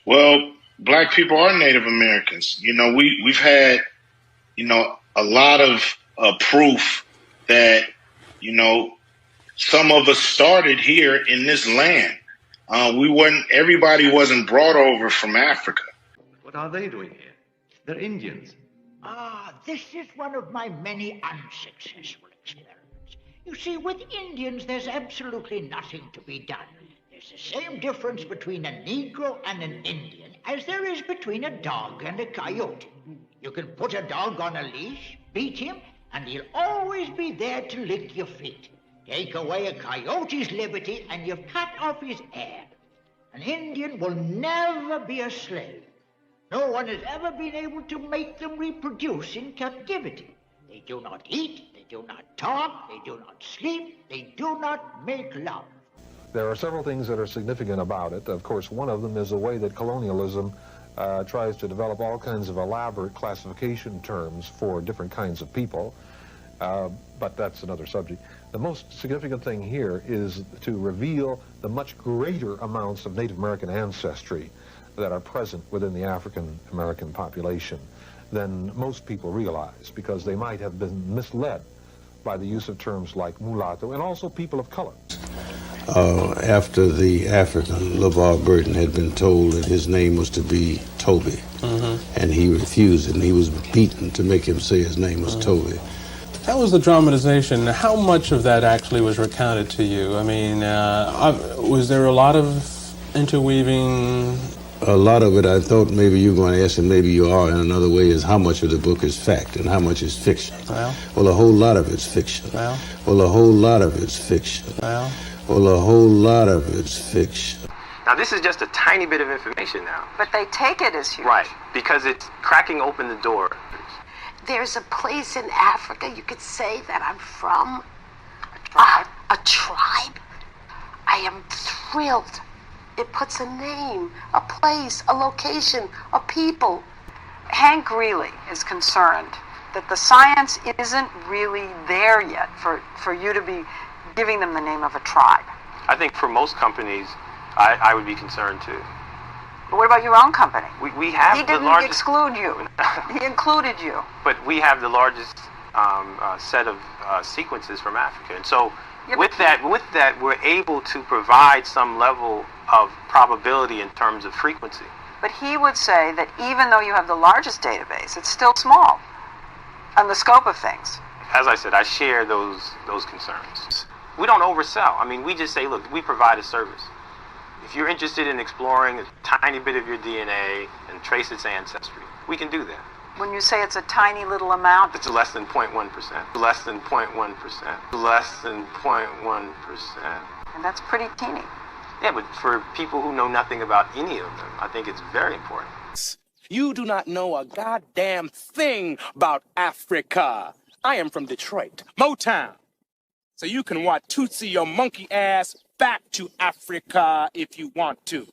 Well, black people are Native Americans. We've had, a lot of proof that, some of us started here in this land. Everybody wasn't brought over from Africa. What are they doing here? They're Indians. This is one of my many unsuccessful experiments. You see, with Indians, there's absolutely nothing to be done. There's the same difference between a Negro and an Indian as there is between a dog and a coyote. You can put a dog on a leash, beat him, and he'll always be there to lick your feet. Take away a coyote's liberty and you've cut off his heir. An Indian will never be a slave. No one has ever been able to make them reproduce in captivity. They do not eat, they do not talk, they do not sleep, they do not make love. There are several things that are significant about it. Of course, one of them is the way that colonialism tries to develop all kinds of elaborate classification terms for different kinds of people. But that's another subject. The most significant thing here is to reveal the much greater amounts of Native American ancestry that are present within the African American population than most people realize, because they might have been misled by the use of terms like mulatto and also people of color. After the African, LeVar Burton, had been told that his name was to be Toby, and he refused it, and he was beaten to make him say his name was Toby. That was the dramatization. How much of that actually was recounted to you? I mean, was there a lot of interweaving? A lot of it, I thought maybe you were going to ask, and maybe you are in another way, is how much of the book is fact and how much is fiction. Well, a whole lot of it's fiction. Well, a whole lot of it's fiction. Well, a whole lot of it's fiction. Now, this is just a tiny bit of information now. But they take it as huge. Right, because it's cracking open the door. There's a place in Africa you could say that I'm from. A tribe? I am thrilled. It puts a name, a place, a location, a people. Hank really is concerned that the science isn't really there yet for you to be giving them the name of a tribe. I think for most companies, I would be concerned too. But what about your own company? We have the largest... He didn't exclude you. He included you. But we have the largest set of sequences from Africa. And so with that, we're able to provide some level of probability in terms of frequency. But he would say that even though you have the largest database, it's still small on the scope of things. As I said, I share those concerns. We don't oversell. I mean, we just say, look, we provide a service. If you're interested in exploring a tiny bit of your DNA and trace its ancestry, we can do that. When you say it's a tiny little amount, it's less than 0.1%. Less than 0.1%. Less than 0.1%. And that's pretty teeny. Yeah, but for people who know nothing about any of them, I think it's very important. You do not know a goddamn thing about Africa. I am from Detroit, Motown. So you can want Tootsie your monkey ass back to Africa if you want to.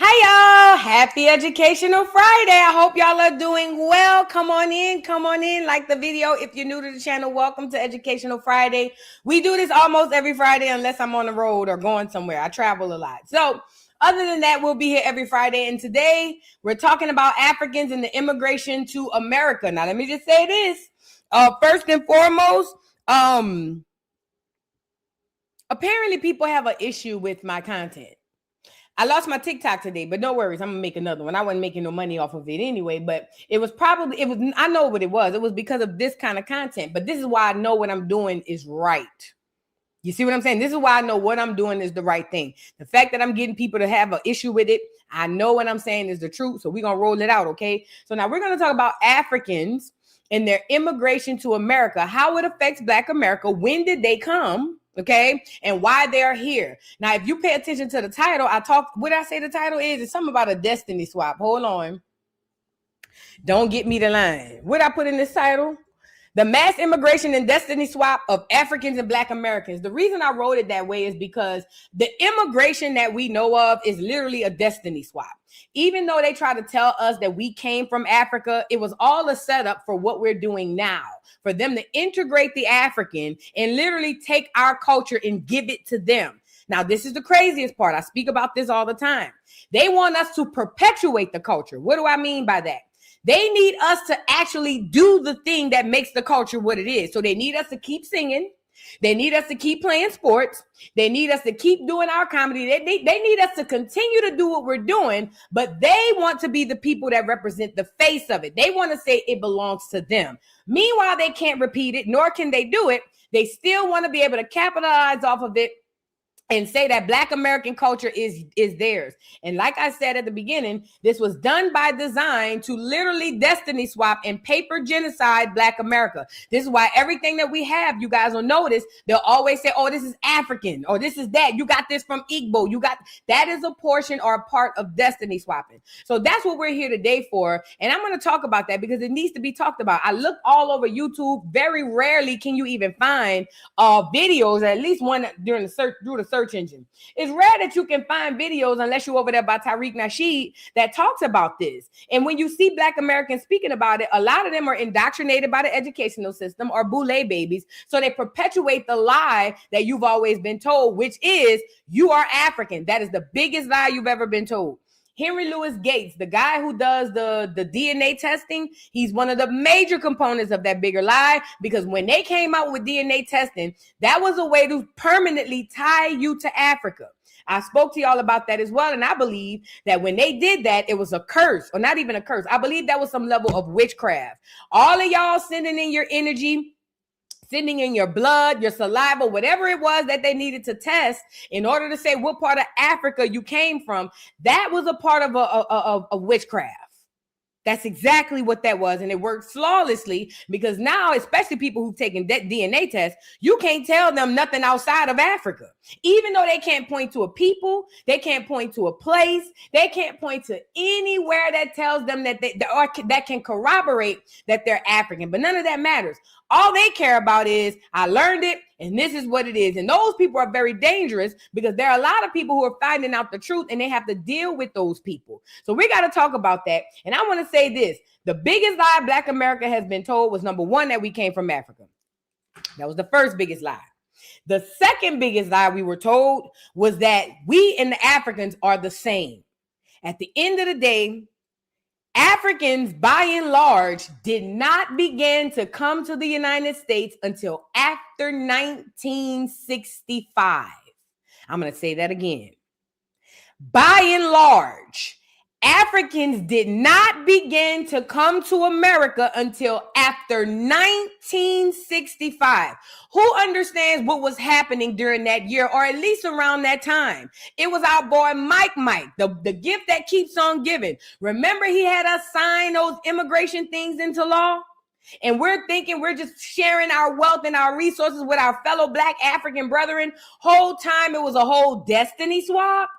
Hi, y'all. Happy Educational Friday. I hope y'all are doing well. Come on in. Like the video. If you're new to the channel, welcome to Educational Friday. We do this almost every Friday unless I'm on the road or going somewhere. I travel a lot. So other than that, we'll be here every Friday. And today we're talking about Africans and the immigration to America. Now, let me just say this. First and foremost, apparently people have an issue with my content. I lost my TikTok today, but no worries. I'm gonna make another one. I wasn't making no money off of it anyway, but I know what it was. It was because of this kind of content, but this is why I know what I'm doing is right. You see what I'm saying? This is why I know what I'm doing is the right thing. The fact that I'm getting people to have an issue with it, I know what I'm saying is the truth. So we're gonna roll it out, okay? So now we're gonna talk about Africans and their immigration to America, how it affects Black America, when did they come? Okay, and why they're here. Now, if you pay attention to the title, what I say the title is, it's something about a destiny swap. Hold on. Don't get me the line. What I put in this title? The mass immigration and destiny swap of Africans and Black Americans. The reason I wrote it that way is because the immigration that we know of is literally a destiny swap. Even though they try to tell us that we came from Africa, it was all a setup for what we're doing now, for them to integrate the African and literally take our culture and give it to them. Now, this is the craziest part. I speak about this all the time. They want us to perpetuate the culture. What do I mean by that? They need us to actually do the thing that makes the culture what it is. So they need us to keep singing. They need us to keep playing sports. They need us to keep doing our comedy. They need us to continue to do what we're doing, but they want to be the people that represent the face of it. They want to say it belongs to them. Meanwhile, they can't repeat it, nor can they do it. They still want to be able to capitalize off of it and say that Black American culture is theirs. And like I said at the beginning, this was done by design to literally destiny swap and paper genocide Black America. This is why everything that we have, you guys will notice, they'll always say, oh, this is African, or this is that. You got this from Igbo. You got, that is a portion or a part of destiny swapping. So that's what we're here today for. And I'm going to talk about that because it needs to be talked about. I look all over YouTube. Very rarely can you even find videos, at least one during the search, through the search engine. It's rare that you can find videos unless you're over there by Tariq Nasheed that talks about this. And when you see Black Americans speaking about it, a lot of them are indoctrinated by the educational system or boule babies. So they perpetuate the lie that you've always been told, which is you are African. That is the biggest lie you've ever been told. Henry Louis Gates, the guy who does the DNA testing, he's one of the major components of that bigger lie, because when they came out with DNA testing, that was a way to permanently tie you to Africa. I spoke to y'all about that as well, and I believe that when they did that, it was a curse, or not even a curse. I believe that was some level of witchcraft. All of y'all sending in your energy, sending in your blood, your saliva, whatever it was that they needed to test in order to say what part of Africa you came from, that was a part of a witchcraft. That's exactly what that was. And it worked flawlessly because now, especially people who've taken that DNA test, you can't tell them nothing outside of Africa. Even though they can't point to a people, they can't point to a place, they can't point to anywhere that tells them that that can corroborate that they're African. But none of that matters. All they care about is, I learned it, and this is what it is. And those people are very dangerous because there are a lot of people who are finding out the truth, and they have to deal with those people. So we got to talk about that. And I want to say this. The biggest lie Black America has been told was, number one, that we came from Africa. That was the first biggest lie. The second biggest lie we were told was that we and the Africans are the same. At the end of the day, Africans, by and large, did not begin to come to the United States until after 1965. I'm going to say that again. By and large, Africans did not begin to come to America until after 1965. Who understands what was happening during that year, or at least around that time? It was our boy Mike, the gift that keeps on giving. Remember, he had us sign those immigration things into law? And we're thinking we're just sharing our wealth and our resources with our fellow Black African brethren. Whole time it was a whole destiny swap.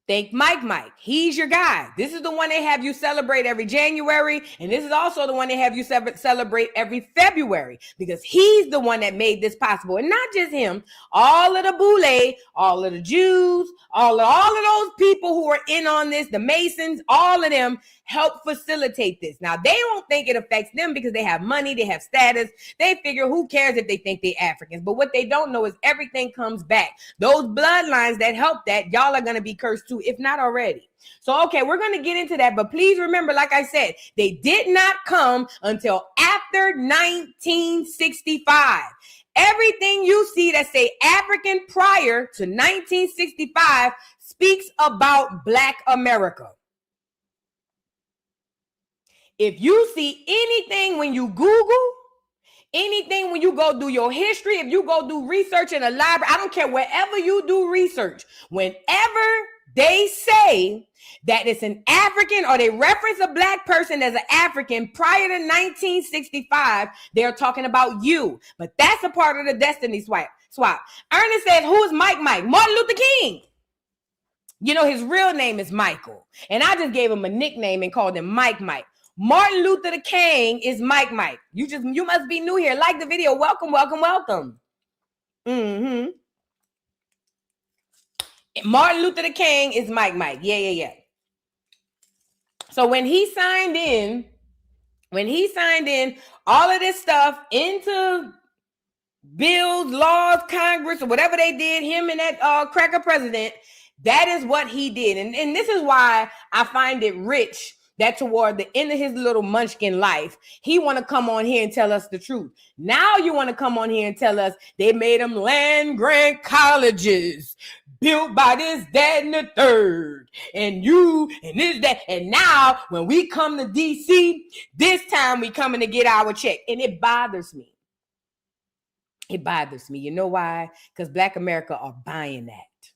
Thank Mike. He's your guy. This is the one they have you celebrate every January. And this is also the one they have you celebrate every February, because he's the one that made this possible. And not just him, all of the boule, all of the Jews, all of those people who are in on this, the Masons, all of them help facilitate this. Now, they don't think it affects them because they have money, they have status. They figure, who cares if they think they're Africans? But what they don't know is everything comes back. Those bloodlines that help that, y'all are going to be cursed too, if not already. So, okay, we're going to get into that. But please remember, like I said, they did not come until after 1965. Everything you see that say African prior to 1965 speaks about Black America. If you see anything when you Google, anything when you go do your history, if you go do research in a library, I don't care, wherever you do research, whenever they say that it's an African or they reference a Black person as an African prior to 1965, they're talking about you. But that's a part of the destiny swap. Ernest says, who is Mike? Martin Luther King. You know, his real name is Michael. And I just gave him a nickname and called him Mike. Martin Luther the King is Mike. You must be new here. Like the video. Welcome. Martin Luther the King is Mike. Yeah. So when he signed in all of this stuff into bills, laws, Congress, or whatever they did, him and that cracker president, that is what he did. And this is why I find it rich that toward the end of his little munchkin life, he want to come on here and tell us the truth. Now you want to come on here and tell us they made them land grant colleges built by this, that, and the third, and you, and this, that. And now when we come to DC, this time we coming to get our check. And it bothers me. It bothers me. You know why? Because Black America are buying that.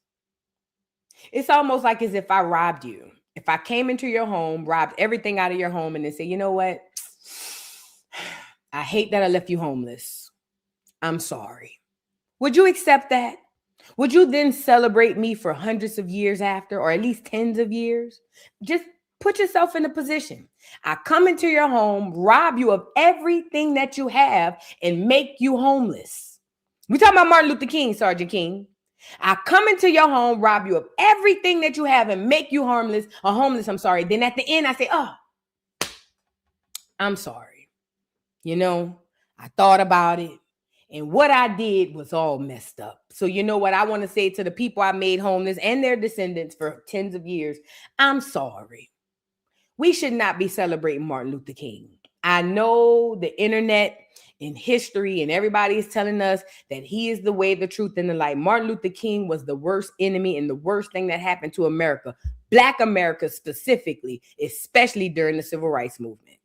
It's almost like as if I robbed you. If I came into your home, robbed everything out of your home, and then say, you know what? I hate that I left you homeless. I'm sorry. Would you accept that? Would you then celebrate me for hundreds of years after, or at least tens of years? Just put yourself in a position. I come into your home, rob you of everything that you have, and make you homeless. We're talking about Martin Luther King, Sergeant King. I come into your home, rob you of everything that you have, and make you homeless. Then at the end, I say, oh, I'm sorry. You know, I thought about it, and what I did was all messed up. So you know what I want to say to the people I made homeless and their descendants for tens of years? I'm sorry. We should not be celebrating Martin Luther King. I know the internet and history and everybody is telling us that he is the way, the truth, and the light. Martin Luther King was the worst enemy and the worst thing that happened to America, Black America specifically, especially during the Civil Rights Movement.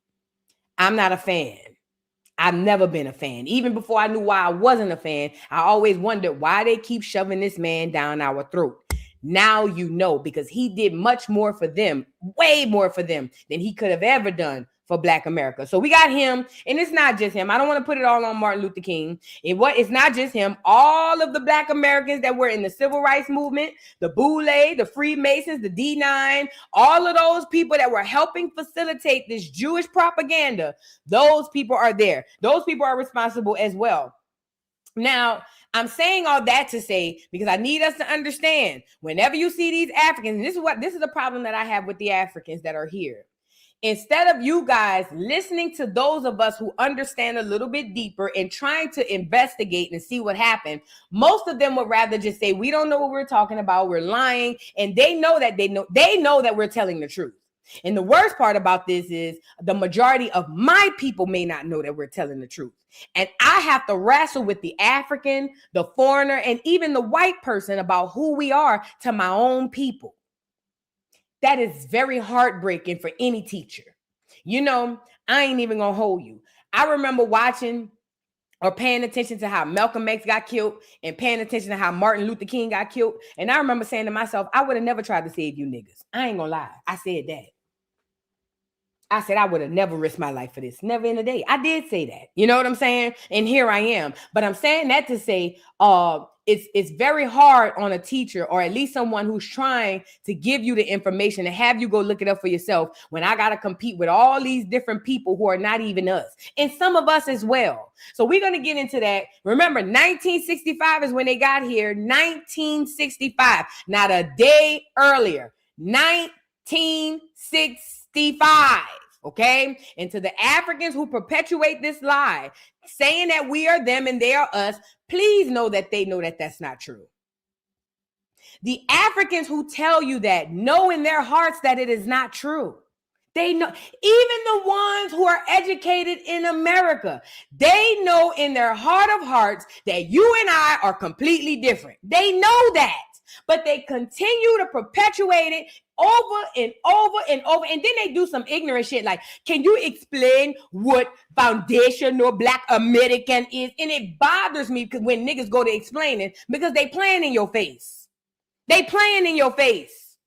I'm not a fan. I've never been a fan. Even before I knew why I wasn't a fan, I always wondered why they keep shoving this man down our throat. Now you know, because he did much more for them, way more for them than he could have ever done for Black America. So we got him, and it's not just him. I don't want to put it all on Martin Luther King. It's not just him. All of the Black Americans that were in the Civil Rights Movement, the Boule, the Freemasons, the D9, all of those people that were helping facilitate this Jewish propaganda, those people are there. Those people are responsible as well. Now, I'm saying all that to say, because I need us to understand, whenever you see these Africans, and this is the problem that I have with the Africans that are here. Instead of you guys listening to those of us who understand a little bit deeper and trying to investigate and see what happened, most of them would rather just say, we don't know what we're talking about, we're lying, and they know that we're telling the truth. And the worst part about this is the majority of my people may not know that we're telling the truth. And I have to wrestle with the African, the foreigner, and even the white person about who we are to my own people. That is very heartbreaking for any teacher. You know, I ain't even gonna hold you. I remember watching or paying attention to how Malcolm X got killed and paying attention to how Martin Luther King got killed. And I remember saying to myself, I would have never tried to save you niggas. I ain't gonna lie. I said that. I said I would have never risked my life for this. Never in a day. I did say that. You know what I'm saying? And here I am. But I'm saying that to say it's very hard on a teacher, or at least someone who's trying to give you the information and have you go look it up for yourself, when I got to compete with all these different people who are not even us, and some of us as well. So we're going to get into that. Remember, 1965 is when they got here. 1965, not a day earlier. 1965. Okay. And to the Africans who perpetuate this lie, saying that we are them and they are us, please know that they know that that's not true. The Africans who tell you that know in their hearts that it is not true. They know, even the ones who are educated in America, they know in their heart of hearts that you and I are completely different. They know that, but they continue to perpetuate it over and over and over. And then they do some ignorant shit like, can you explain what foundational Black American is? And it bothers me because when niggas go to explain it, because they playing in your face. They playing in your face.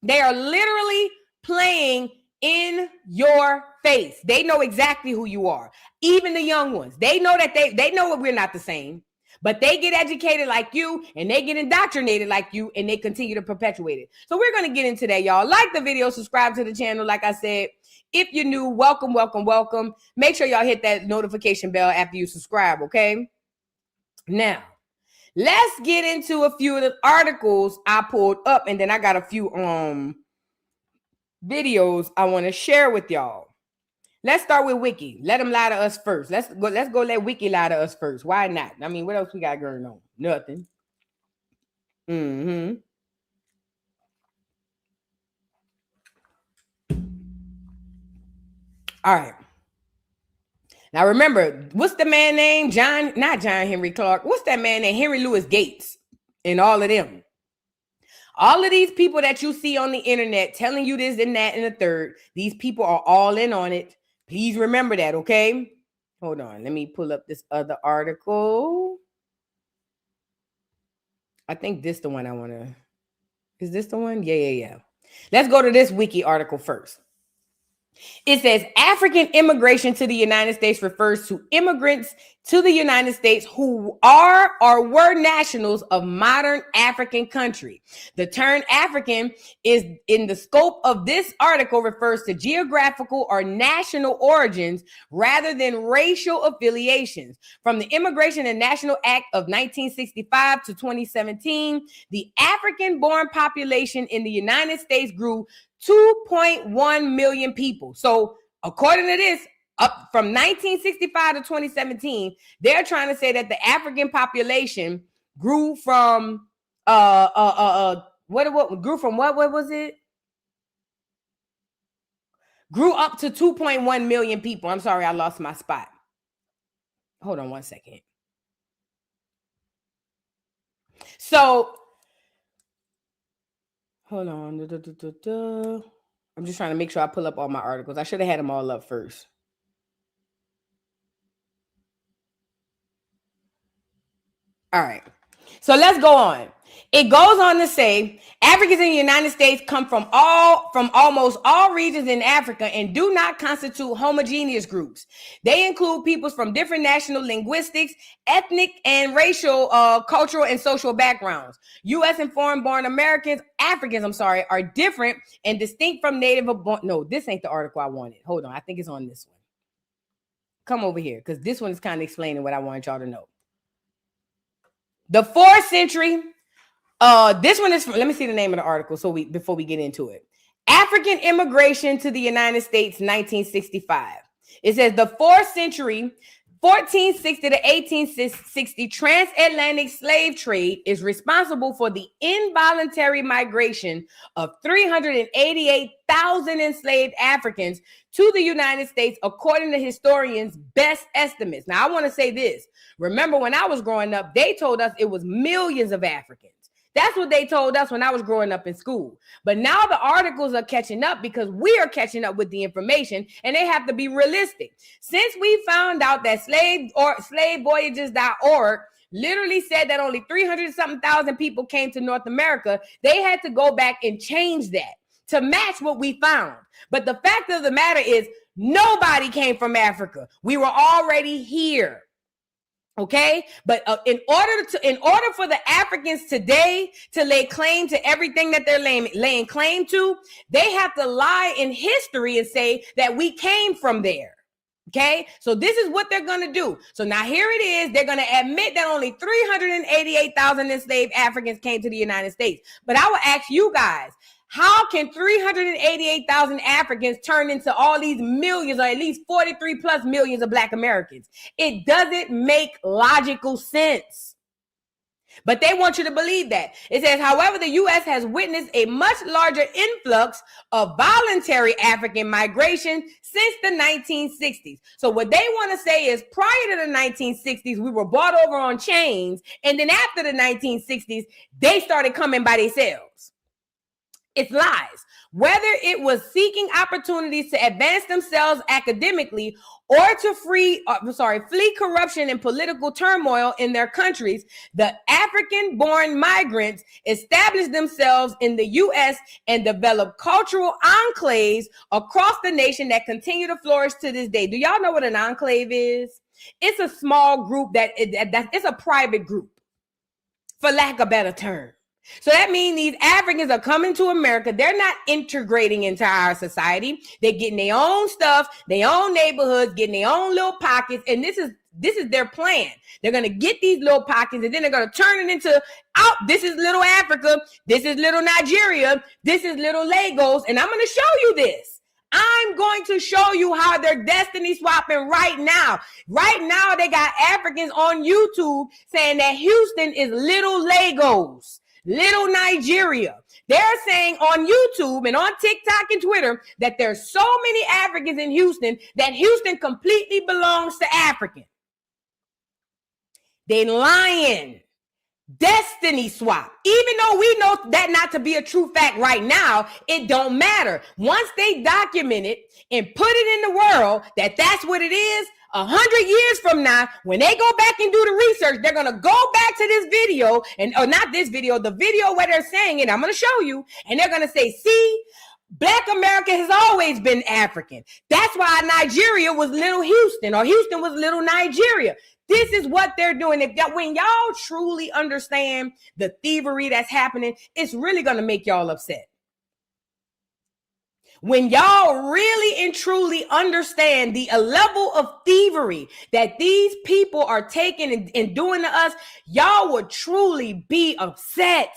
They are literally playing in your face. They know exactly who you are. Even the young ones. They know that they know that we're not the same. But they get educated like you, and they get indoctrinated like you, and they continue to perpetuate it. So we're going to get into that, y'all. Like the video, subscribe to the channel. Like I said, if you're new, welcome, welcome, welcome. Make sure y'all hit that notification bell after you subscribe, okay? Now, let's get into a few of the articles I pulled up, and then I got a few videos I want to share with y'all. Let's start with Wiki. Let them lie to us first. Let's go let Wiki lie to us first. Why not? I mean, what else we got going on? Nothing. Mm-hmm. All right. Now remember, what's the man name? Not John Henry Clark. What's that man named Henry Louis Gates and all of them? All of these people that you see on the internet telling you this and that and the third, these people are all in on it. Please remember that, okay? Hold on. Let me pull up this other article. I think this the one I want to... Is this the one? Yeah. Let's go to this Wiki article first. It says African immigration to the United States refers to immigrants to the United States who are or were nationals of modern African country. The term African is in the scope of this article refers to geographical or national origins rather than racial affiliations. From the Immigration and National Act of 1965 to 2017, the African-born population in the United States grew 2.1 million people. So according to this, up from 1965 to 2017, they're trying to say that the African population grew from what was it? Grew up to 2.1 million people. I'm sorry, I lost my spot. Hold on one second. So hold on. I'm just trying to make sure I pull up all my articles. I should have had them all up first. All right. So let's go on. It goes on to say Africans in the United States come from almost all regions in Africa and do not constitute homogeneous groups. They include peoples from different national linguistics, ethnic and racial, cultural and social backgrounds. U.S. and foreign-born Africans, are different and distinct from native-born. No, this ain't the article I wanted. Hold on, I think it's on this one. Come over here, because this one is kind of explaining what I wanted y'all to know. The 4th century. This one is, let me see the name of the article before we get into it. African immigration to the United States, 1965. It says the 4th century, 1460 to 1860 transatlantic slave trade is responsible for the involuntary migration of 388,000 enslaved Africans to the United States, according to historians' best estimates. Now, I want to say this. Remember, when I was growing up, they told us it was millions of Africans. That's what they told us when I was growing up in school. But now the articles are catching up because we are catching up with the information, and they have to be realistic. Since we found out that slavevoyages.org literally said that only 300-something thousand people came to North America, they had to go back and change that to match what we found. But the fact of the matter is, nobody came from Africa. We were already here. Okay, but in order for the Africans today to lay claim to everything that they're laying claim to, they have to lie in history and say that we came from there. Okay, so this is what they're going to do. So now here it is. They're going to admit that only 388,000 enslaved Africans came to the United States. But I will ask you guys, how can 388,000 Africans turn into all these millions, or at least 43 plus millions of Black Americans? It doesn't make logical sense. But they want you to believe that. It says, however, the U.S. has witnessed a much larger influx of voluntary African migration since the 1960s. So what they want to say is prior to the 1960s, we were bought over on chains. And then after the 1960s, they started coming by themselves. It's lies. Whether it was seeking opportunities to advance themselves academically or to flee corruption and political turmoil in their countries, the African-born migrants established themselves in the U.S. and developed cultural enclaves across the nation that continue to flourish to this day. Do y'all know what an enclave is? It's a small group it's a private group, for lack of a better term. So that means these Africans are coming to America. They're not integrating into our society. They're getting their own stuff, their own neighborhoods, getting their own little pockets. And this is their plan. They're going to get these little pockets, and then they're going to turn it into, this is little Africa. This is little Nigeria. This is little Lagos. And I'm going to show you this. I'm going to show you how they're destiny swapping right now. Right now, they got Africans on YouTube saying that Houston is little Lagos, little Nigeria. They're saying on YouTube and on TikTok and Twitter that there's so many Africans in Houston that Houston completely belongs to African. They lying. Destiny swap. Even though we know that not to be a true fact right now, it don't matter. Once they document it and put it in the world that that's what it is, 100 years from now, when they go back and do the research, they're going to go back to this video or not this video, the video where they're saying it. I'm going to show you. And they're going to say, see, Black America has always been African. That's why Nigeria was little Houston or Houston was little Nigeria. This is what they're doing. When y'all truly understand the thievery that's happening, it's really going to make y'all upset. When y'all really and truly understand the level of thievery that these people are taking and doing to us, y'all would truly be upset.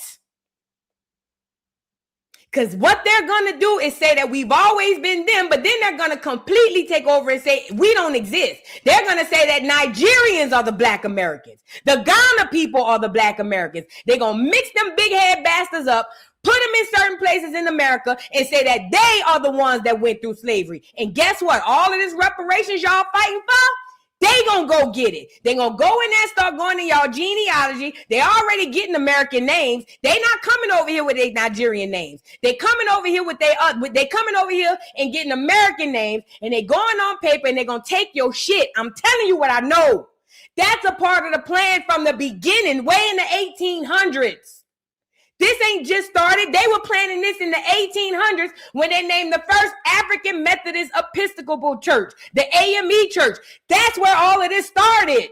Because what they're going to do is say that we've always been them, but then they're going to completely take over and say we don't exist. They're going to say that Nigerians are the Black Americans. The Ghana people are the Black Americans. They're going to mix them big head bastards up, put them in certain places in America, and say that they are the ones that went through slavery. And guess what? All of this reparations y'all fighting for, they gonna go get it. They gonna go in there and start going in y'all genealogy. They already getting American names. They not coming over here with their Nigerian names. They coming over here with they coming over here and getting American names, and they going on paper and they gonna take your shit. I'm telling you what I know. That's a part of the plan from the beginning, way in the 1800s. This ain't just started. They were planning this in the 1800s when they named the first African Methodist Episcopal Church, the AME Church. That's where all of this started.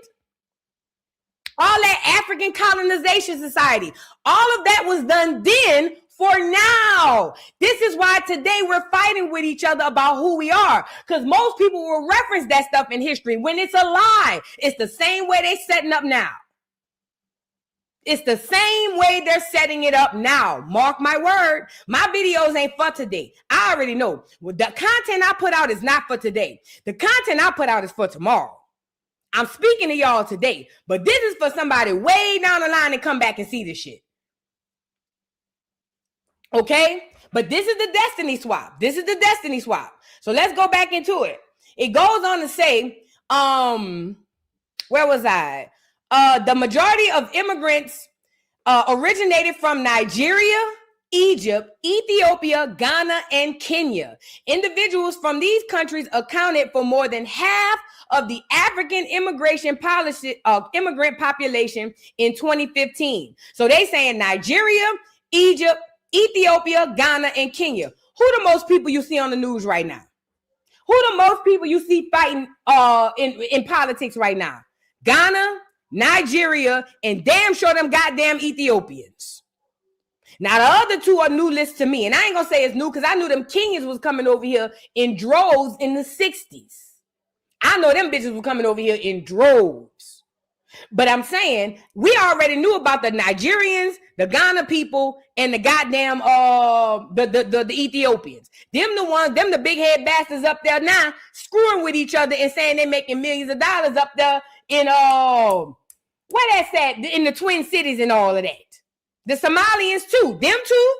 All that African Colonization Society. All of that was done then for now. This is why today we're fighting with each other about who we are. Because most people will reference that stuff in history when it's a lie. It's the same way they're setting up now. It's the same way they're setting it up now. Mark my word. My videos ain't for today. I already know. The content I put out is not for today. The content I put out is for tomorrow. I'm speaking to y'all today, but this is for somebody way down the line and come back and see this shit. Okay? But this is the destiny swap. This is the destiny swap. So let's go back into it. It goes on to say, where was I? The majority of immigrants originated from Nigeria, Egypt, Ethiopia, Ghana, and Kenya. Individuals from these countries accounted for more than half of the African immigrant population in 2015. So they saying Nigeria, Egypt, Ethiopia, Ghana, and Kenya. Who the most people you see on the news right now? Who the most people you see fighting in politics right now? Ghana, Nigeria, and damn sure them goddamn Ethiopians. Now, the other two are new lists to me. And I ain't going to say it's new because I knew them Kenyans was coming over here in droves in the 60s. I know them bitches were coming over here in droves. But I'm saying we already knew about the Nigerians, the Ghana people, and the goddamn the Ethiopians. Them the big head bastards up there now screwing with each other and saying they're making millions of dollars up there in where that's at in the Twin Cities and all of that. The Somalians too, them too.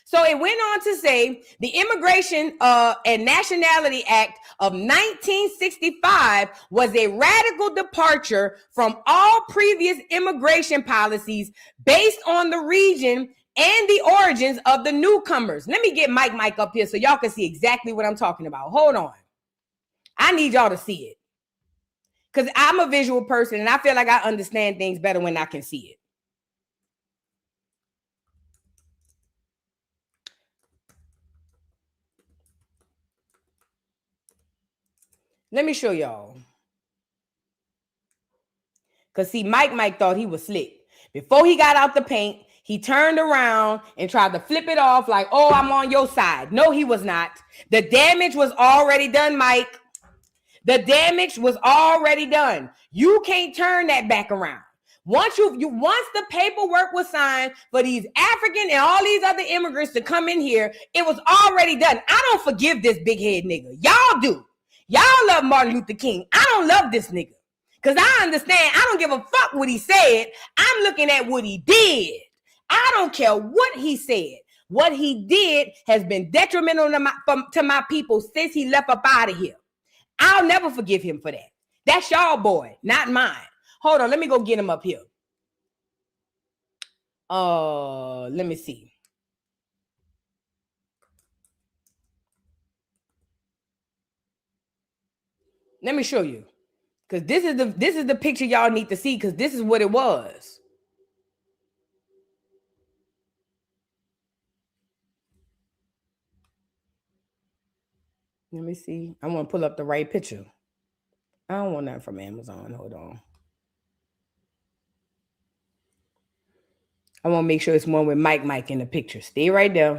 So it went on to say the Immigration and Nationality Act of 1965 was a radical departure from all previous immigration policies based on the region and the origins of the newcomers. Let me get Mike up here so y'all can see exactly what I'm talking about. Hold on. I need y'all to see it. Because I'm a visual person and I feel like I understand things better when I can see it. Let me show y'all. Because see, Mike thought he was slick. Before he got out the paint, he turned around and tried to flip it off like, oh, I'm on your side. No, he was not. The damage was already done, Mike. The damage was already done. You can't turn that back around. Once the paperwork was signed for these African and all these other immigrants to come in here, it was already done. I don't forgive this big head nigga. Y'all do. Y'all love Martin Luther King. I don't love this nigga. Because I understand, I don't give a fuck what he said. I'm looking at what he did. I don't care what he said. What he did has been detrimental to my people since he left up out of here. I'll never forgive him for that. That's y'all boy, not mine. Hold on, let me go get him up here. Let me see. Let me show you. Because this is the picture y'all need to see, because this is what it was. Let me see. I want to pull up the right picture. I don't want that from Amazon. Hold on. I want to make sure it's one with Mike in the picture. Stay right there.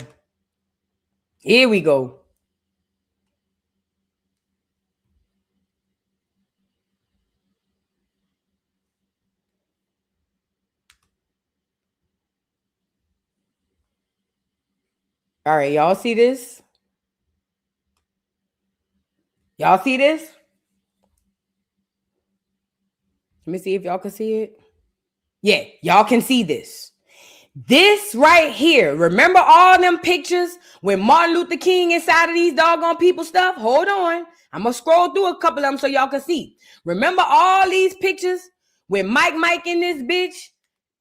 Here we go. All right, y'all see this? Y'all see this? Let me see if y'all can see it. Yeah, y'all can see this. This right here, remember all them pictures when Martin Luther King inside of these doggone people stuff? Hold on. I'm going to scroll through a couple of them so y'all can see. Remember all these pictures with Mike in this bitch,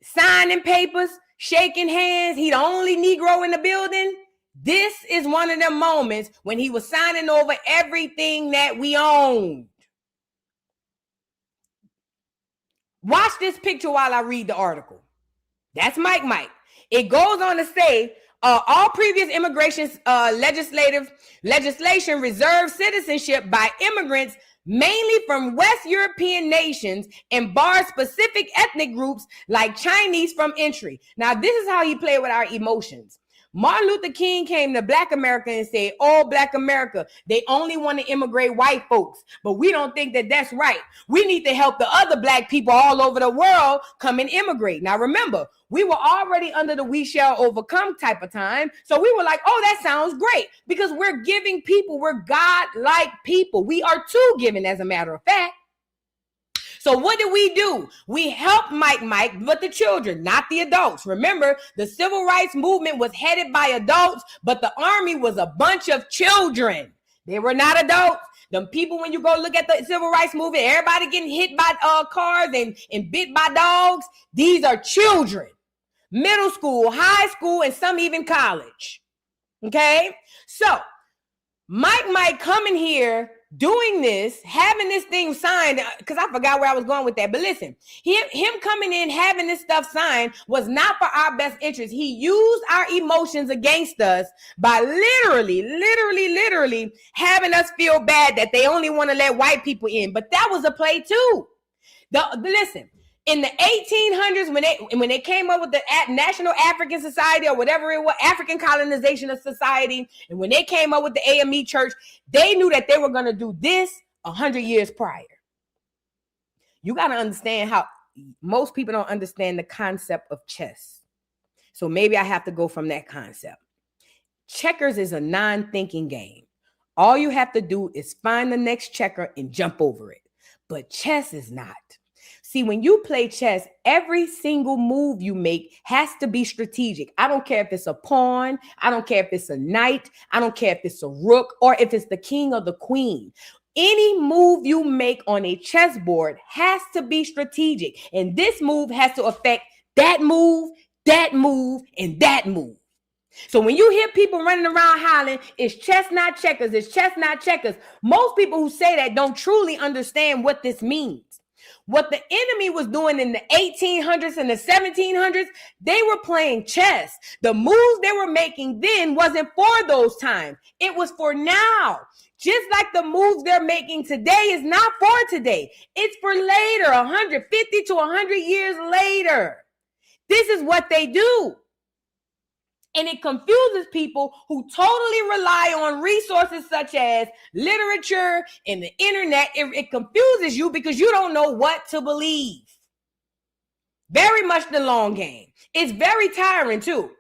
signing papers, shaking hands. He the only Negro in the building. This is one of them moments when he was signing over everything that we owned. Watch this picture while I read the article. That's Mike. It goes on to say, all previous immigration legislation reserves citizenship by immigrants mainly from West European nations and bars specific ethnic groups like Chinese from entry. Now, this is how he played with our emotions. Martin Luther King came to Black America and said, oh, Black America, they only want to immigrate white folks, but we don't think that that's right. We need to help the other Black people all over the world come and immigrate. Now, remember, we were already under the we shall overcome type of time. So we were like, oh, that sounds great, because we're giving people, we're God-like people. We are too giving, as a matter of fact. So what did we do? We helped Mike, but the children, not the adults. Remember, the civil rights movement was headed by adults, but the army was a bunch of children. They were not adults. Them people, when you go look at the civil rights movement, everybody getting hit by cars and bit by dogs. These are children. Middle school, high school, and some even college. Okay? So, Mike coming here, doing this, having this thing signed, because I forgot where I was going with that. But listen, him coming in, having this stuff signed was not for our best interest. He used our emotions against us by literally having us feel bad that they only want to let white people in. But that was a play too. Listen, in the 1800s, when they came up with the National African Society or whatever it was, African Colonization of Society, and when they came up with the AME Church, they knew that they were going to do this 100 years prior. You got to understand how most people don't understand the concept of chess. So maybe I have to go from that concept. Checkers is a non-thinking game. All you have to do is find the next checker and jump over it. But chess is not. See, when you play chess, every single move you make has to be strategic. I don't care if it's a pawn. I don't care if it's a knight. I don't care if it's a rook or if it's the king or the queen. Any move you make on a chessboard has to be strategic. And this move has to affect that move, and that move. So when you hear people running around hollering, it's chess, not checkers, it's chess, not checkers, most people who say that don't truly understand what this means. What the enemy was doing in the 1800s and the 1700s, they were playing chess. The moves they were making then wasn't for those times. It was for now. Just like the moves they're making today is not for today. It's for later, 150 to 100 years later. This is what they do. And it confuses people who totally rely on resources such as literature and the internet. It confuses you because you don't know what to believe. Very much the long game. It's very tiring too,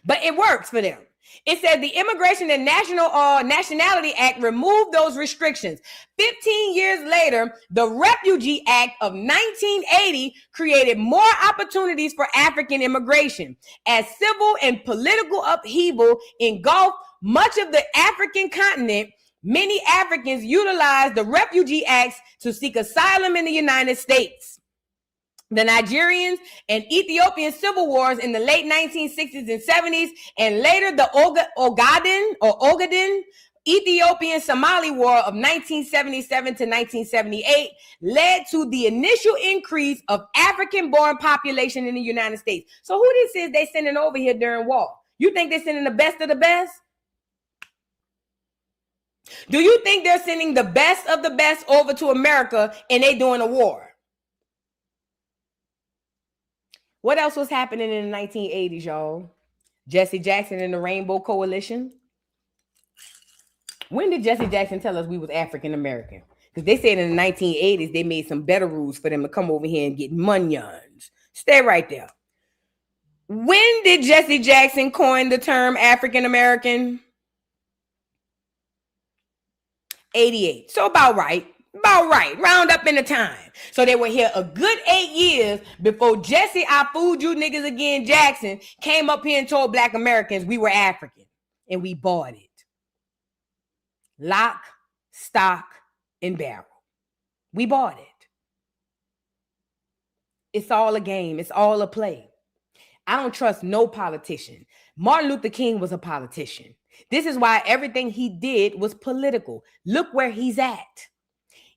but it works for them. It said the Immigration and Nationality Act removed those restrictions. 15 years later, the Refugee Act of 1980 created more opportunities for African immigration. As civil and political upheaval engulfed much of the African continent, many Africans utilized the Refugee Acts to seek asylum in the United States. The Nigerian and Ethiopian civil wars in the late 1960s and 70s, and later the Ogaden Ethiopian Somali War of 1977 to 1978 led to the initial increase of African-born population in the United States. So who this is they sending over here during war? You think they're sending the best of the best? Do you think they're sending the best of the best over to America and they doing a war? What else was happening in the 1980s, y'all? Jesse Jackson and the Rainbow Coalition. When did Jesse Jackson tell us we was African American? Because they said in the 1980s they made some better rules for them to come over here and get munions. Stay right there. When did Jesse Jackson coin the term African American? 88. So about right. Round up in the time. So they were here a good 8 years before Jesse, I fooled you niggas again, Jackson came up here and told Black Americans we were African, and we bought it. Lock, stock, and barrel. We bought it. It's all a game. It's all a play. I don't trust no politician. Martin Luther King was a politician. This is why everything he did was political. Look where he's at.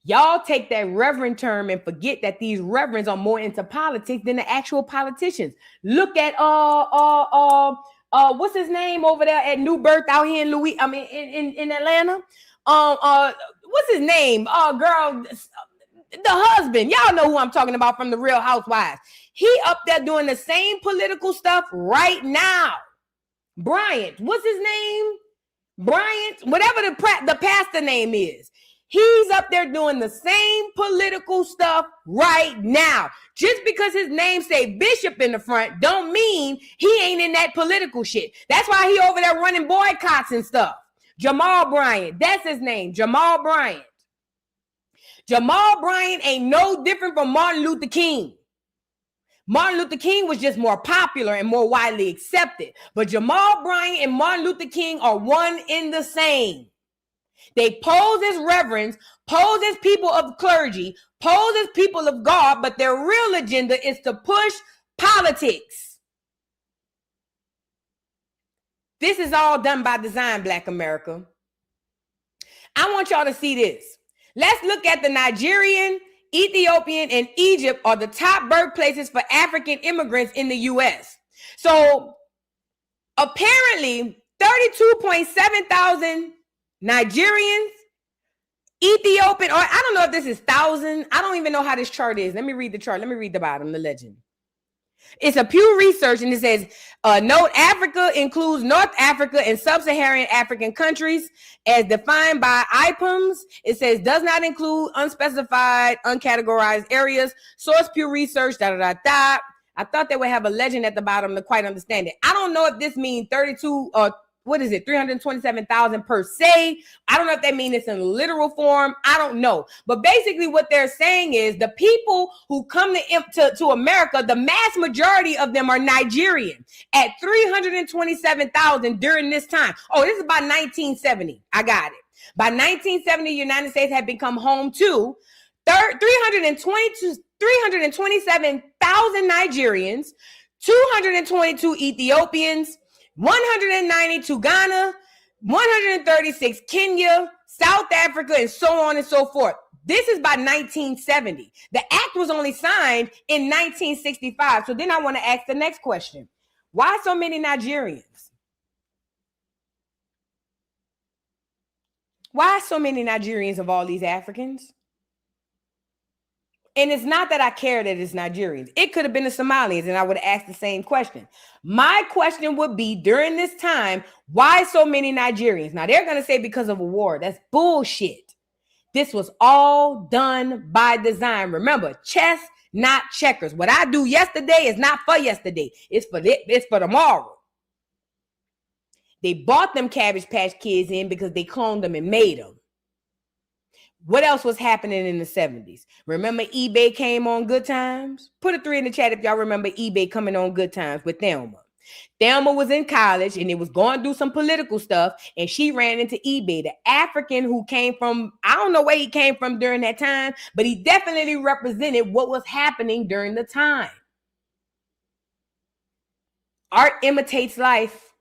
Y'all take that reverend term and forget that these reverends are more into politics than the actual politicians. Look at what's his name over there at New Birth out here in Atlanta? What's his name? Girl, the husband. Y'all know who I'm talking about from the Real Housewives. He up there doing the same political stuff right now. Bryant, what's his name? Bryant, whatever the pastor name is. He's up there doing the same political stuff right now. Just because his name say Bishop in the front don't mean he ain't in that political shit. That's why he over there running boycotts and stuff. Jamal Bryant, that's his name, Jamal Bryant. Jamal Bryant ain't no different from Martin Luther King. Martin Luther King was just more popular and more widely accepted. But Jamal Bryant and Martin Luther King are one in the same. They pose as reverends, pose as people of clergy, pose as people of God, but their real agenda is to push politics. This is all done by design, Black America. I want y'all to see this. Let's look at the Nigerian, Ethiopian, and Egypt are the top birthplaces for African immigrants in the U.S. So apparently 32.7 thousand Nigerians, Ethiopian, or I don't know if this is 1,000. I don't even know how this chart is. Let me read the chart. Let me read the bottom, the legend. It's a Pew Research, and it says, note Africa includes North Africa and Sub-Saharan African countries as defined by IPUMS. It says, does not include unspecified, uncategorized areas. Source Pew Research, I thought they would have a legend at the bottom to quite understand it. I don't know if this means 327,000 per se. I don't know if that means it's in literal form. I don't know. But basically what they're saying is the people who come to America, the mass majority of them are Nigerian at 327,000 during this time. Oh, this is by 1970. I got it. By 1970, the United States had become home to 327,000 Nigerians, 222 Ethiopians, 192 Ghana, 136 Kenya, South Africa, and so on and so forth. This is by 1970. The act was only signed in 1965. So then I want to ask the next question. Why so many Nigerians? Why so many Nigerians of all these Africans? And it's not that I care that it's Nigerians. It could have been the Somalians, and I would have asked the same question. My question would be, during this time, why so many Nigerians? Now, they're going to say because of a war. That's bullshit. This was all done by design. Remember, chess not checkers. What I do yesterday is not for yesterday. It's for tomorrow. They bought them Cabbage Patch Kids in because they cloned them and made them. What else was happening in the 70s? Remember eBay came on Good Times? Put a 3 in the chat if y'all remember eBay coming on Good Times with Thelma. Thelma was in college and it was going through some political stuff, and she ran into eBay, the African who came from, I don't know where he came from during that time, but he definitely represented what was happening during the time. Art imitates life,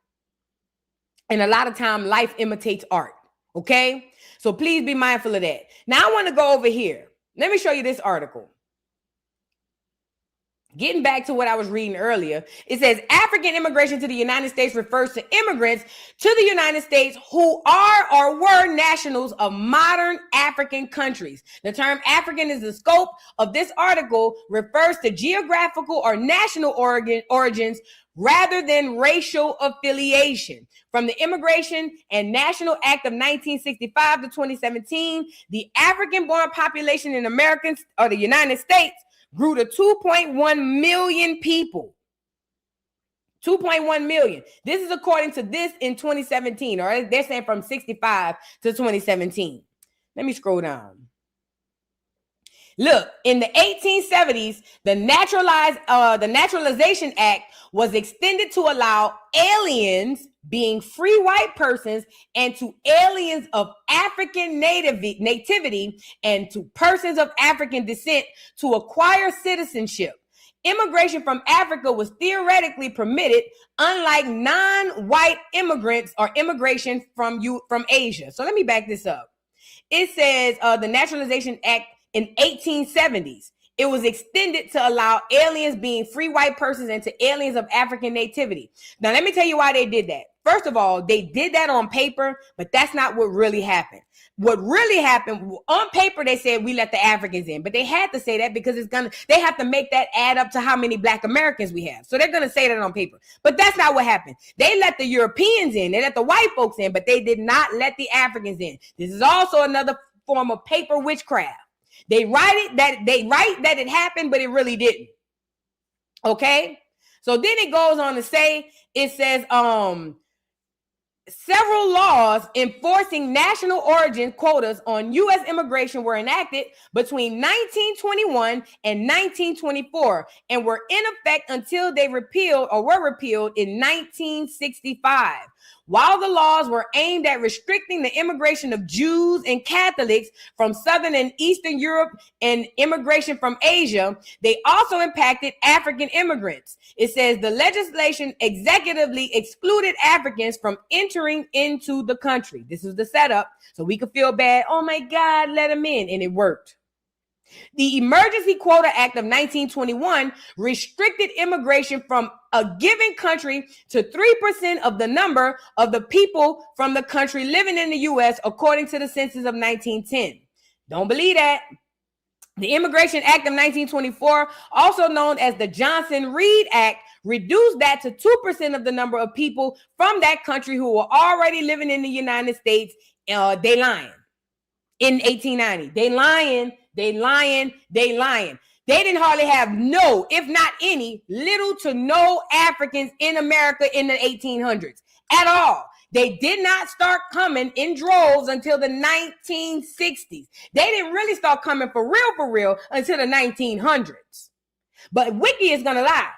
and a lot of time life imitates art, okay? So please be mindful of that. Now I want to go over here. Let me show you this article. Getting back to what I was reading earlier, it says African immigration to the United States refers to immigrants to the United States who are or were nationals of modern African countries. The term African is the scope of this article refers to geographical or national origins rather than racial affiliation. From the Immigration and National Act of 1965 to 2017, the African-born population in Americans or the United States grew to 2.1 million people. 2.1 million. This is according to this in 2017, or they're saying from 65 to 2017. Let me scroll down. Look, in the 1870s, the Naturalization Act was extended to allow aliens, being free white persons, and to aliens of African nativity and to persons of African descent to acquire citizenship. Immigration from Africa was theoretically permitted, unlike non-white immigrants or immigration from Asia. So let me back this up. It says the Naturalization Act in 1870s. It was extended to allow aliens, being free white persons, and to aliens of African nativity. Now, let me tell you why they did that. First of all, they did that on paper, but that's not what really happened. What really happened, on paper, they said we let the Africans in, but they had to say that because they have to make that add up to how many Black Americans we have. So they're going to say that on paper, but that's not what happened. They let the Europeans in, they let the white folks in, but they did not let the Africans in. This is also another form of paper witchcraft. They write that it happened, but it really didn't. Okay. So then it goes on to say, it says, several laws enforcing national origin quotas on U.S. immigration were enacted between 1921 and 1924 and were in effect until they were repealed in 1965. While the laws were aimed at restricting the immigration of Jews and Catholics from Southern and Eastern Europe and immigration from Asia, they also impacted African immigrants. It says the legislation executively excluded Africans from entering into the country. This was the setup, so we could feel bad. Oh my God, let them in. And it worked. The Emergency Quota Act of 1921 restricted immigration from a given country to 3% of the number of the people from the country living in the U.S. according to the census of 1910. Don't believe that. The Immigration Act of 1924, also known as the Johnson-Reed Act, reduced that to 2% of the number of people from that country who were already living in the United States. They lying. In 1890. They lying. They didn't hardly have no, if not any, little to no Africans in America in the 1800s at all. They did not start coming in droves until the 1960s. They didn't really start coming for real until the 1900s. But Wiki is going to lie.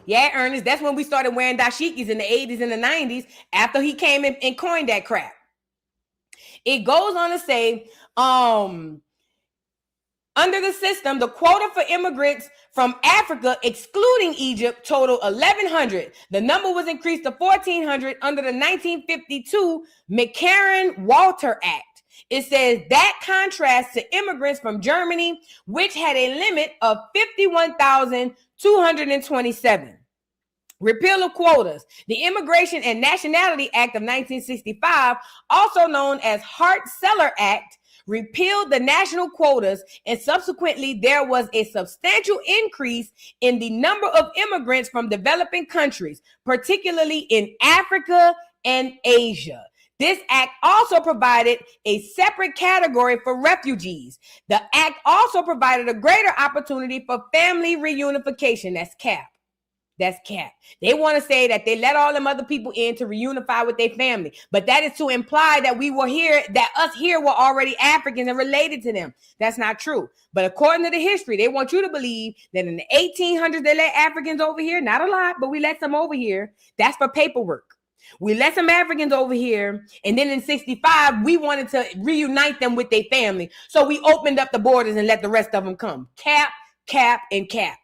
Yeah, Ernest, that's when we started wearing dashikis in the 80s and the 90s after he came in and coined that crap. It goes on to say, under the system, the quota for immigrants from Africa, excluding Egypt, totaled 1,100. The number was increased to 1,400 under the 1952 McCarran-Walter Act. It says that contrasts to immigrants from Germany, which had a limit of 51,227. Repeal of quotas. The Immigration and Nationality Act of 1965, also known as Hart-Celler Act, repealed the national quotas, and subsequently there was a substantial increase in the number of immigrants from developing countries, particularly in Africa and Asia. This act also provided a separate category for refugees. The act also provided a greater opportunity for family reunification. That's cap. That's cap. They want to say that they let all them other people in to reunify with their family. But that is to imply that we were here, that us here were already Africans and related to them. That's not true. But according to the history, they want you to believe that in the 1800s, they let Africans over here. Not a lot, but we let some over here. That's for paperwork. We let some Africans over here. And then in 65, we wanted to reunite them with their family. So we opened up the borders and let the rest of them come. Cap, cap, and cap.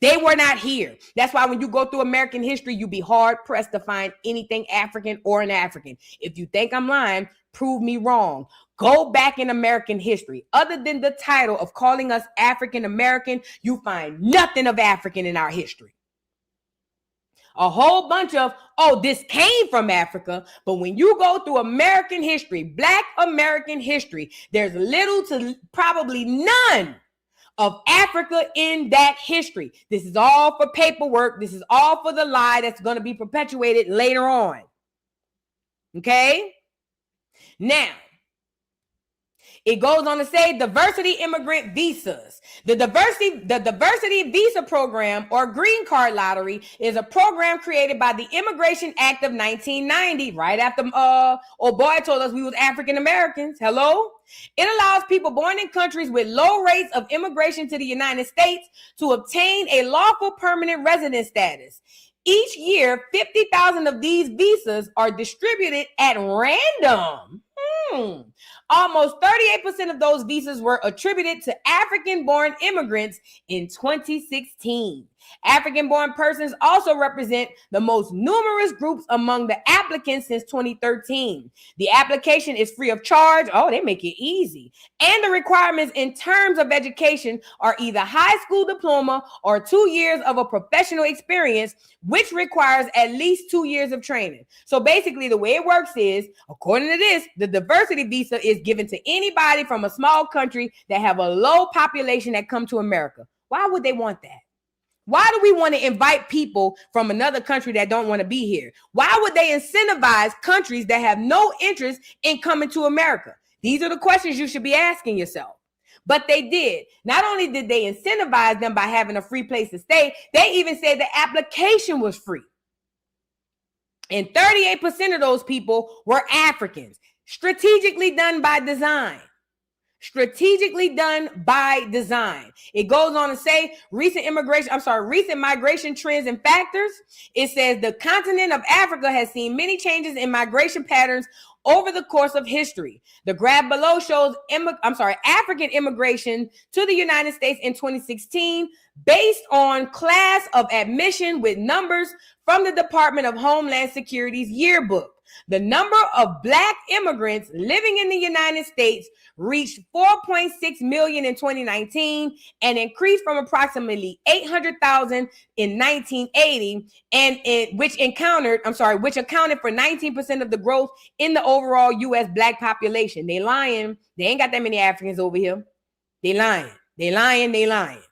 They were not here. That's why when you go through American history, you be hard pressed to find anything African or an African. If you think I'm lying, prove me wrong. Go back in American history. Other than the title of calling us African American, you find nothing of African in our history. A whole bunch of, oh, this came from Africa. But when you go through American history, Black American history, there's little to probably none of Africa in that history. This is all for paperwork. This is all for the lie that's going to be perpetuated later on. Okay? Now, it goes on to say diversity immigrant visas. The diversity visa program or green card lottery is a program created by the Immigration Act of 1990, right after O'Boy told us we was African Americans. Hello? It allows people born in countries with low rates of immigration to the United States to obtain a lawful permanent resident status. Each year, 50,000 of these visas are distributed at random. Almost 38% of those visas were attributed to African-born immigrants in 2016. African-born persons also represent the most numerous groups among the applicants since 2013. The application is free of charge. Oh, they make it easy. And the requirements in terms of education are either high school diploma or 2 years of a professional experience, which requires at least 2 years of training. So basically, the way it works is, according to this, the diversity visa is given to anybody from a small country that have a low population that come to America. Why would they want that? Why do we want to invite people from another country that don't want to be here? Why would they incentivize countries that have no interest in coming to America? These are the questions you should be asking yourself. But they did. Not only did they incentivize them by having a free place to stay, they even said the application was free. And 38% of those people were Africans. Strategically done by design. Strategically done by design. It goes on to say recent migration trends and factors. It says the continent of Africa has seen many changes in migration patterns over the course of history. The graph below shows African immigration to the United States in 2016 based on class of admission with numbers from the Department of Homeland Security's yearbook. The number of Black immigrants living in the United States reached 4.6 million in 2019 and increased from approximately 800,000 in 1980, which accounted for 19% of the growth in the overall U.S. Black population. They lying. They ain't got that many Africans over here. They lying. They lying.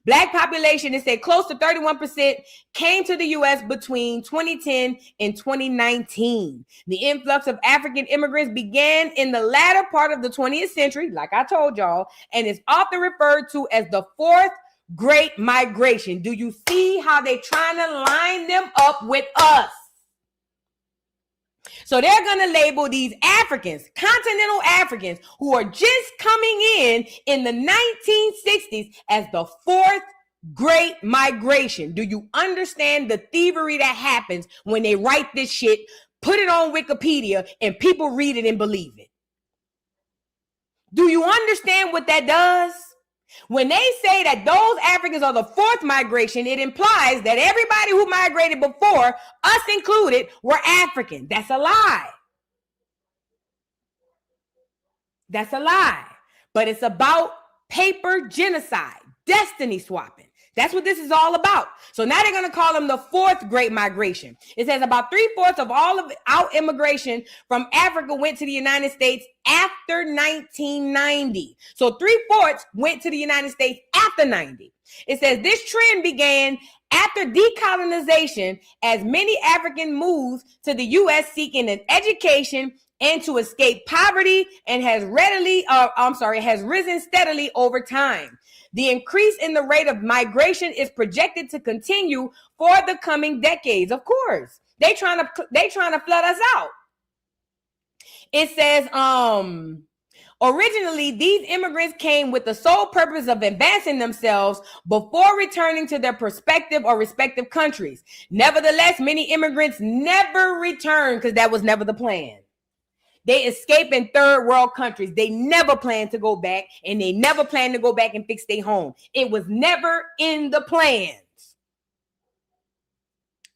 Black population, it said close to 31% came to the U.S. between 2010 and 2019. The influx of African immigrants began in the latter part of the 20th century, like I told y'all, and is often referred to as the fourth Great Migration. Do you see how they trying to line them up with us? So they're going to label these Africans, continental Africans, who are just coming in the 1960s as the fourth Great Migration. Do you understand the thievery that happens when they write this shit, put it on Wikipedia, and people read it and believe it? Do you understand what that does? When they say that those Africans are the fourth migration, it implies that everybody who migrated before, us included, were African. That's a lie. That's a lie. But it's about paper genocide, destiny swapping. That's what this is all about. So now they're going to call them the fourth Great Migration. It says about 3/4 of all of our immigration from Africa went to the United States after 1990. So 3/4 went to the United States after 90. It says this trend began after decolonization, as many Africans moved to the U.S. seeking an education and to escape poverty, and has risen steadily over time. The increase in the rate of migration is projected to continue for the coming decades. Of course, they trying to flood us out. It says, originally, these immigrants came with the sole purpose of advancing themselves before returning to their respective countries. Nevertheless, many immigrants never returned because that was never the plan. They escape in third world countries. They never plan to go back, and they never plan to go back and fix their home. It was never in the plans.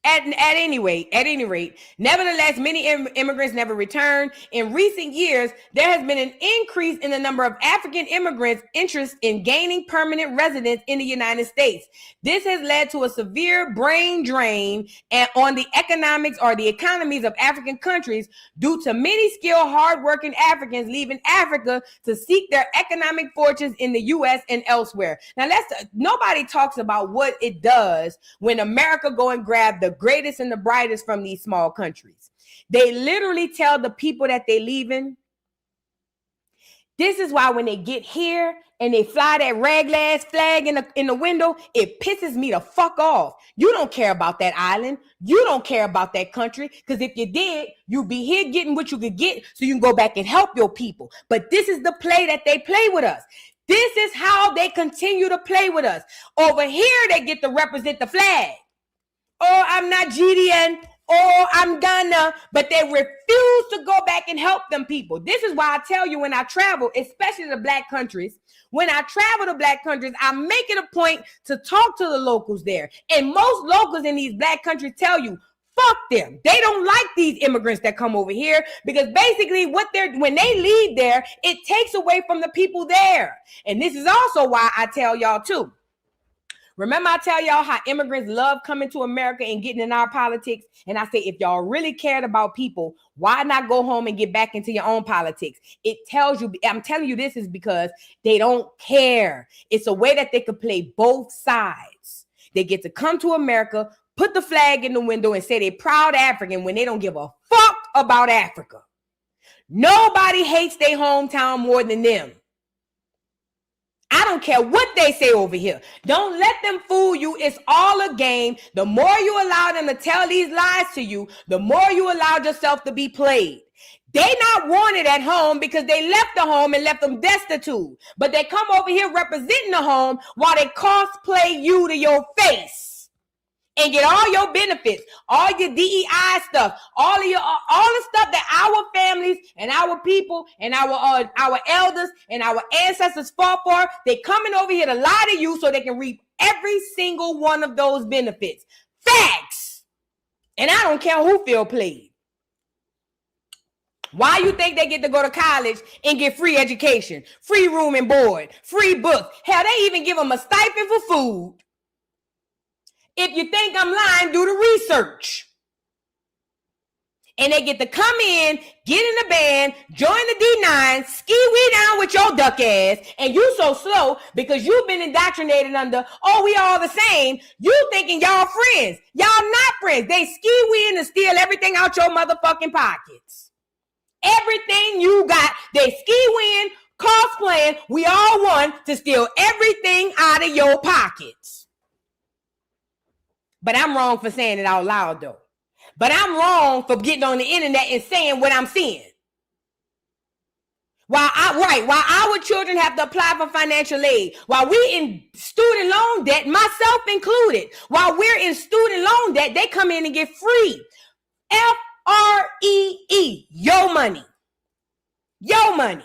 At any rate, nevertheless, many immigrants never returned. In recent years, there has been an increase in the number of African immigrants' interest in gaining permanent residence in the United States. This has led to a severe brain drain on the economies of African countries due to many skilled, hardworking Africans leaving Africa to seek their economic fortunes in the U.S. and elsewhere. Now, nobody talks about what it does when America go and grab the greatest and the brightest from these small countries. They literally tell the people that they're leaving. This is why when they get here and they fly that raglass flag in the window, it pisses me the fuck off. You don't care about that island. You don't care about that country, because if you did, you'd be here getting what you could get so you can go back and help your people. But this is the play that they play with us. This is how they continue to play with us. Over here, they get to represent the flag. Oh, I'm Nigerian. Oh, I'm Ghana. But they refuse to go back and help them people. This is why I tell you, when I travel, especially to black countries, when I travel to black countries, I make it a point to talk to the locals there. And most locals in these black countries tell you, fuck them. They don't like these immigrants that come over here, because basically when they leave there, it takes away from the people there. And this is also why I tell y'all too. Remember, I tell y'all how immigrants love coming to America and getting in our politics. And I say, if y'all really cared about people, why not go home and get back into your own politics? It tells you, I'm telling you, this is because they don't care. It's a way that they could play both sides. They get to come to America, put the flag in the window, and say they're proud African when they don't give a fuck about Africa. Nobody hates their hometown more than them. I don't care what they say over here. Don't let them fool you. It's all a game. The more you allow them to tell these lies to you, the more you allow yourself to be played. They not wanted at home because they left the home and left them destitute. But they come over here representing the home while they cosplay you to your face and get all your benefits, all your DEI stuff, all the stuff that our families and our people and our elders and our ancestors fought for. They coming over here to lie to you so they can reap every single one of those benefits. Facts. And I don't care who feel played. Why you think they get to go to college and get free education, free room and board, free books? Hell, they even give them a stipend for food. If you think I'm lying, do the research. And they get to come in, get in the band, join the D9, ski down with your duck ass, and you so slow because you've been indoctrinated under, oh, we all the same. You thinking y'all friends. Y'all not friends. They ski in and steal everything out your motherfucking pockets. Everything you got, they ski cosplaying, we all want to steal everything out of your pockets. But I'm wrong for saying it out loud, though. But I'm wrong for getting on the internet and saying what I'm seeing. While our children have to apply for financial aid, while we in student loan debt, myself included, while we're in student loan debt, they come in and get free. FREE, your money. Your money.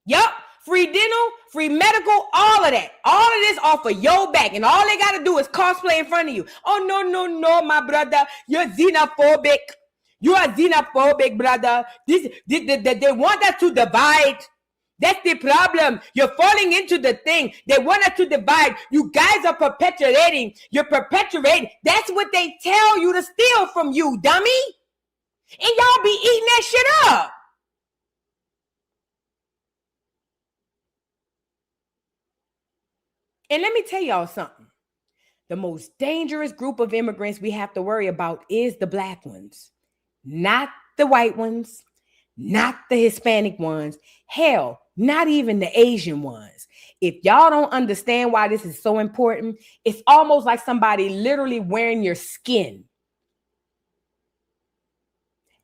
Yup. Free dental, free medical, all of that. All of this off of your back. And all they got to do is cosplay in front of you. Oh, no, my brother. You're xenophobic. You are xenophobic, brother. They want us to divide. That's the problem. You're falling into the thing. They want us to divide. You guys are perpetuating. You're perpetuating. That's what they tell you to steal from you, dummy. And y'all be eating that shit up. And let me tell y'all something. The most dangerous group of immigrants we have to worry about is the black ones, not the white ones, not the Hispanic ones, hell, not even the Asian ones. If y'all don't understand why this is so important, it's almost like somebody literally wearing your skin.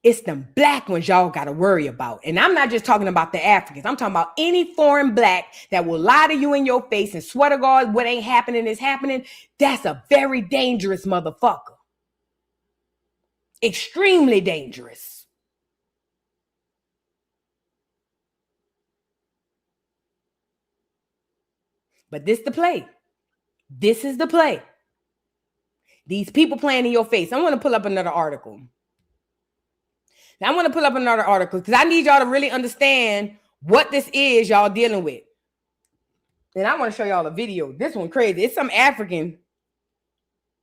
It's them black ones y'all got to worry about. And I'm not just talking about the Africans. I'm talking about any foreign black that will lie to you in your face and swear to God what ain't happening is happening. That's a very dangerous motherfucker. Extremely dangerous. But this the play. This is the play. These people playing in your face. I want to pull up another article. Now I want to pull up another article because I need y'all to really understand what this is y'all dealing with. And I want to show y'all a video. This one crazy. It's some African.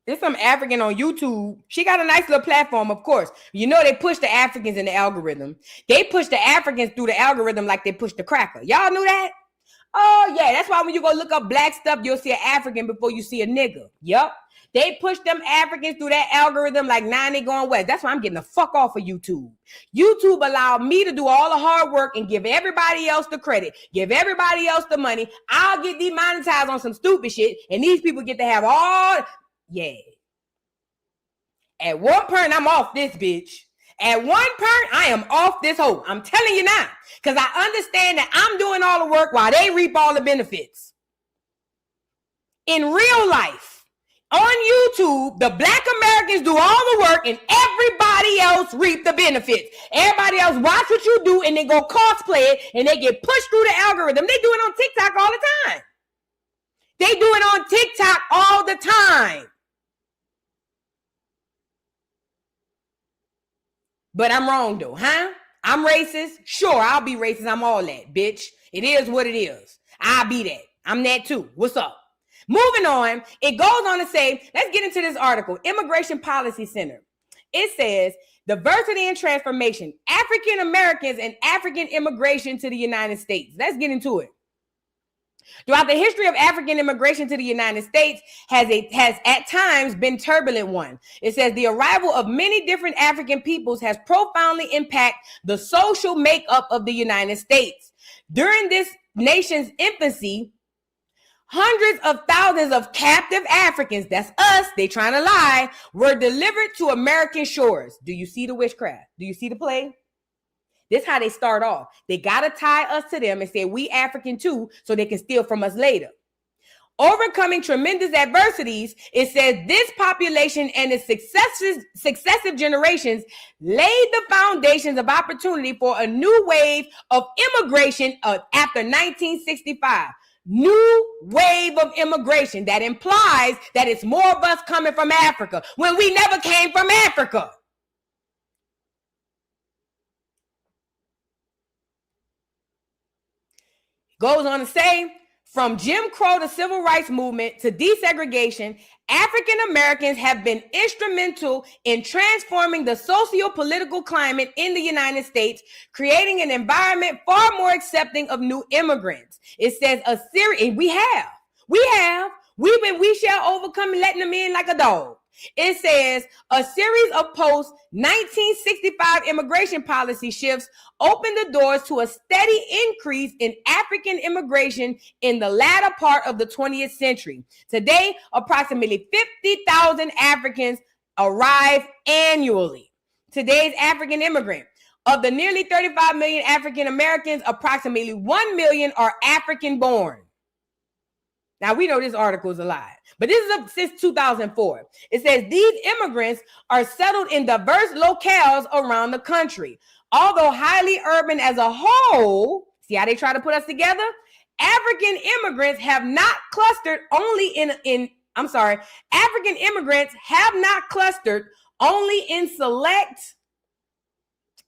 It's some African on YouTube. She got a nice little platform, of course. You know they push the Africans in the algorithm. They push the Africans through the algorithm like they push the cracker. Y'all knew that? Oh, yeah. That's why when you go look up black stuff, you'll see an African before you see a nigga. Yup. They push them Africans through that algorithm like 90 going west. That's why I'm getting the fuck off of YouTube. YouTube allowed me to do all the hard work and give everybody else the credit, give everybody else the money. I'll get demonetized on some stupid shit, and these people get to have all. Yeah. At one point, I'm off this bitch. At one point, I am off this hoe. I'm telling you now, because I understand that I'm doing all the work while they reap all the benefits. In real life, on YouTube, the black Americans do all the work and everybody else reap the benefits. Everybody else watch what you do and they go cosplay it and they get pushed through the algorithm. They do it on TikTok all the time. They do it on TikTok all the time. But I'm wrong though, huh? I'm racist. Sure, I'll be racist. I'm all that, bitch. It is what it is. I'll be that. I'm that too. What's up? Moving on, it goes on to say, let's get into this article, Immigration Policy Center. It says, diversity and transformation, African Americans and African immigration to the United States. Let's get into it. Throughout the history of African immigration to the United States has at times been turbulent one. It says the arrival of many different African peoples has profoundly impacted the social makeup of the United States. During this nation's infancy, hundreds of thousands of captive Africans, that's us, they trying to lie, were delivered to American shores. Do you see the witchcraft? Do you see the play? This is how they start off. They got to tie us to them and say we African too so they can steal from us later. Overcoming tremendous adversities, it says this population and its successive generations laid the foundations of opportunity for a new wave of immigration after 1965. New wave of immigration that implies that it's more of us coming from Africa when we never came from Africa. Goes on to say, from Jim Crow to civil rights movement to desegregation, African Americans have been instrumental in transforming the socio-political climate in the United States, creating an environment far more accepting of new immigrants. It says a series, and we shall overcome letting them in like a dog. It says a series of post-1965 immigration policy shifts opened the doors to a steady increase in African immigration in the latter part of the 20th century. Today, approximately 50,000 Africans arrive annually. Today's African immigrant. Of the nearly 35 million African Americans, approximately 1 million are African born. Now, we know this article is a lie, but this is up since 2004. It says these immigrants are settled in diverse locales around the country. Although highly urban as a whole, see how they try to put us together? African immigrants have not clustered only African immigrants have not clustered only in select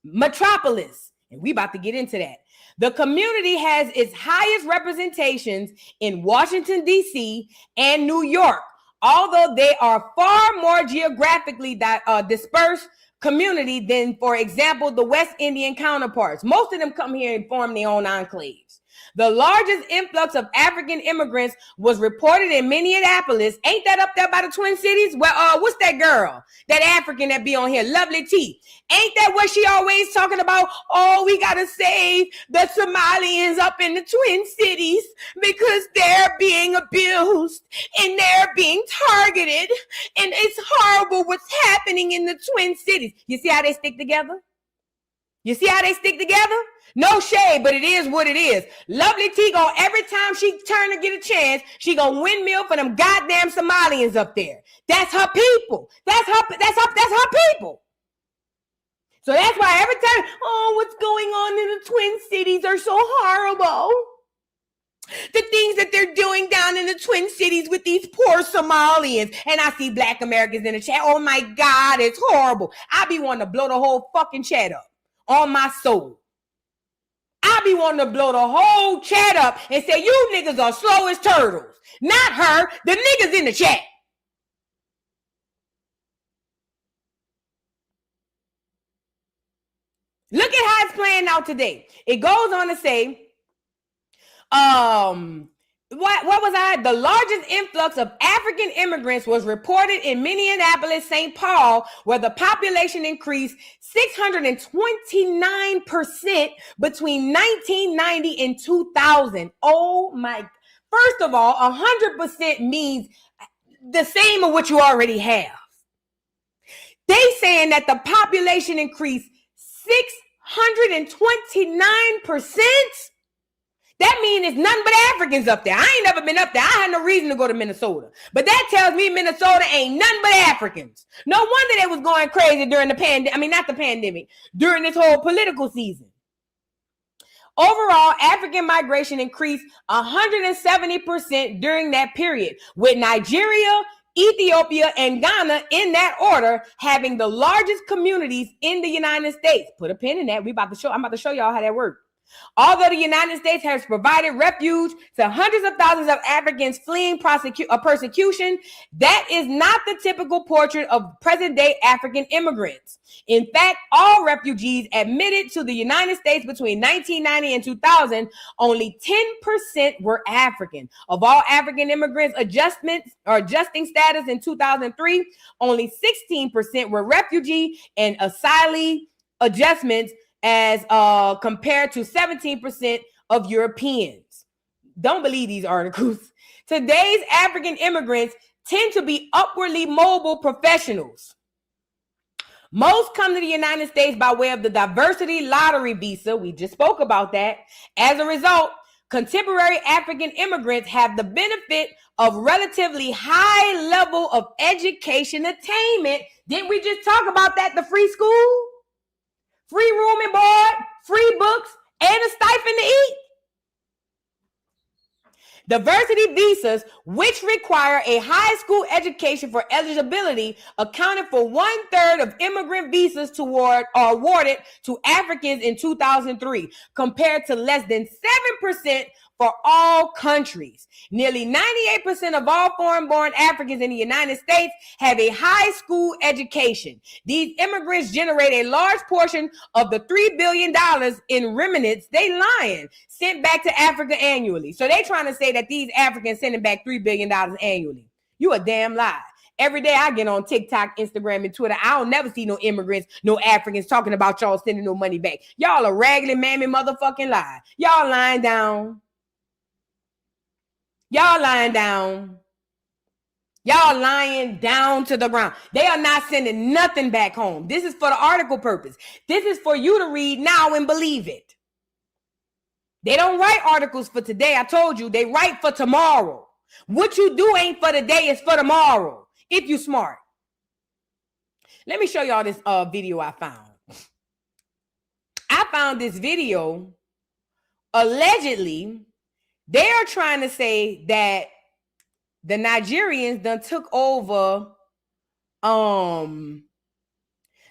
metropolis. And we about to get into that. The community has its highest representations in Washington, D.C. and New York, although they are far more geographically dispersed community than, for example, the West Indian counterparts. Most of them come here and form their own enclaves. The largest influx of African immigrants was reported in Minneapolis. Ain't that up there by the Twin Cities? Well, what's that girl, that African that be on here, Lovely T? Ain't that what she always talking about? Oh, we got to save the Somalians up in the Twin Cities because they're being abused and they're being targeted. And it's horrible what's happening in the Twin Cities. You see how they stick together? You see how they stick together? No shade, but it is what it is. Lovely T gon' every time she turn to get a chance, she gonna windmill for them goddamn Somalians up there. That's her people. That's her people. So that's why every time, oh, what's going on in the Twin Cities are so horrible. The things that they're doing down in the Twin Cities with these poor Somalians. And I see Black Americans in the chat. Oh my God, it's horrible. I be wanting to blow the whole fucking chat up on my soul. I be wanting to blow the whole chat up and say, you niggas are slow as turtles. Not her, the niggas in the chat. Look at how it's playing out today. It goes on to say, what was I? The largest influx of African immigrants was reported in Minneapolis, St. Paul, where the population increased 629% between 1990 and 2000. Oh my! First of all, 100% means the same of what you already have. They saying that the population increased 629%. That means it's nothing but Africans up there. I ain't never been up there. I had no reason to go to Minnesota. But that tells me Minnesota ain't nothing but Africans. No wonder they was going crazy during the pandemic. I mean, not the pandemic. During this whole political season. Overall, African migration increased 170% during that period, with Nigeria, Ethiopia, and Ghana in that order having the largest communities in the United States. Put a pin in that. I'm about to show y'all how that works. Although the United States has provided refuge to hundreds of thousands of Africans fleeing persecution, that is not the typical portrait of present-day African immigrants. In fact, all refugees admitted to the United States between 1990 and 2000, only 10% were African. Of all African immigrants adjusting status in 2003, only 16% were refugee and asylee adjustments, as compared to 17% of Europeans. Don't believe these articles. Today's African immigrants tend to be upwardly mobile professionals. Most come to the United States by way of the diversity lottery visa. We just spoke about that. As a result, contemporary African immigrants have the benefit of relatively high level of education attainment. Didn't we just talk about that? The free school? Free room and board, free books, and a stipend to eat. Diversity visas, which require a high school education for eligibility, accounted for 1/3 of immigrant visas awarded to Africans in 2003, compared to less than 7% for all countries. Nearly 98% of all foreign-born Africans in the United States have a high school education. These immigrants generate a large portion of the $3 billion in remittances sent back to Africa annually. So they trying to say that these Africans sending back $3 billion annually. You a damn lie. Every day I get on TikTok, Instagram, and Twitter, I don't never see no immigrants, no Africans talking about y'all sending no money back. Y'all a raggedy mammy motherfucking lie. Y'all lying down. Y'all lying down. Y'all lying down to the ground. They are not sending nothing back home. This is for the article purpose. This is for you to read now and believe it. They don't write articles for today. I told you, they write for tomorrow. What you do ain't for today, it's for tomorrow, if you smart. Let me show y'all this video I found. I found this video. Allegedly, they are trying to say that the Nigerians done took over. The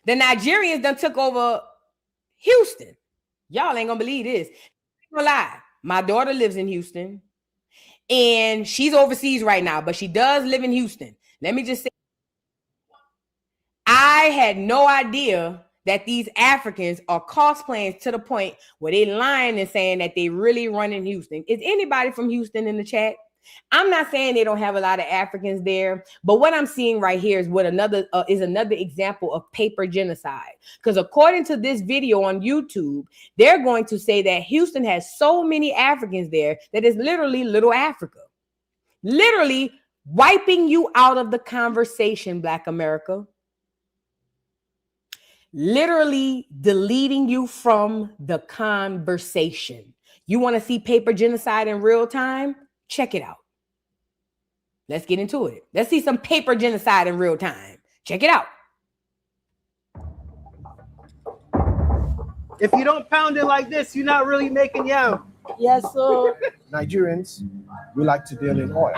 Nigerians done took over Houston. Y'all ain't gonna believe this. I'm gonna lie. My daughter lives in Houston, and she's overseas right now, but she does live in Houston. Let me just say, I had no idea that these Africans are cosplaying to the point where they lying and saying that they really run in Houston. Is anybody from Houston in the chat? I'm not saying they don't have a lot of Africans there, but what I'm seeing right here is what another example of paper genocide. Because according to this video on YouTube, they're going to say that Houston has so many Africans there that it's literally little Africa, literally wiping you out of the conversation, Black America, literally deleting you from the conversation. You want to see paper genocide in real time? Check it out. Let's get into it. Let's see some paper genocide in real time. Check it out. If you don't pound it like this, you're not really making yam. Yes, sir. Nigerians, we like to deal in oil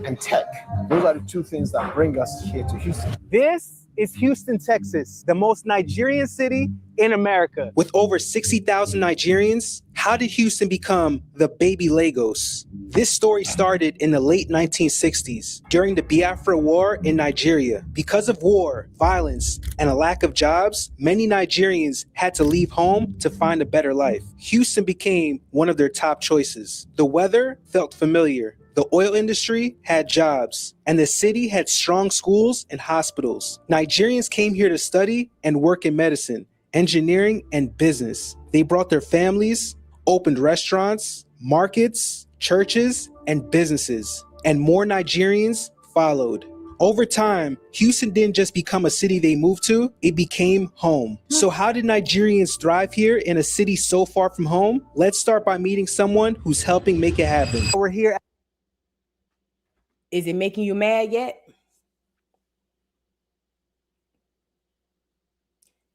and tech. Those are the two things that bring us here to Houston. This is Houston, Texas, the most Nigerian city in America. With over 60,000 Nigerians, how did Houston become the baby Lagos? This story started in the late 1960s during the Biafra War in Nigeria. Because of war, violence, and a lack of jobs, many Nigerians had to leave home to find a better life. Houston became one of their top choices. The weather felt familiar. The oil industry had jobs, and the city had strong schools and hospitals. Nigerians came here to study and work in medicine, engineering, and business. They brought their families, opened restaurants, markets, churches, and businesses, and more Nigerians followed. Over time, Houston didn't just become a city they moved to, it became home. So how did Nigerians thrive here in a city so far from home? Let's start by meeting someone who's helping make it happen. We're here. Is it making you mad yet?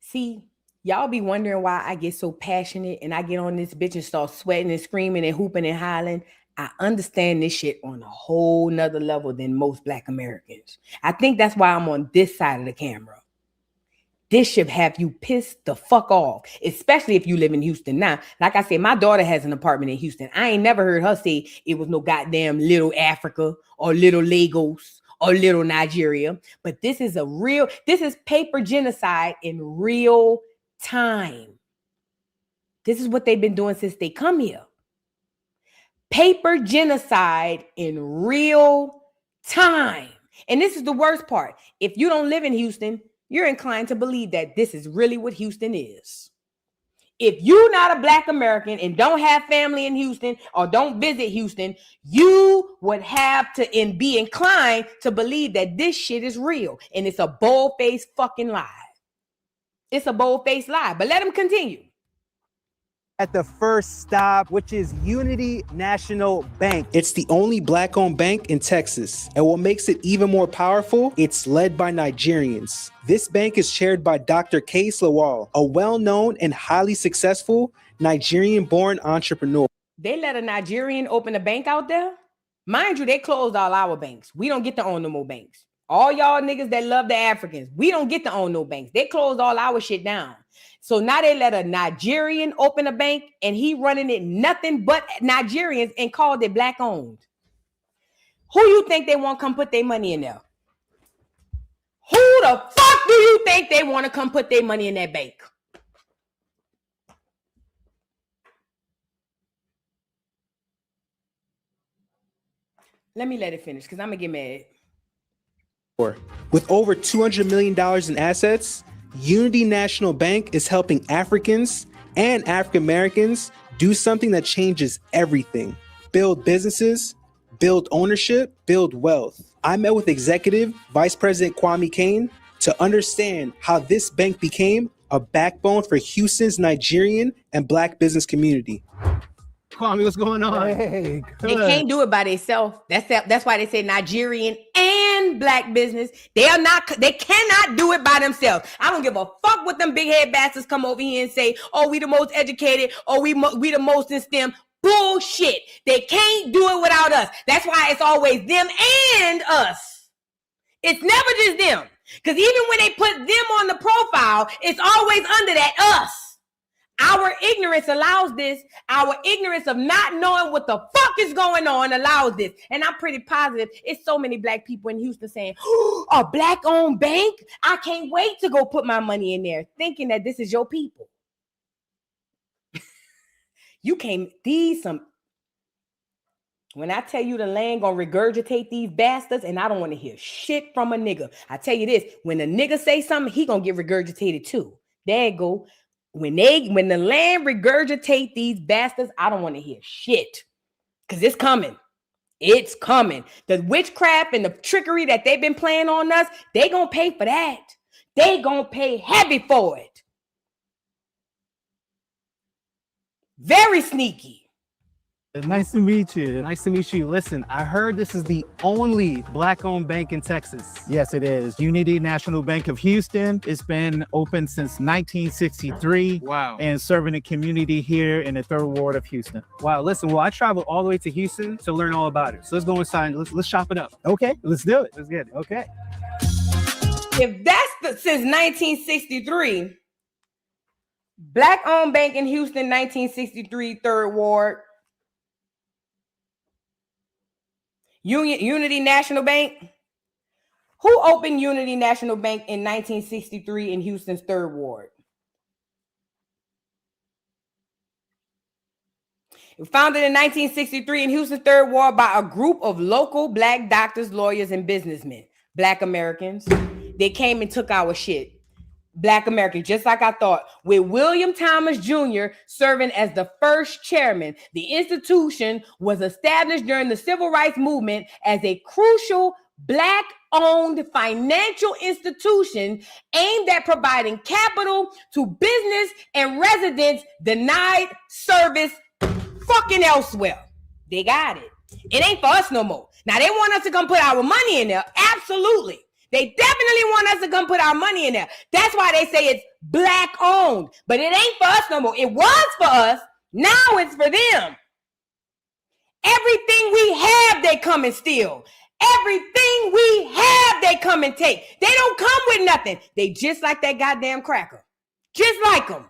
See, y'all be wondering why I get so passionate and I get on this bitch and start sweating and screaming and hooping and hollering. I understand this shit on a whole nother level than most Black Americans. I think that's why I'm on this side of the camera. This should have you pissed the fuck off, especially if you live in Houston. Now, like I said, my daughter has an apartment in Houston. I ain't never heard her say it was no goddamn little Africa or little Lagos or little Nigeria. But this is paper genocide in real time. This is what they've been doing since they come here. Paper genocide in real time. And this is the worst part. If you don't live in Houston, you're inclined to believe that this is really what Houston is. If you're not a Black American and don't have family in Houston or don't visit Houston, you would have to be inclined to believe that this shit is real. And it's a bold-faced fucking lie. It's a bold-faced lie. But let him continue. At the first stop, which is Unity National Bank. It's the only Black-owned bank in Texas. And what makes it even more powerful, it's led by Nigerians. This bank is chaired by Dr. Case Lawal, a well-known and highly successful Nigerian-born entrepreneur. They let a Nigerian open a bank out there? Mind you, they closed all our banks. We don't get to own no more banks. All y'all niggas that love the Africans, we don't get to own no banks. They closed all our shit down. So now they let a Nigerian open a bank and he running it nothing but Nigerians and called it Black owned. Who you think they want to come put their money in there? Who the fuck do you think they want to come put their money in that bank? Let me let it finish because I'm going to get mad. With over $200 million in assets, Unity National Bank is helping Africans and African Americans do something that changes everything. Build businesses, build ownership, build wealth. I met with Executive Vice President Kwame Kane to understand how this bank became a backbone for Houston's Nigerian and Black business community. Kwame, what's going on? Hey, good. They can't do it by themselves. That's why they say Nigerian and Black business. They cannot do it by themselves. I don't give a fuck what them big head bastards come over here and say, oh, we the most educated, or we the most in STEM. Bullshit. They can't do it without us. That's why it's always them and us. It's never just them. Because even when they put them on the profile, it's always under that us. Our ignorance allows this. Our ignorance of not knowing what the fuck is going on allows this. And I'm pretty positive it's so many black people in Houston saying, a black-owned bank? I can't wait to go put my money in there, thinking that this is your people. You can't, when I tell you the land gonna regurgitate these bastards, and I don't want to hear shit from a nigga. I tell you this, when a nigga say something, he gonna get regurgitated too. There you go. When the land regurgitate these bastards, I don't want to hear shit. Because it's coming. It's coming. The witchcraft and the trickery that they've been playing on us, they gonna pay for that. They gonna pay heavy for it. Very sneaky. Nice to meet you. Nice to meet you. Listen, I heard this is the only black-owned bank in Texas. Yes, it is. Unity National Bank of Houston. It's been open since 1963. Wow. And serving the community here in the 3rd Ward of Houston. Wow. Listen, well, I traveled all the way to Houston to learn all about it. So let's go inside. Let's shop it up. Okay, let's do it. Let's get it. Okay. If that's since 1963, black-owned bank in Houston, 1963, 3rd Ward. Unity National Bank. Who opened Unity National Bank in 1963 in Houston's 3rd Ward? It was founded in 1963 in Houston's 3rd Ward by a group of local black doctors, lawyers, and businessmen. Black Americans. They came and took our shit. Black Americans, just like I thought, with William Thomas Jr. serving as the first chairman. The institution was established during the Civil Rights Movement as a crucial Black-owned financial institution aimed at providing capital to business and residents denied service fucking elsewhere. They got it. It ain't for us no more. Now, they want us to come put our money in there. Absolutely. They definitely want us to come put our money in there. That's why they say it's black owned. But it ain't for us no more. It was for us. Now it's for them. Everything we have, they come and steal. Everything we have, they come and take. They don't come with nothing. They just like that goddamn cracker. Just like them.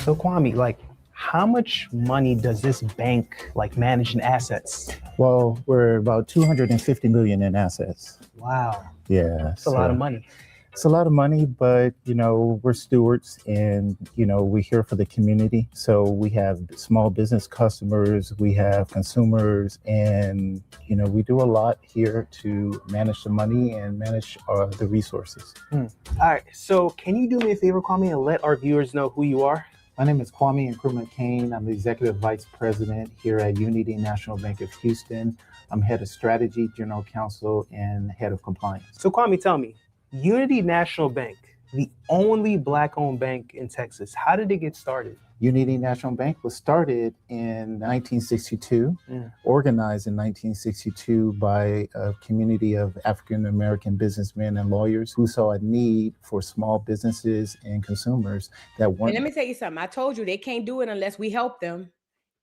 So Kwame, like, how much money does this bank manage in assets? Well, we're about 250 million in assets. Wow. Yeah. That's a lot of money. It's a lot of money, but, we're stewards and, we're here for the community. So we have small business customers, we have consumers, and, we do a lot here to manage the money and manage the resources. All right. So can you do me a favor, Kwame, and let our viewers know who you are? My name is Kwame Nkrumah Kane. I'm the Executive Vice President here at Unity National Bank of Houston. I'm Head of Strategy, General Counsel, and Head of Compliance. So Kwame, tell me, Unity National Bank, the only Black-owned bank in Texas, how did it get started? Unity National Bank was started in 1962, organized in 1962 by a community of African-American businessmen and lawyers who saw a need for small businesses and consumers that weren't. And let me tell you something. I told you they can't do it unless we help them.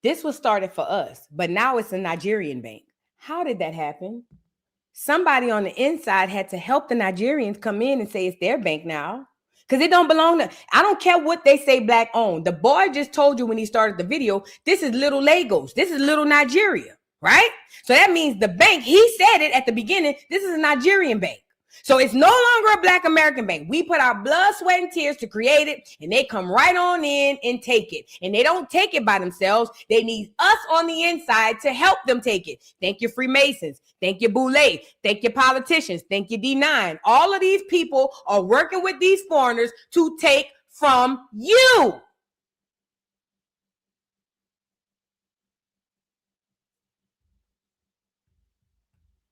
This was started for us, but now it's a Nigerian bank. How did that happen? Somebody on the inside had to help the Nigerians come in and say it's their bank now. Because it don't belong to, I don't care what they say black owned. The boy just told you when he started the video, this is little Lagos. This is little Nigeria, right? So that means the bank, he said it at the beginning, this is a Nigerian bank. So it's no longer a Black American bank. We put our blood, sweat, and tears to create it, and they come right on in and take it. And they don't take it by themselves. They need us on the inside to help them take it. Thank you, Freemasons. Thank you, Boulay. Thank you, politicians. Thank you, D9. All of these people are working with these foreigners to take from you.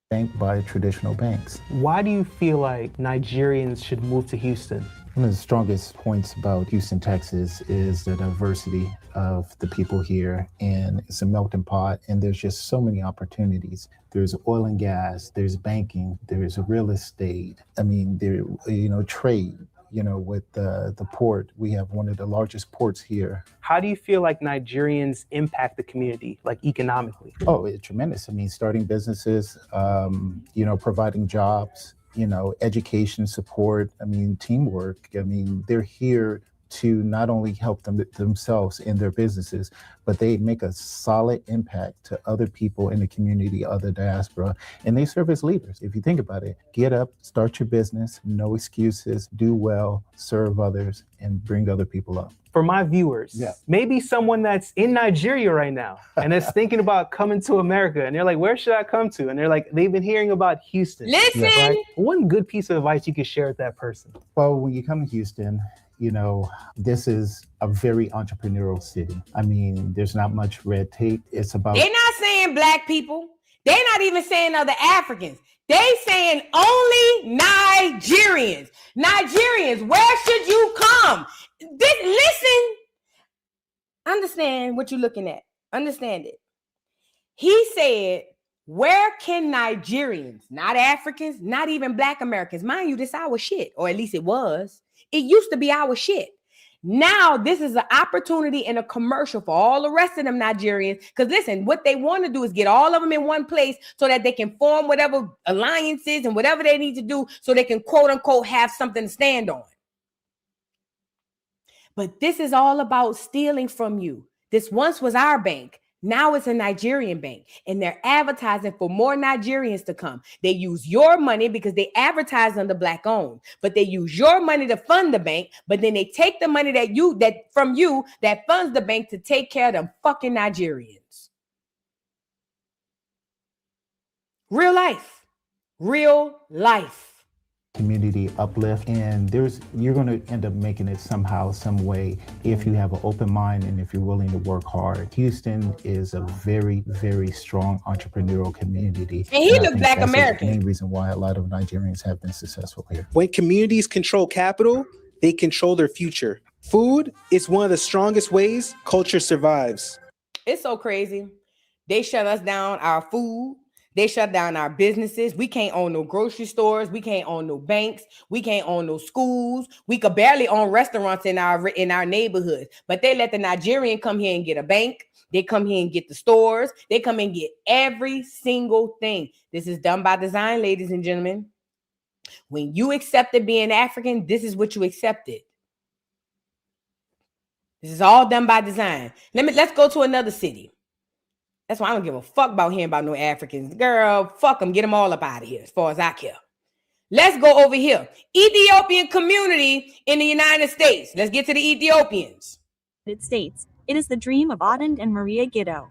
Banked by traditional banks. Why do you feel like Nigerians should move to Houston? One of the strongest points about Houston, Texas is the diversity of the people here, and it's a melting pot, and there's just so many opportunities. There's oil and gas, there's banking, there's real estate. I mean, trade. with the port. We have one of the largest ports here. How do you feel like Nigerians impact the community, like economically? Oh, it's tremendous. I mean, starting businesses, providing jobs, education support. I mean, teamwork. I mean, they're here to not only help themselves in their businesses, but they make a solid impact to other people in the community, other diaspora, and they serve as leaders. If you think about it, get up, start your business, no excuses, do well, serve others, and bring other people up. For my viewers, maybe someone that's in Nigeria right now and is thinking about coming to America, and they're like, where should I come to? And they're like, they've been hearing about Houston. Listen! Right? One good piece of advice you could share with that person. Well, when you come to Houston, this is a very entrepreneurial city. I mean, there's not much red tape. It's about... They're not saying black people. They're not even saying other Africans. They saying only Nigerians. Nigerians, where should you come? Listen. Understand what you're looking at. Understand it. He said, where can Nigerians, not Africans, not even black Americans, mind you, this our shit, or at least it was. It used to be our shit. Now this is an opportunity and a commercial for all the rest of them Nigerians. Because listen, what they want to do is get all of them in one place so that they can form whatever alliances and whatever they need to do so they can quote unquote have something to stand on. But this is all about stealing from you. This once was our bank. Now it's a Nigerian bank, and they're advertising for more Nigerians to come. They use your money because they advertise under black owned, but they use your money to fund the bank. But then they take the money that funds the bank to take care of them fucking Nigerians. Real life, real life. Community uplift, and you're going to end up making it somehow, some way, if you have an open mind and if you're willing to work hard. Houston is a very, very strong entrepreneurial community. And he looked black American. That's the main reason why a lot of Nigerians have been successful here. When communities control capital, they control their future. Food is one of the strongest ways culture survives. It's so crazy. They shut us down, our food. They shut down our businesses. We can't own no grocery stores. We can't own no banks. We can't own no schools. We could barely own restaurants in our neighborhoods. But they let the Nigerian come here and get a bank. They come here and get the stores. They come and get every single thing. This is done by design, ladies and gentlemen. When you accepted being African, this is what you accepted. This is all done by design. Let's go to another city. That's why I don't give a fuck about hearing about no Africans. Girl, fuck them. Get them all up out of here as far as I care. Let's go over here. Ethiopian community in the United States. Let's get to the Ethiopians. United States. It is the dream of Auden and Maria Giddo.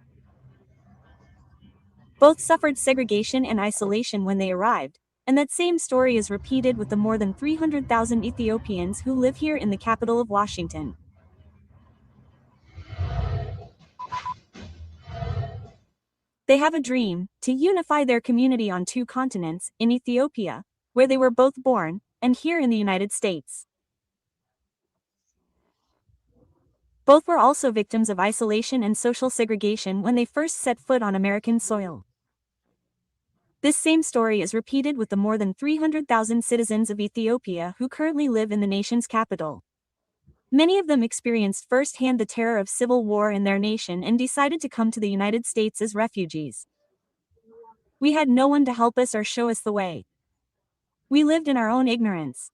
Both suffered segregation and isolation when they arrived, and that same story is repeated with the more than 300,000 Ethiopians who live here in the capital of Washington. They have a dream to unify their community on two continents, in Ethiopia, where they were both born, and here in the United States. Both were also victims of isolation and social segregation when they first set foot on American soil. This same story is repeated with the more than 300,000 citizens of Ethiopia who currently live in the nation's capital. Many of them experienced firsthand the terror of civil war in their nation and decided to come to the United States as refugees. We had no one to help us or show us the way. We lived in our own ignorance.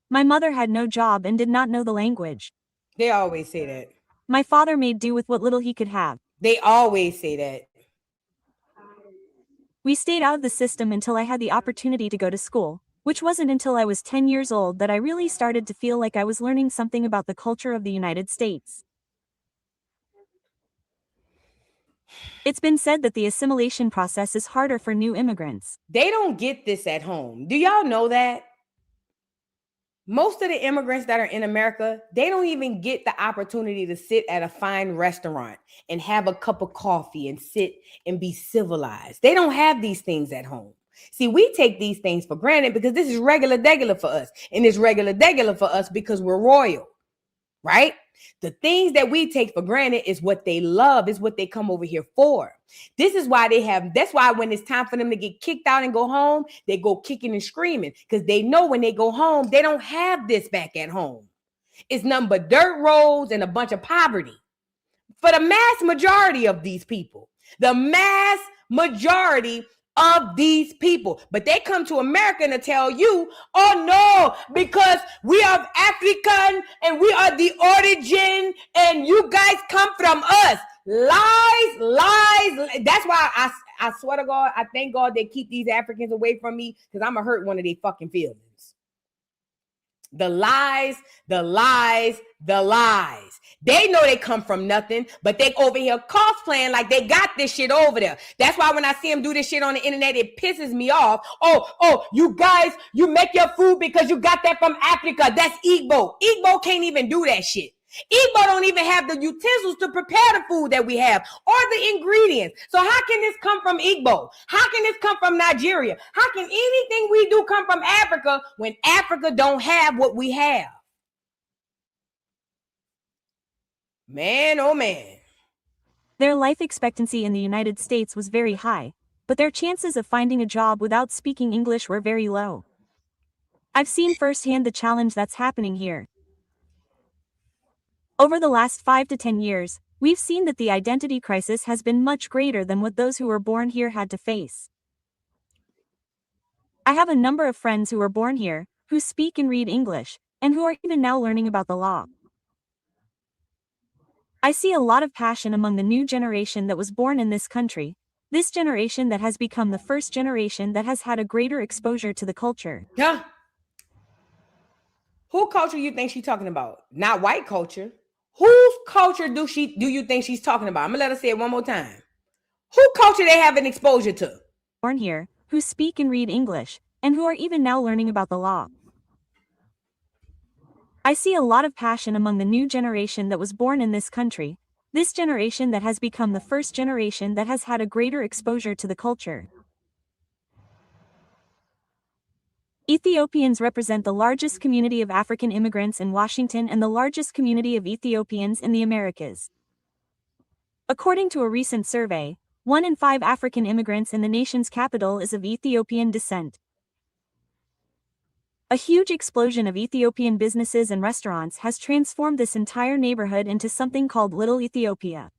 My mother had no job and did not know the language. They always say that. My father made do with what little he could have. They always say that. We stayed out of the system until I had the opportunity to go to school, which wasn't until I was 10 years old that I really started to feel like I was learning something about the culture of the United States. It's been said that the assimilation process is harder for new immigrants. They don't get this at home. Do y'all know that? Most of the immigrants that are in America, they don't even get the opportunity to sit at a fine restaurant and have a cup of coffee and sit and be civilized. They don't have these things at home. See, we take these things for granted because this is regular degular for us. And it's regular degular for us because we're royal. right? The things that we take for granted is what they love, is what they come over here for. This is why that's why when it's time for them to get kicked out and go home, they go kicking and screaming, because they know when they go home, they don't have this back at home. It's nothing but dirt roads and a bunch of poverty for the mass majority of these people. The mass majority of these people. But they come to America to tell you, oh no, because we are African and we are the origin and you guys come from us. Lies, lies. That's why I swear to God, I thank God they keep these Africans away from me, because I'm going to hurt one of their fucking feelings. The lies, the lies, the lies. They know they come from nothing, but they over here cosplaying like they got this shit over there. That's why when I see them do this shit on the internet, it pisses me off. Oh, you guys, you make your food because you got that from Africa. That's Igbo. Igbo can't even do that shit. Igbo don't even have the utensils to prepare the food that we have or the ingredients. So how can this come from Igbo? How can this come from Nigeria? How can anything we do come from Africa when Africa don't have what we have? Man, oh man. Their life expectancy in the United States was very high, but their chances of finding a job without speaking English were very low. I've seen firsthand the challenge that's happening here. Over the last 5 to 10 years, we've seen that the identity crisis has been much greater than what those who were born here had to face. I have a number of friends who were born here, who speak and read English, and who are even now learning about the law. I see a lot of passion among the new generation that was born in this country, this generation that has become the first generation that has had a greater exposure to the culture. Yeah. Who culture you think she's talking about? Not white culture. Whose culture do you think she's talking about? I'm gonna let her say it one more time. Who culture they have an exposure to? Born here, who speak and read English, and who are even now learning about the law. I see a lot of passion among the new generation that was born in this country, this generation that has become the first generation that has had a greater exposure to the culture. Ethiopians represent the largest community of African immigrants in Washington and the largest community of Ethiopians in the Americas. According to a recent survey, 1 in 5 African immigrants in the nation's capital is of Ethiopian descent. A huge explosion of Ethiopian businesses and restaurants has transformed this entire neighborhood into something called Little Ethiopia.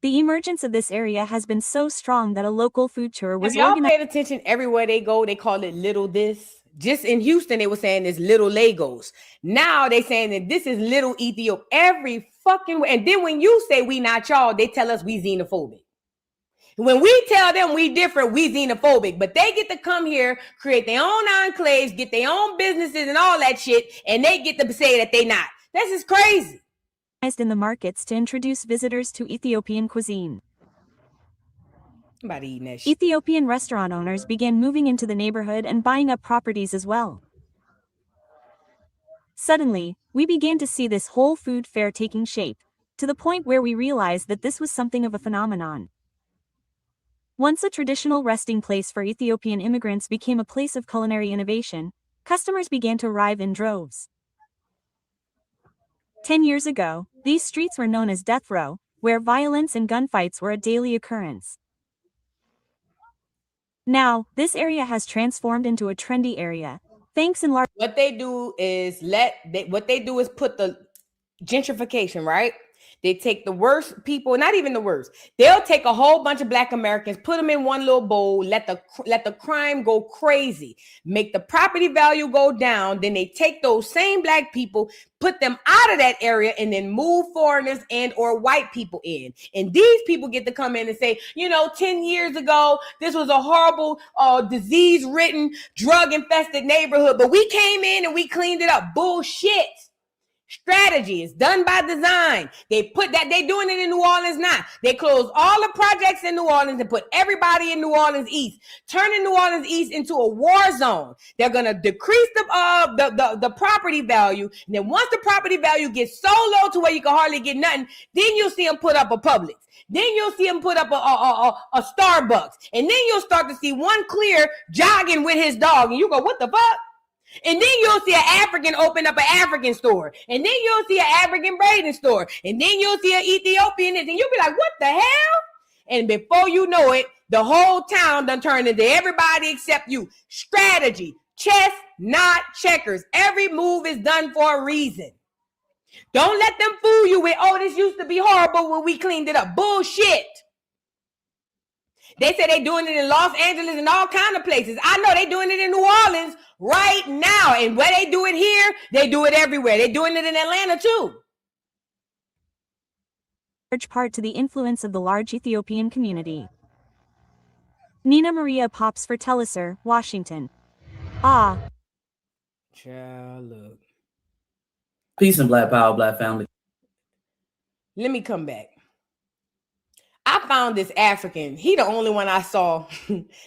The emergence of this area has been so strong that a local food tour was organized. Have y'all paid attention? Everywhere they go, they call it Little this. Just in Houston, they were saying it's Little Lagos. Now they saying that this is Little Ethiopia. Every fucking way. And then when you say we not y'all, they tell us we xenophobic. When we tell them we different, we xenophobic. But they get to come here, create their own enclaves, get their own businesses and all that shit, and they get to say that they not. This is crazy. In the markets to introduce visitors to Ethiopian cuisine. Somebody eating that shit. Ethiopian restaurant owners began moving into the neighborhood and buying up properties as well. Suddenly, we began to see this whole food fair taking shape, to the point where we realized that this was something of a phenomenon. Once a traditional resting place for Ethiopian immigrants became a place of culinary innovation, customers began to arrive in droves. 10 years ago, these streets were known as death row, where violence and gunfights were a daily occurrence. Now, this area has transformed into a trendy area, thanks in large. What they do is put the gentrification, right? They take the worst people, not even the worst. They'll take a whole bunch of Black Americans, put them in one little bowl, let the crime go crazy, make the property value go down. Then they take those same Black people, put them out of that area, and then move foreigners and or white people in. And these people get to come in and say, 10 years ago, this was a horrible, disease-ridden, drug-infested neighborhood, but we came in and we cleaned it up. Bullshit. Strategy is done by design. They doing it in New Orleans now. They closed all the projects in New Orleans and put everybody in New Orleans East, turning New Orleans East into a war zone. They're gonna decrease the property value, and then once the property value gets so low to where you can hardly get nothing, then you'll see them put up a Publix. Then you'll see him put up a Starbucks, and then you'll start to see one clear jogging with his dog, and you go, what the fuck? And then you'll see an African open up an African store. And then you'll see an African braiding store. And then you'll see an Ethiopian. And you'll be like, what the hell? And before you know it, the whole town done turned into everybody except you. Strategy, chess, not checkers. Every move is done for a reason. Don't let them fool you with, oh, this used to be horrible when we cleaned it up. Bullshit. They say they're doing it in Los Angeles and all kind of places. I know they're doing it in New Orleans right now. And where they do it here, they do it everywhere. They're doing it in Atlanta too. Large part to the influence of the large Ethiopian community. Nina Maria Pops for Telesur, Washington. Ah. Child, look. Peace and Black Power, Black family. Let me come back. I found this African. He the only one I saw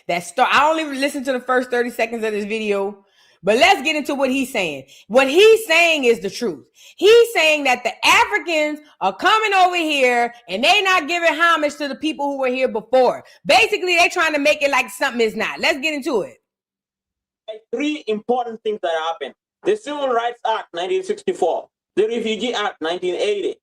that start. I only listened to the first 30 seconds of this video, but let's get into what he's saying. What he's saying is the truth. He's saying that the Africans are coming over here and they not giving homage to the people who were here before. Basically, they're trying to make it like something is not. Let's get into it. Three important things that happened. The Civil Rights Act, 1964. The Refugee Act, 1980.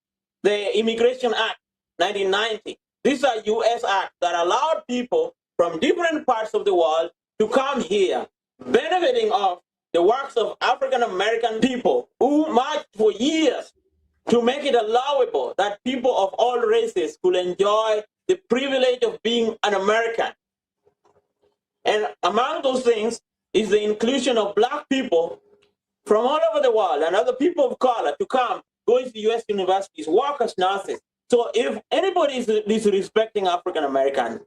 The Immigration Act, 1990. These are U.S. acts that allowed people from different parts of the world to come here, benefiting off the works of African-American people who marched for years to make it allowable that people of all races could enjoy the privilege of being an American. And among those things is the inclusion of Black people from all over the world and other people of color to come, go into U.S. universities, work as nurses. So if anybody is disrespecting African-American,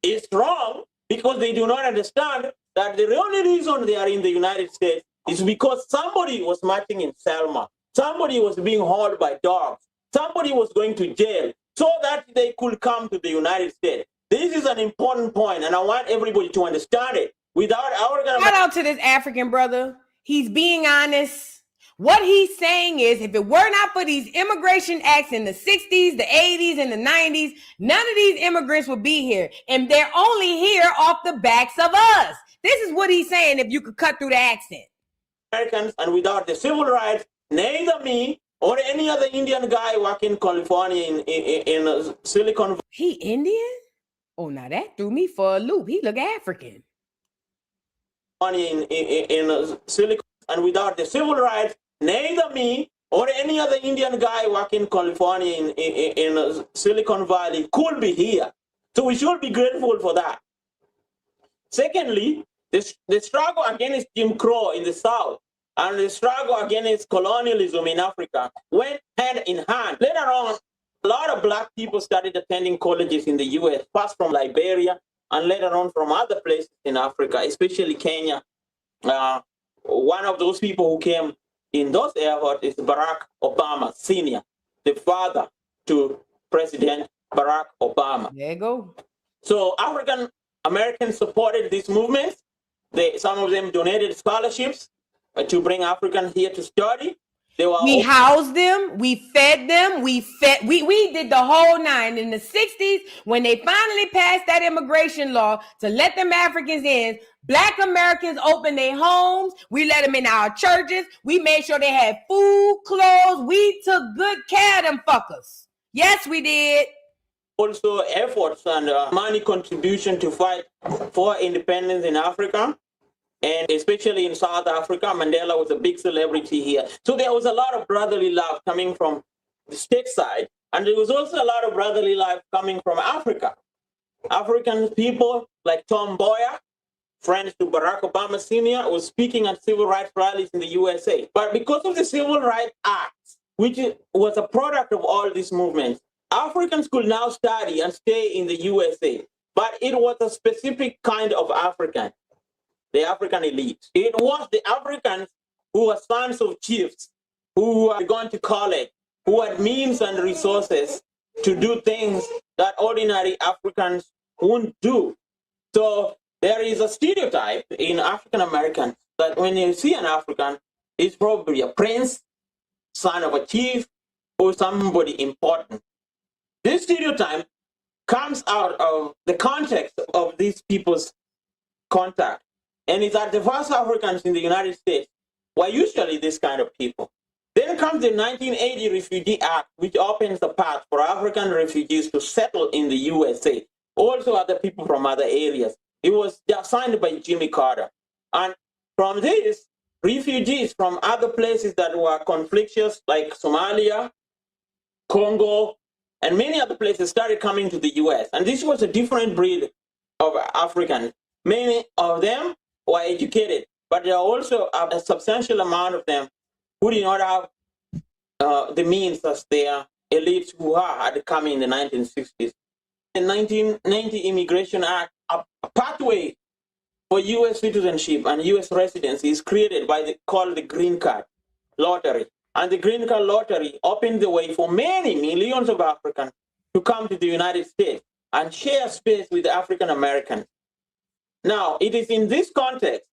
it's wrong because they do not understand that the only reason they are in the United States is because somebody was marching in Selma. Somebody was being hauled by dogs. Somebody was going to jail so that they could come to the United States. This is an important point, and I want everybody to understand it. Without our... Shout out to this African brother. He's being honest. What he's saying is, if it were not for these immigration acts in the 60s, the 80s, and the 90s, none of these immigrants would be here. And they're only here off the backs of us. This is what he's saying if you could cut through the accent. Americans, and without the civil rights, neither me or any other Indian guy working in California in Silicon Valley. He Indian? Oh, now that threw me for a loop. He look African. In Silicon, and without the civil rights, neither me or any other Indian guy working in California in Silicon Valley could be here. So we should be grateful for that. Secondly, the struggle against Jim Crow in the South and the struggle against colonialism in Africa went hand in hand. Later on, a lot of Black people started attending colleges in the U.S., first from Liberia and later on from other places in Africa, especially Kenya. One of those people who came in those efforts is Barack Obama Sr., the father to President Barack Obama. There you go. So African Americans supported these movements. Some of them donated scholarships to bring Africans here to study. We housed them, we fed them, we did the whole nine. In the 60s, when they finally passed that immigration law to let them Africans in, Black Americans opened their homes, we let them in our churches, we made sure they had food, clothes, we took good care of them fuckers. Yes, we did. Also efforts and money contribution to fight for independence in Africa. And especially in South Africa, Mandela was a big celebrity here. So there was a lot of brotherly love coming from the stateside. And there was also a lot of brotherly love coming from Africa. African people like Tom Boyer, friends to Barack Obama Sr., was speaking at civil rights rallies in the USA. But because of the Civil Rights Act, which was a product of all these movements, Africans could now study and stay in the USA. But it was a specific kind of African. The African elite. It was the Africans who were sons of chiefs, who had gone to college, who had means and resources to do things that ordinary Africans wouldn't do. So there is a stereotype in African Americans that when you see an African, it's probably a prince, son of a chief, or somebody important. This stereotype comes out of the context of these people's contact and it's that the first Africans in the United States were usually this kind of people. Then comes the 1980 Refugee Act, which opens the path for African refugees to settle in the USA. Also other people from other areas. It was signed by Jimmy Carter. And from this, refugees from other places that were conflictious, like Somalia, Congo, and many other places started coming to the US. And this was a different breed of Africans. Many of them were educated, but there are also a substantial amount of them who did not have the means as their elites who had come in the 1960s. The 1990 Immigration Act, a pathway for U.S. citizenship and U.S. residency is created called the Green Card Lottery. And the Green Card Lottery opened the way for many millions of Africans to come to the United States and share space with African Americans. Now, it is in this context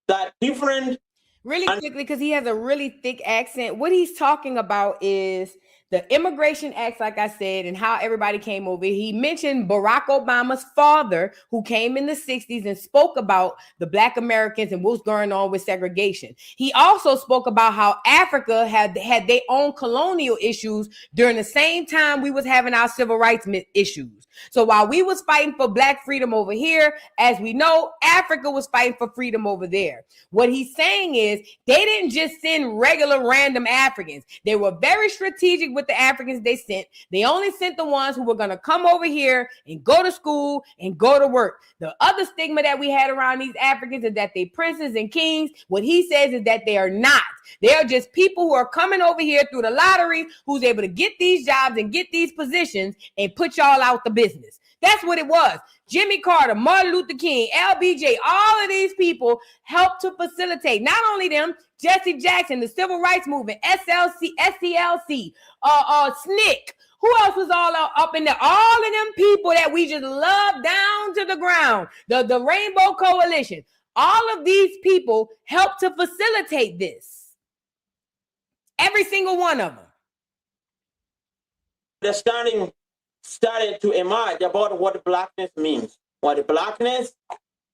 that different... Really quickly, because he has a really thick accent, what he's talking about is the Immigration Act, like I said, and how everybody came over. He mentioned Barack Obama's father, who came in the 60s and spoke about the Black Americans and what's going on with segregation. He also spoke about how Africa had their own colonial issues during the same time we was having our civil rights issues. So while we was fighting for Black freedom over here, as we know, Africa was fighting for freedom over there. What he's saying is they didn't just send regular random Africans. They were very strategic with the Africans they sent. They only sent the ones who were going to come over here and go to school and go to work. The other stigma that we had around these Africans is that they princes and kings. What he says is that they are not. They are just people who are coming over here through the lottery, who's able to get these jobs and get these positions and put y'all out the business. That's what it was. Jimmy Carter, Martin Luther King, LBJ, all of these people helped to facilitate, not only them, Jesse Jackson, the Civil Rights Movement, SCLC, SNCC, who else was all up in there? All of them people that we just love down to the ground, the Rainbow Coalition. All of these people helped to facilitate this. Every single one of them. Understanding started to emerge about what Blackness means. What Blackness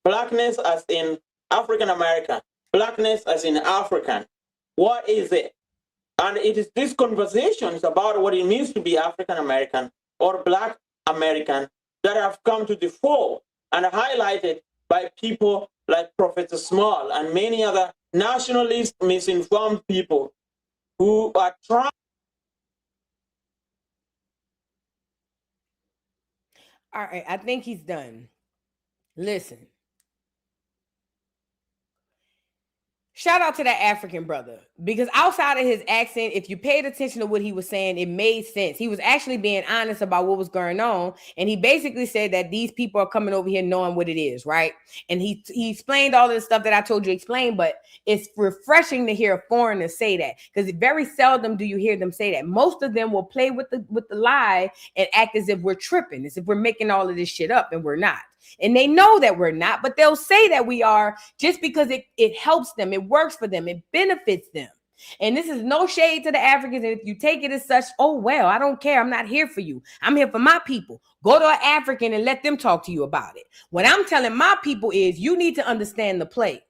as in African American, Blackness as in African. What is it? And it is these conversations about what it means to be African American or Black American that have come to the fore and highlighted by people like Professor Small and many other nationalist, misinformed people who are trying. All right, I think he's done. Listen. Shout out to that African brother, because outside of his accent, if you paid attention to what he was saying, it made sense. He was actually being honest about what was going on. And he basically said that these people are coming over here knowing what it is, right? And he explained all of the stuff that I told you to explain, but it's refreshing to hear a foreigner say that, because very seldom do you hear them say that. Most of them will play with the lie and act as if we're tripping, as if we're making all of this shit up, and we're not. And they know that we're not, but they'll say that we are just because it helps them, it works for them, it benefits them. And this is no shade to the Africans. And if you take it as such, oh, well, I don't care. I'm not here for you. I'm here for my people. Go to an African and let them talk to you about it. What I'm telling my people is you need to understand the play.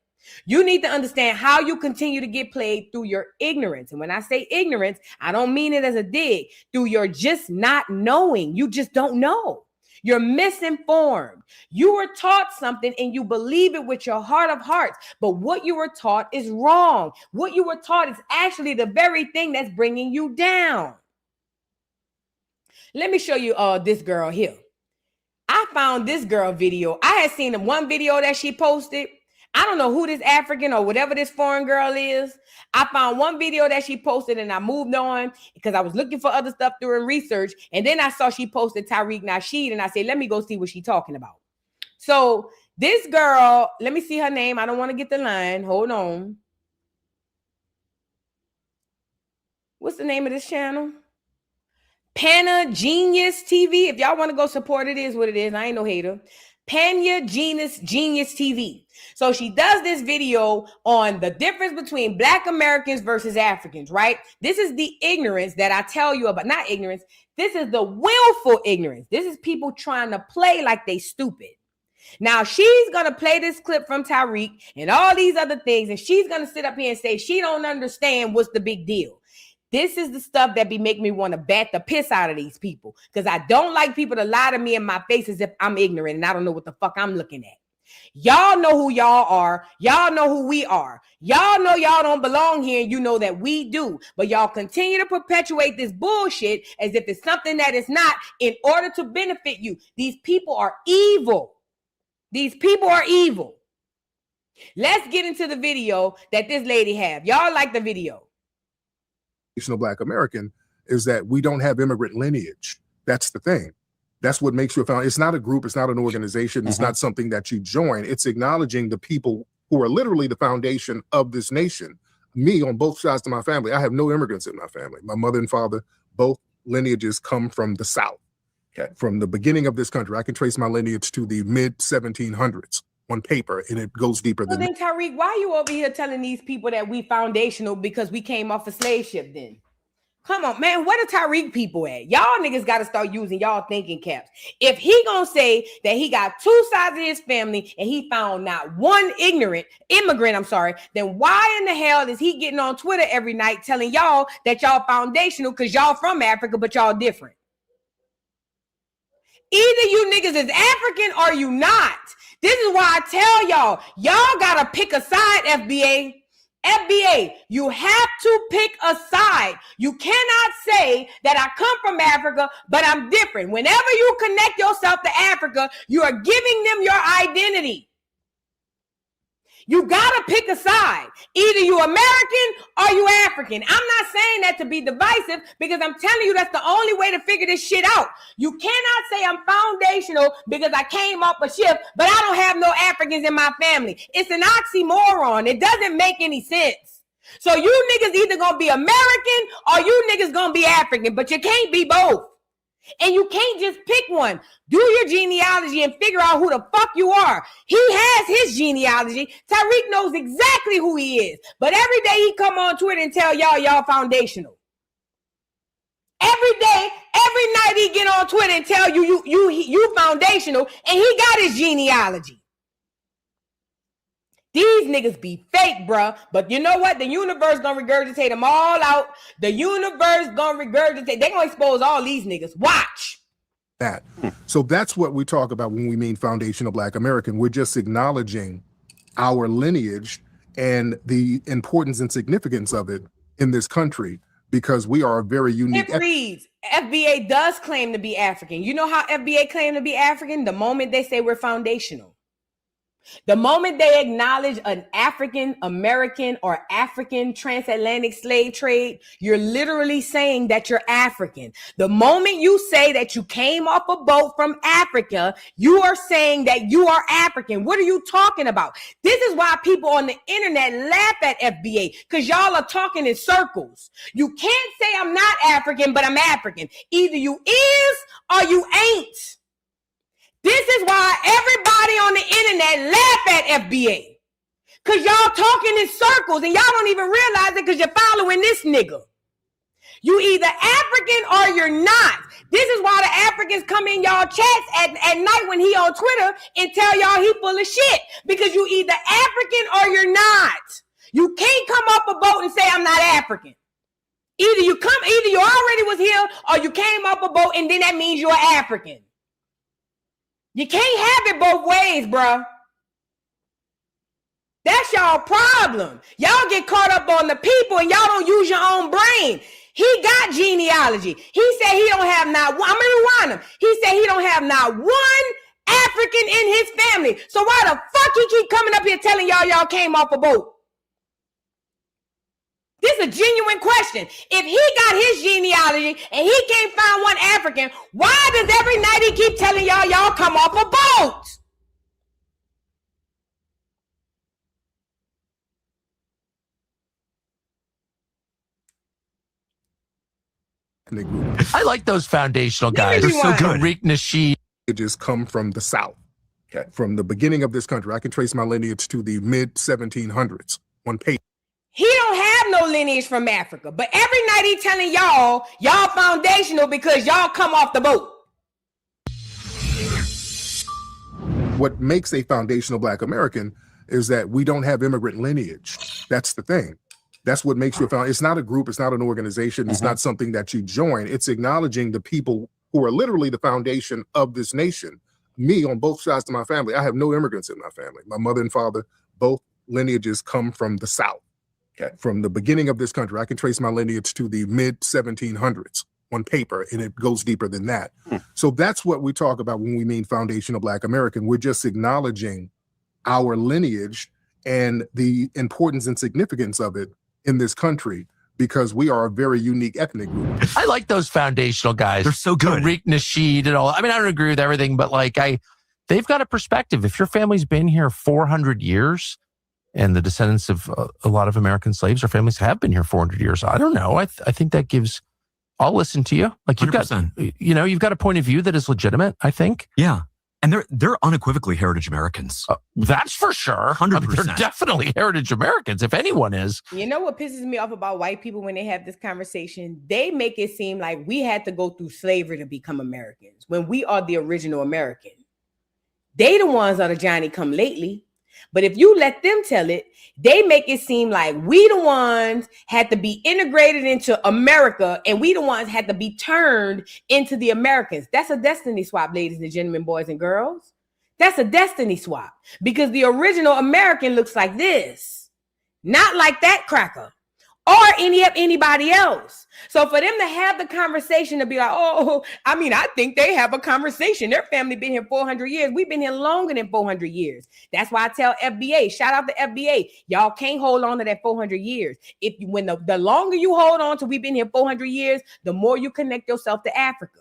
You need to understand how you continue to get played through your ignorance. And when I say ignorance, I don't mean it as a dig. Through your just not knowing. You just don't know. You're misinformed. You were taught something and you believe it with your heart of hearts. But what you were taught is wrong. What you were taught is actually the very thing that's bringing you down. Let me show you this girl here. I found this girl video. I had seen one video that she posted. I don't know who this African or whatever this foreign girl is. I found one video that she posted and I moved on because I was looking for other stuff during research. And then I saw she posted Tariq Nasheed and I said, let me go see what she's talking about. So this girl, let me see her name. I don't want to get the line. Hold on. What's the name of this channel? Pana Genius TV. If y'all want to go support it, is what it is. I ain't no hater. Pana Genius TV. So she does this video on the difference between Black Americans versus Africans, right? This is the ignorance that I tell you about. Not ignorance. This is the willful ignorance. This is people trying to play like they stupid. Now she's going to play this clip from Tariq and all these other things, and she's going to sit up here and say she don't understand what's the big deal. This is the stuff that be making me want to bat the piss out of these people, because I don't like people to lie to me in my face as if I'm ignorant and I don't know what the fuck I'm looking at. Y'all know who y'all are. Y'all know who we are. Y'all know y'all don't belong here, and you know that we do. But y'all continue to perpetuate this bullshit as if it's something that it's not in order to benefit you. These people are evil. These people are evil. Let's get into the video that this lady have. Y'all like the video. Black American is that we don't have immigrant lineage. That's the thing. That's what makes you a foundation. It's not a group. It's not an organization. It's not something that you join. It's acknowledging the people who are literally the foundation of this nation. Me, on both sides of my family, I have no immigrants in my family. My mother and father, both lineages come from the South. Okay. From the beginning of this country, I can trace my lineage to the mid 1700s on paper, and it goes deeper than that. Then Tariq, why are you over here telling these people that we foundational because we came off a slave ship then? Come on, man. Where the Tariq people at? Y'all niggas got to start using y'all thinking caps. If he gonna say that he got two sides of his family and he found not one immigrant, then why in the hell is he getting on Twitter every night telling y'all that y'all foundational because y'all from Africa, but y'all different? Either you niggas is African or you not. This is why I tell y'all got to pick a side, FBA. FBA, you have to pick a side. You cannot say that I come from Africa, but I'm different. Whenever you connect yourself to Africa, you are giving them your identity. You got to pick a side. Either you American or you African. I'm not saying that to be divisive because I'm telling you that's the only way to figure this shit out. You cannot say I'm foundational because I came off a ship, but I don't have no Africans in my family. It's an oxymoron. It doesn't make any sense. So you niggas either going to be American or you niggas going to be African, but you can't be both. And you can't just pick one. Do your genealogy and figure out who the fuck you are. He has his genealogy. Tariq knows exactly who he is. But every day he come on Twitter and tell y'all foundational. Every day, every night he get on Twitter and tell you foundational, and he got his genealogy. These niggas be fake, bruh. But you know what? The universe gonna regurgitate them all out. The universe gonna regurgitate. They gonna expose all these niggas. Watch. That. So that's what we talk about when we mean foundational Black American. We're just acknowledging our lineage and the importance and significance of it in this country because we are a very unique. It reads, FBA does claim to be African. You know how FBA claim to be African? The moment they say we're foundational. The moment they acknowledge an African American or African transatlantic slave trade, you're literally saying that you're African. The moment you say that you came off a boat from Africa, you are saying that you are African. What are you talking about? This is why people on the internet laugh at FBA, because y'all are talking in circles. You can't say I'm not African, but I'm African. Either you is or you ain't. This is why everybody on the internet laugh at FBA. Because y'all talking in circles and y'all don't even realize it because you're following this nigga. You either African or you're not. This is why the Africans come in y'all chats at night when he on Twitter and tell y'all he full of shit. Because you either African or you're not. You can't come up a boat and say I'm not African. Either you already was here or you came up a boat and then that means you're African. You can't have it both ways, bro. That's y'all problem. Y'all get caught up on the people and y'all don't use your own brain. He got genealogy. He said he don't have not one. I'm gonna rewind him. He said he don't have not one African in his family. So why the fuck he keep coming up here telling y'all came off a boat? This is a genuine question. If he got his genealogy and he can't find one African, why does every night he keep telling y'all come off a boat? I like those foundational guys. They're so good. Tariq Nasheed. It just come from the South. Okay. From the beginning of this country, I can trace my lineage to the mid 1700s on paper. He don't have no lineage from Africa, but every night he telling y'all foundational because y'all come off the boat. what makes a foundational Black American is that we don't have immigrant lineage. That's the thing. That's what makes you a foundation. It's not a group. It's not an organization. It's not something that you join. It's acknowledging the people who are literally the foundation of this nation. Me, on both sides of my family, I have no immigrants in my family. My mother and father, both lineages come from the South. Okay. From the beginning of this country, I can trace my lineage to the mid 1700s on paper, and it goes deeper than that. So that's what we talk about when we mean foundational Black American. We're just acknowledging our lineage and the importance and significance of it in this country, because we are a very unique ethnic group. I like those foundational guys. They're so good. Tariq Nasheed and all. I mean, I don't agree with everything, but like they've got a perspective. If your family's been here 400 years, and the descendants of a lot of American slaves or families have been here 400 years, I don't know. I think that gives. I'll listen to you. Like you've 100%. got, you've got a point of view that is legitimate. I think. Yeah. And they're unequivocally heritage Americans. That's for sure. 100%. They're definitely heritage Americans, if anyone is. You know what pisses me off about white people when they have this conversation? They make it seem like we had to go through slavery to become Americans when we are the original American. They the ones are the Johnny come lately. But if you let them tell it, they make it seem like we the ones had to be integrated into America and we the ones had to be turned into the Americans. That's a destiny swap, ladies and gentlemen, boys and girls. That's a destiny swap because the original American looks like this, not like that cracker or anybody else. So for them to have the conversation to be like, oh, I mean, I think they have a conversation. Their family been here 400 years. We've been here longer than 400 years. That's why I tell FBA, shout out to FBA. Y'all can't hold on to that 400 years. When the longer you hold on to we've been here 400 years, the more you connect yourself to Africa.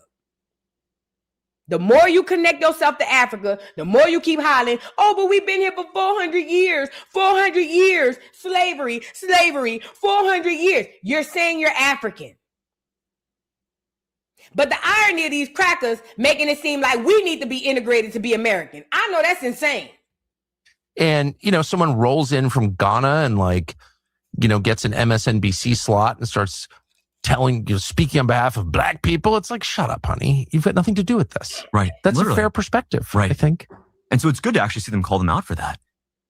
The more you connect yourself to Africa, the more you keep hollering, oh, but we've been here for 400 years, 400 years, slavery, 400 years. You're saying you're African. But the irony of these crackers making it seem like we need to be integrated to be American. I know that's insane. And, someone rolls in from Ghana and gets an MSNBC slot and starts speaking on behalf of Black people. It's like, shut up, honey. You've got nothing to do with this. Right. That's Literally. a fair perspective, right. I think. And so it's good to actually see them call them out for that.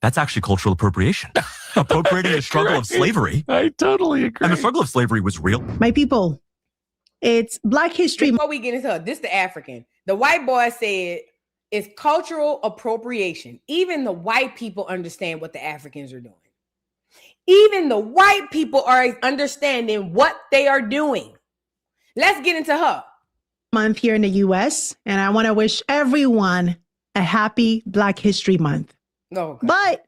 That's actually cultural appropriation. Appropriating the struggle of slavery. I totally agree. And the struggle of slavery was real. My people, it's Black History. Before we get into it, this the African. The white boy said it's cultural appropriation. Even the white people understand what the Africans are doing. Even the white people are understanding what they are doing. Let's get into her. Month here in the U.S., and I want to wish everyone a happy Black History Month. Okay. But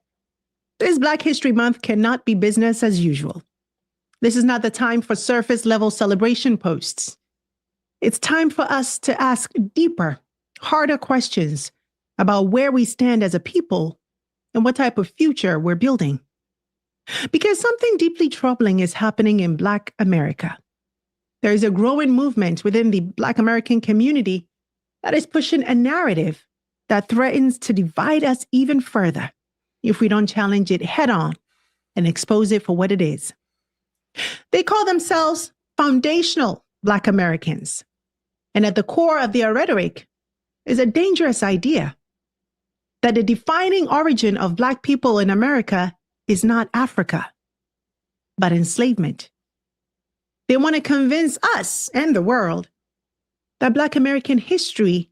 this Black History Month cannot be business as usual. This is not the time for surface level celebration posts. It's time for us to ask deeper, harder questions about where we stand as a people and what type of future we're building. Because something deeply troubling is happening in Black America. There is a growing movement within the Black American community that is pushing a narrative that threatens to divide us even further if we don't challenge it head on and expose it for what it is. They call themselves foundational Black Americans. And at the core of their rhetoric is a dangerous idea that the defining origin of Black people in America is not Africa, but enslavement. They want to convince us and the world that Black American history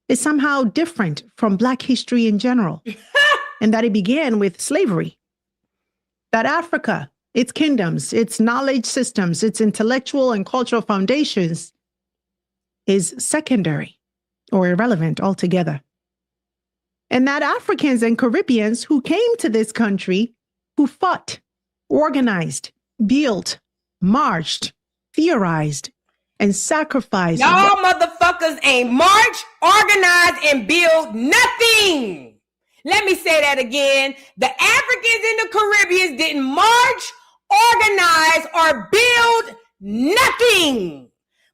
is somehow different from Black history in general, and that it began with slavery. That Africa, its kingdoms, its knowledge systems, its intellectual and cultural foundations is secondary or irrelevant altogether. And that Africans and Caribbeans who came to this country, who fought, organized, built, marched, theorized, and sacrificed. Y'all motherfuckers ain't march, organize, and build nothing. Let me say that again. The Africans in the Caribbean didn't march, organize, or build nothing.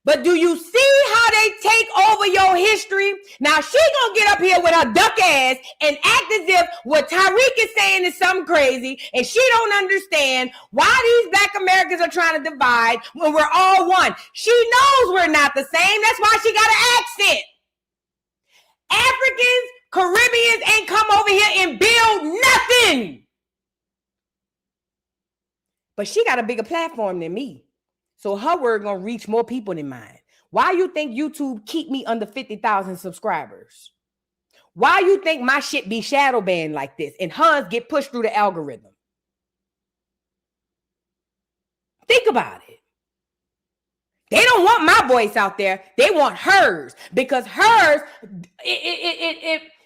But do you see how they take over your history? Now she gonna get up here with her duck ass and act as if what Tariq is saying is something crazy, and she don't understand why these Black Americans are trying to divide when we're all one. She knows we're not the same. That's why she got an accent. Africans, Caribbeans ain't come over here and build nothing. But she got a bigger platform than me. So her word gonna reach more people than mine. Why you think YouTube keep me under 50,000 subscribers? Why you think my shit be shadow banned like this and hers get pushed through the algorithm? Think about it. They don't want my voice out there. They want hers because hers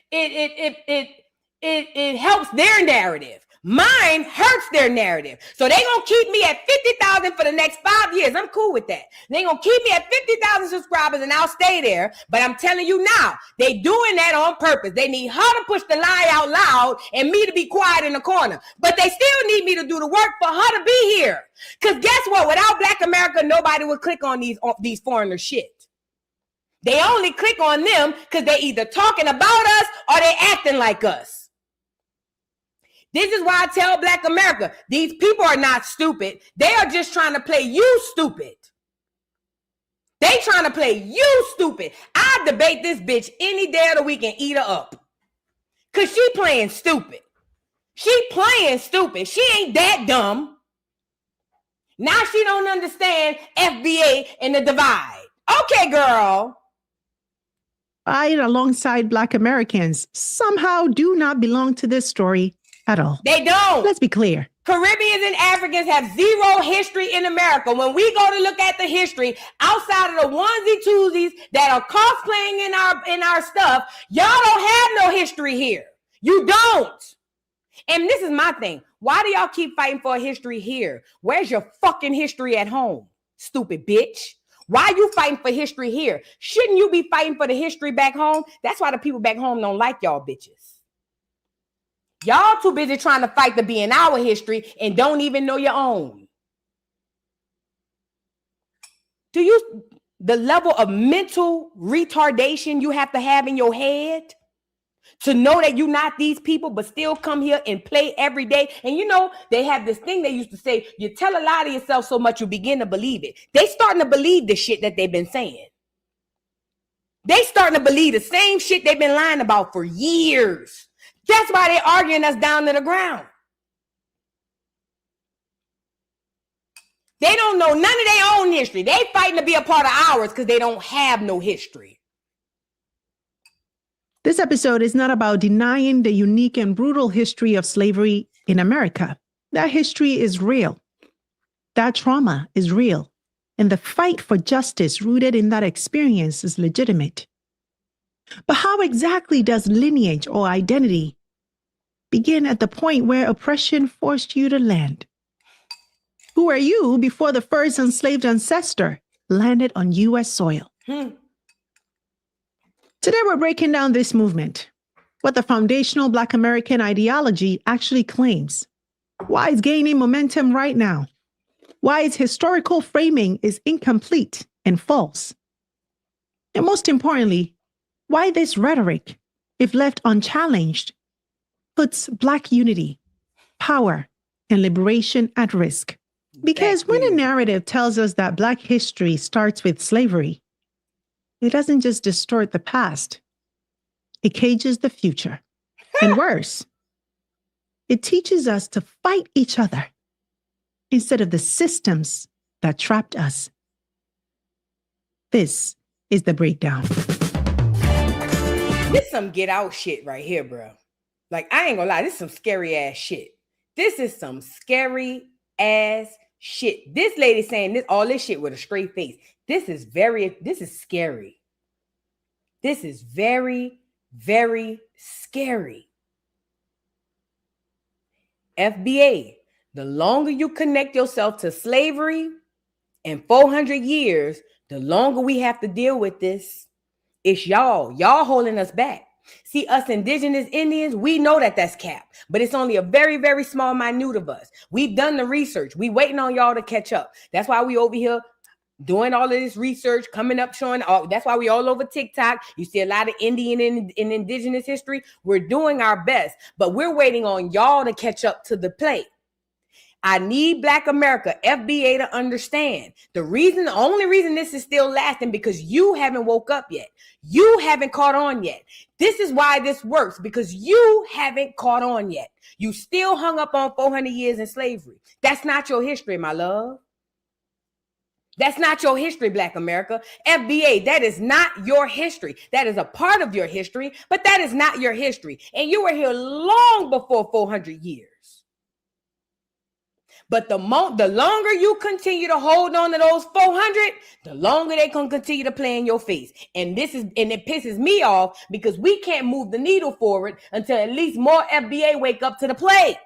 it helps their narrative. Mine hurts their narrative. So they gonna keep me at 50,000 for the next 5 years. I'm cool with that. They gonna keep me at 50,000 subscribers and I'll stay there. But I'm telling you now, they doing that on purpose. They need her to push the lie out loud and me to be quiet in the corner. But they still need me to do the work for her to be here. Because guess what? Without Black America, nobody would click on these foreigner shit. They only click on them because they either talking about us or they acting like us. This is why I tell Black America, these people are not stupid. They are just trying to play you stupid. They trying to play you stupid. I debate this bitch any day of the week and eat her up. Because she playing stupid. She playing stupid. She ain't that dumb. Now she don't understand FBA and the divide. Okay, girl. I, alongside Black Americans, somehow do not belong to this story at all. They don't. Let's be clear. Caribbeans and Africans have zero history in America. When we go to look at the history, outside of the onesie twosies that are cosplaying in our stuff, y'all don't have no history here. You don't. And this is my thing. Why do y'all keep fighting for a history here? Where's your fucking history at home, stupid bitch? Why you fighting for history here? Shouldn't you be fighting for the history back home? That's why the people back home don't like y'all bitches. Y'all too busy trying to fight to be in our history and don't even know your own. The level of mental retardation you have to have in your head to know that you're not these people, but still come here and play every day. And they have this thing they used to say, you tell a lie to yourself so much you begin to believe it. They starting to believe the shit that they've been saying. They starting to believe the same shit they've been lying about for years. That's why they're arguing us down to the ground. They don't know none of their own history. They fighting to be a part of ours because they don't have no history. This episode is not about denying the unique and brutal history of slavery in America. That history is real. That trauma is real. And the fight for justice rooted in that experience is legitimate. But how exactly does lineage or identity begin at the point where oppression forced you to land? Who were you before the first enslaved ancestor landed on U.S. soil? Today we're breaking down this movement, what the foundational Black American ideology actually claims, why it's gaining momentum right now, why its historical framing is incomplete and false, and most importantly, why this rhetoric, if left unchallenged, puts Black unity, power, and liberation at risk. Because when a narrative tells us that Black history starts with slavery, it doesn't just distort the past, it cages the future. And worse, it teaches us to fight each other instead of the systems that trapped us. This is The Breakdown. This some get out shit right here, bro. Like, I ain't gonna lie, this is some scary ass shit. This is some scary ass shit. This lady saying all this shit with a straight face. This is scary. This is very, very scary. FBA, the longer you connect yourself to slavery and 400 years, the longer we have to deal with this. It's y'all holding us back. See, us indigenous Indians, we know that that's cap, but it's only a very, very small minute of us. We've done the research. We waiting on y'all to catch up. That's why we over here doing all of this research, coming up, showing all. That's why we all over TikTok. You see a lot of Indian and indigenous history. We're doing our best, but we're waiting on y'all to catch up to the plate. I need Black America, FBA, to understand the only reason this is still lasting because you haven't woke up yet. You haven't caught on yet. This is why this works, because you haven't caught on yet. You still hung up on 400 years in slavery. That's not your history, my love. That's not your history, Black America. FBA, that is not your history. That is a part of your history, but that is not your history. And you were here long before 400 years. But the longer you continue to hold on to those 400, the longer they can continue to play in your face. And it pisses me off because we can't move the needle forward until at least more FBA wake up to the plate.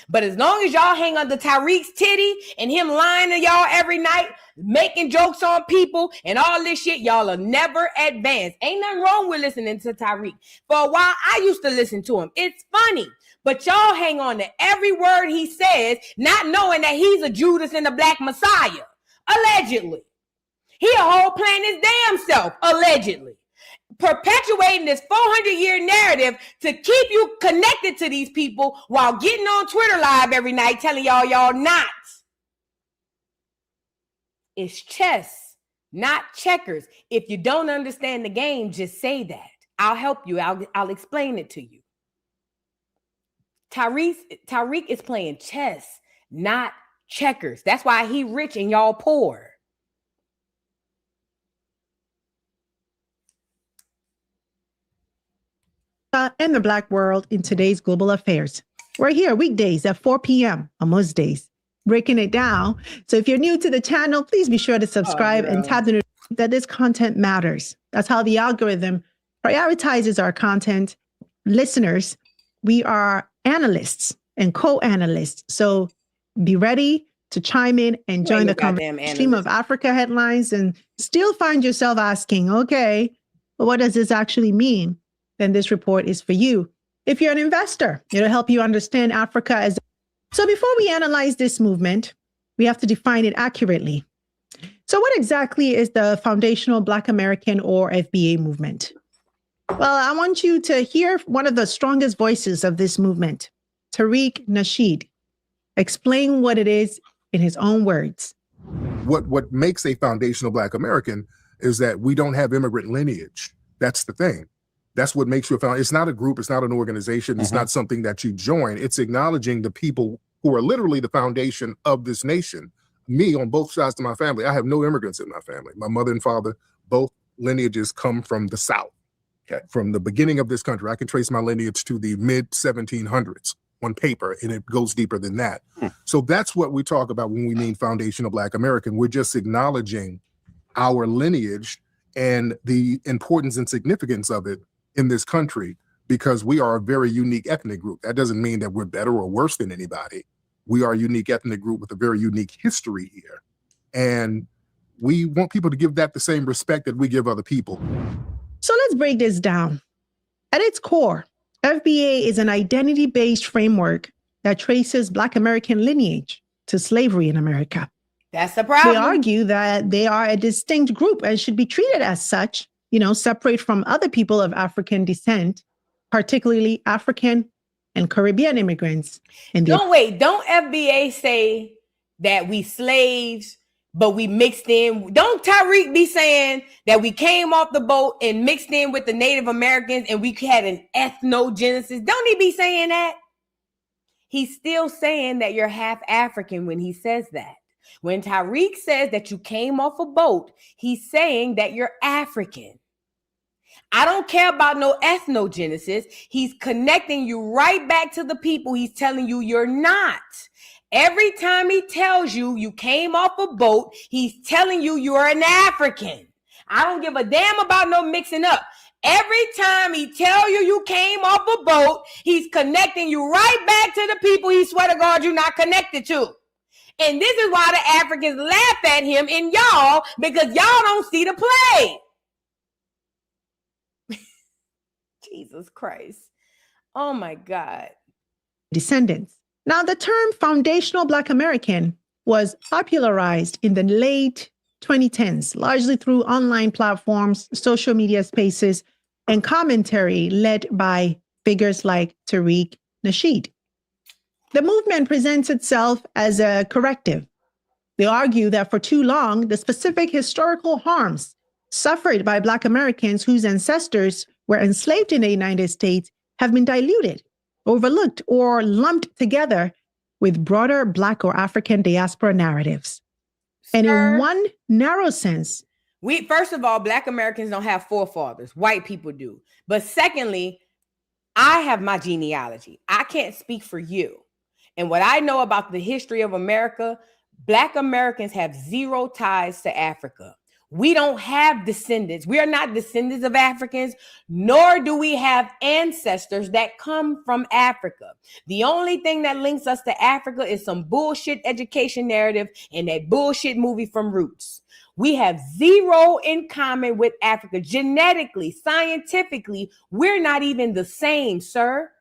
But as long as y'all hang under Tariq's titty and him lying to y'all every night, making jokes on people and all this shit, y'all will never advance. Ain't nothing wrong with listening to Tariq. For a while, I used to listen to him. It's funny. But y'all hang on to every word he says, not knowing that he's a Judas and a Black Messiah. Allegedly. He a whole plan his damn self. Allegedly. Perpetuating this 400-year narrative to keep you connected to these people while getting on Twitter Live every night telling y'all not. It's chess, not checkers. If you don't understand the game, just say that. I'll help you. I'll explain it to you. Tariq is playing chess, not checkers. That's why he rich and y'all poor. And the Black world in today's global affairs. We're here weekdays at 4 p.m. on most days, breaking it down. So if you're new to the channel, please be sure to subscribe and tap the notification that this content matters. That's how the algorithm prioritizes our content. Listeners, we are analysts and co-analysts. So be ready to chime in and join the conversation stream of Africa headlines and still find yourself asking, okay, well, what does this actually mean? Then this report is for you. If you're an investor, it'll help you understand Africa as. So before we analyze this movement, we have to define it accurately. So what exactly is the Foundational Black American or FBA movement? Well, I want you to hear one of the strongest voices of this movement, Tariq Nasheed, explain what it is in his own words. What makes a foundational Black American is that we don't have immigrant lineage. That's the thing. That's what makes you a foundation. It's not a group. It's not an organization. It's not something that you join. It's acknowledging the people who are literally the foundation of this nation. Me, on both sides of my family, I have no immigrants in my family. My mother and father, both lineages come from the South. Okay. From the beginning of this country, I can trace my lineage to the mid-1700s on paper, and it goes deeper than that. So that's what we talk about when we mean foundational Black American. We're just acknowledging our lineage and the importance and significance of it in this country, because we are a very unique ethnic group. That doesn't mean that we're better or worse than anybody. We are a unique ethnic group with a very unique history here. And we want people to give that the same respect that we give other people. So let's break this down. At its core, FBA is an identity-based framework that traces Black American lineage to slavery in America. That's the problem. They argue that they are a distinct group and should be treated as such, separate from other people of African descent, particularly African and Caribbean immigrants. Don't FBA say that we slaves, but we mixed in? Don't Tariq be saying that we came off the boat and mixed in with the Native Americans and we had an ethnogenesis? Don't he be saying that? He's still saying that you're half African when he says that. When Tariq says that you came off a boat, he's saying that you're African. I don't care about no ethnogenesis. He's connecting you right back to the people he's telling you you're not. Every time he tells you you came off a boat, he's telling you you're an African. I don't give a damn about no mixing up. Every time he tell you you came off a boat, he's connecting you right back to the people he swear to God you're not connected to. And this is why the Africans laugh at him and y'all, because y'all don't see the play. Jesus Christ. Oh my God. Descendants. Now, the term foundational Black American was popularized in the late 2010s, largely through online platforms, social media spaces, and commentary led by figures like Tariq Nasheed. The movement presents itself as a corrective. They argue that for too long, the specific historical harms suffered by Black Americans whose ancestors were enslaved in the United States have been diluted, overlooked, or lumped together with broader Black or African diaspora narratives. And in one narrow sense, first of all, Black Americans don't have forefathers. White people do. But secondly, I have my genealogy. I can't speak for you. And what I know about the history of America, Black Americans have zero ties to Africa. We don't have descendants. We are not descendants of Africans, nor do we have ancestors that come from Africa. The only thing that links us to Africa is some bullshit education narrative and that bullshit movie from Roots. We have zero in common with Africa. Genetically, scientifically, we're not even the same, sir.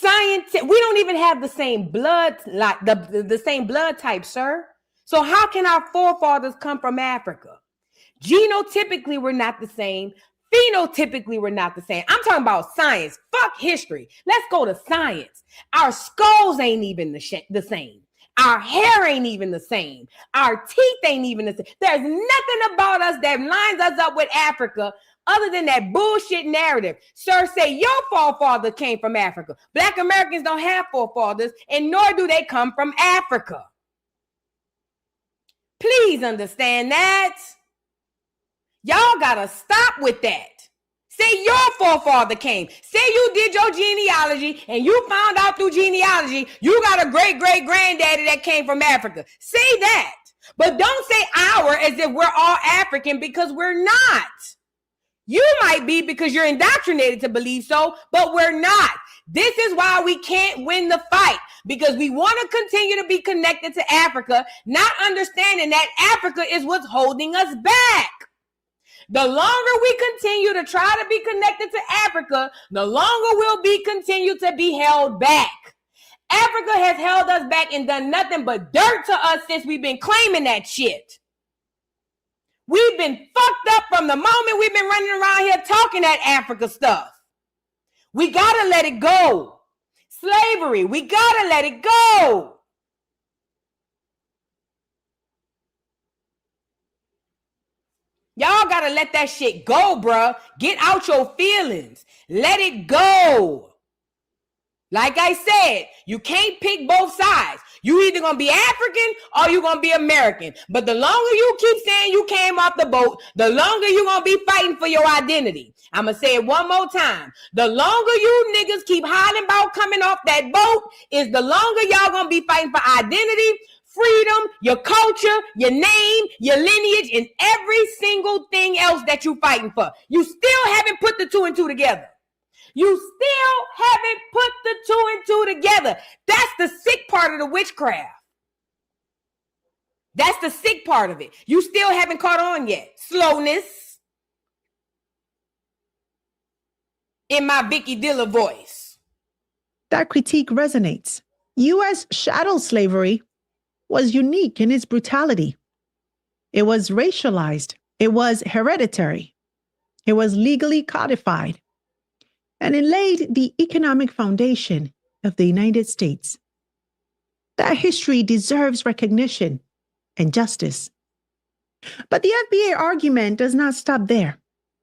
We don't even have the same blood, like the same blood type, sir. So how can our forefathers come from Africa? Genotypically, we're not the same. Phenotypically, we're not the same. I'm talking about science. Fuck history. Let's go to science. Our skulls ain't even the same. Our hair ain't even the same. Our teeth ain't even the same. There's nothing about us that lines us up with Africa other than that bullshit narrative. Sir, say your forefather came from Africa. Black Americans don't have forefathers, and nor do they come from Africa. Please understand that. Y'all gotta stop with that. Say your forefather came. Say you did your genealogy and you found out through genealogy you got a great-great-granddaddy that came from Africa. Say that. But don't say our as if we're all African, because we're not. You might be because you're indoctrinated to believe so, but we're not. This is why we can't win the fight, because we want to continue to be connected to Africa, not understanding that Africa is what's holding us back. The longer we continue to try to be connected to Africa, the longer we'll continue to be held back. Africa has held us back and done nothing but dirt to us since we've been claiming that shit. We've been fucked up from the moment we've been running around here talking that Africa stuff. We gotta let it go. Slavery, we gotta let it go. Y'all gotta let that shit go, bruh. Get out your feelings. Let it go. Like I said, you can't pick both sides. You either gonna be African or you gonna be American. But the longer you keep saying you came off the boat, the longer you gonna be fighting for your identity. I'm gonna say it one more time. The longer you niggas keep hollering about coming off that boat, is the longer y'all gonna be fighting for identity, freedom, your culture, your name, your lineage, and every single thing else that you fighting for. You still haven't put the two and two together. You still haven't put the two and two together. That's the sick part of the witchcraft. That's the sick part of it. You still haven't caught on yet. Slowness. In my Vicky Dilla voice. That critique resonates. U.S. chattel slavery was unique in its brutality. It was racialized. It was hereditary. It was legally codified. And it laid the economic foundation of the United States. That history deserves recognition and justice. But the FBA argument does not stop there.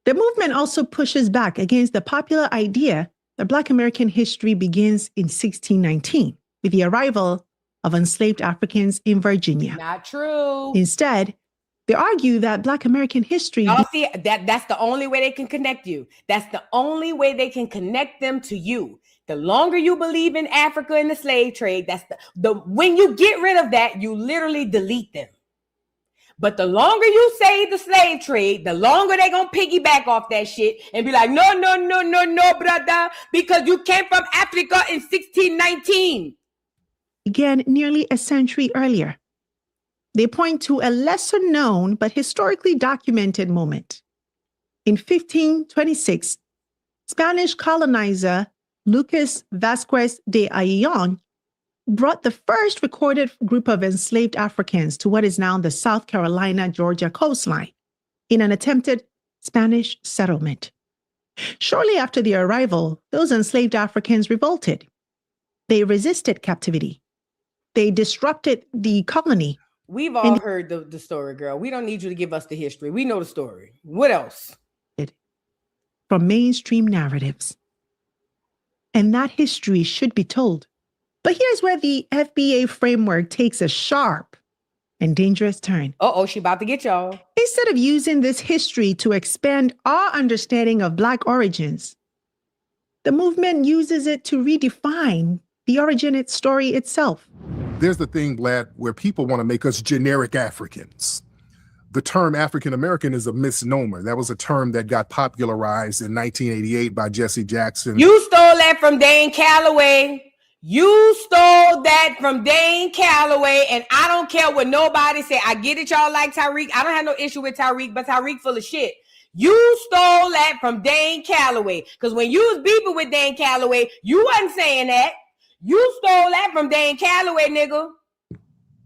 The movement also pushes back against the popular idea that Black American history begins in 1619 with the arrival of enslaved Africans in Virginia. Not true. Instead, they argue that Black American history... Y'all see, that's the only way they can connect you. That's the only way they can connect them to you. The longer you believe in Africa and the slave trade, that's when you get rid of that, you literally delete them. But the longer you say the slave trade, the longer they're going to piggyback off that shit and be like, no, brother, because you came from Africa in 1619. Began nearly a century earlier. They point to a lesser known but historically documented moment. In 1526, Spanish colonizer Lucas Vasquez de Ayllon brought the first recorded group of enslaved Africans to what is now the South Carolina-Georgia coastline in an attempted Spanish settlement. Shortly after their arrival, those enslaved Africans revolted. They resisted captivity. They disrupted the colony. We've all heard the story, girl. We don't need you to give us the history. We know the story. What else? From mainstream narratives. And that history should be told. But here's where the FBA framework takes a sharp and dangerous turn. Uh-oh, she about to get y'all. Instead of using this history to expand our understanding of Black origins, the movement uses it to redefine the origin story itself. There's the thing, Vlad, where people want to make us generic Africans. The term African American is a misnomer. That was a term that got popularized in 1988 by Jesse Jackson. You stole that from Dane Calloway. You stole that from Dane Calloway, and I don't care what nobody say. I get it, y'all like Tariq. I don't have no issue with Tariq, but Tariq full of shit. You stole that from Dane Calloway, because when you was beefing with Dane Calloway, you wasn't saying that. You stole that from Dane Calloway, nigga.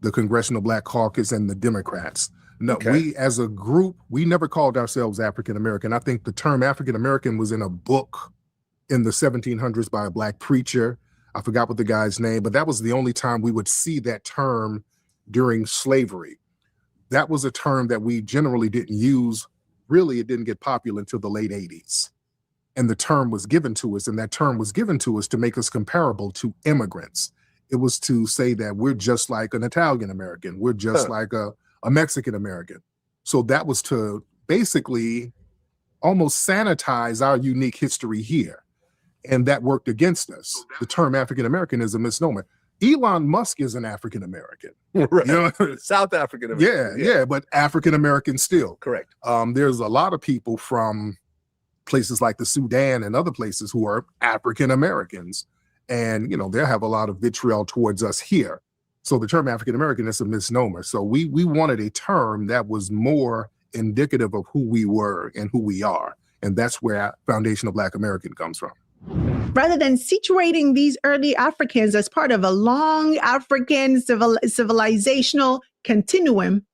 The Congressional Black Caucus and the Democrats. No, we as a group, we never called ourselves African American. I think the term African American was in a book in the 1700s by a Black preacher. I forgot what the guy's name, but that was the only time we would see that term during slavery. That was a term that we generally didn't use. Really, it didn't get popular until the late 80s. And the term was given to us, and that term was given to us to make us comparable to immigrants. It was to say that we're just like an Italian American. We're just like a Mexican American. So that was to basically almost sanitize our unique history here. And that worked against us. The term African American is a misnomer. Elon Musk is an African American. Right. You know? South African American. Yeah, but African American still. Correct. There's a lot of people from places like the Sudan and other places who are African Americans. And, you know, they'll have a lot of vitriol towards us here. So the term African American is a misnomer. So we wanted a term that was more indicative of who we were and who we are. And that's where Foundational Black American comes from. Rather than situating these early Africans as part of a long African civilizational continuum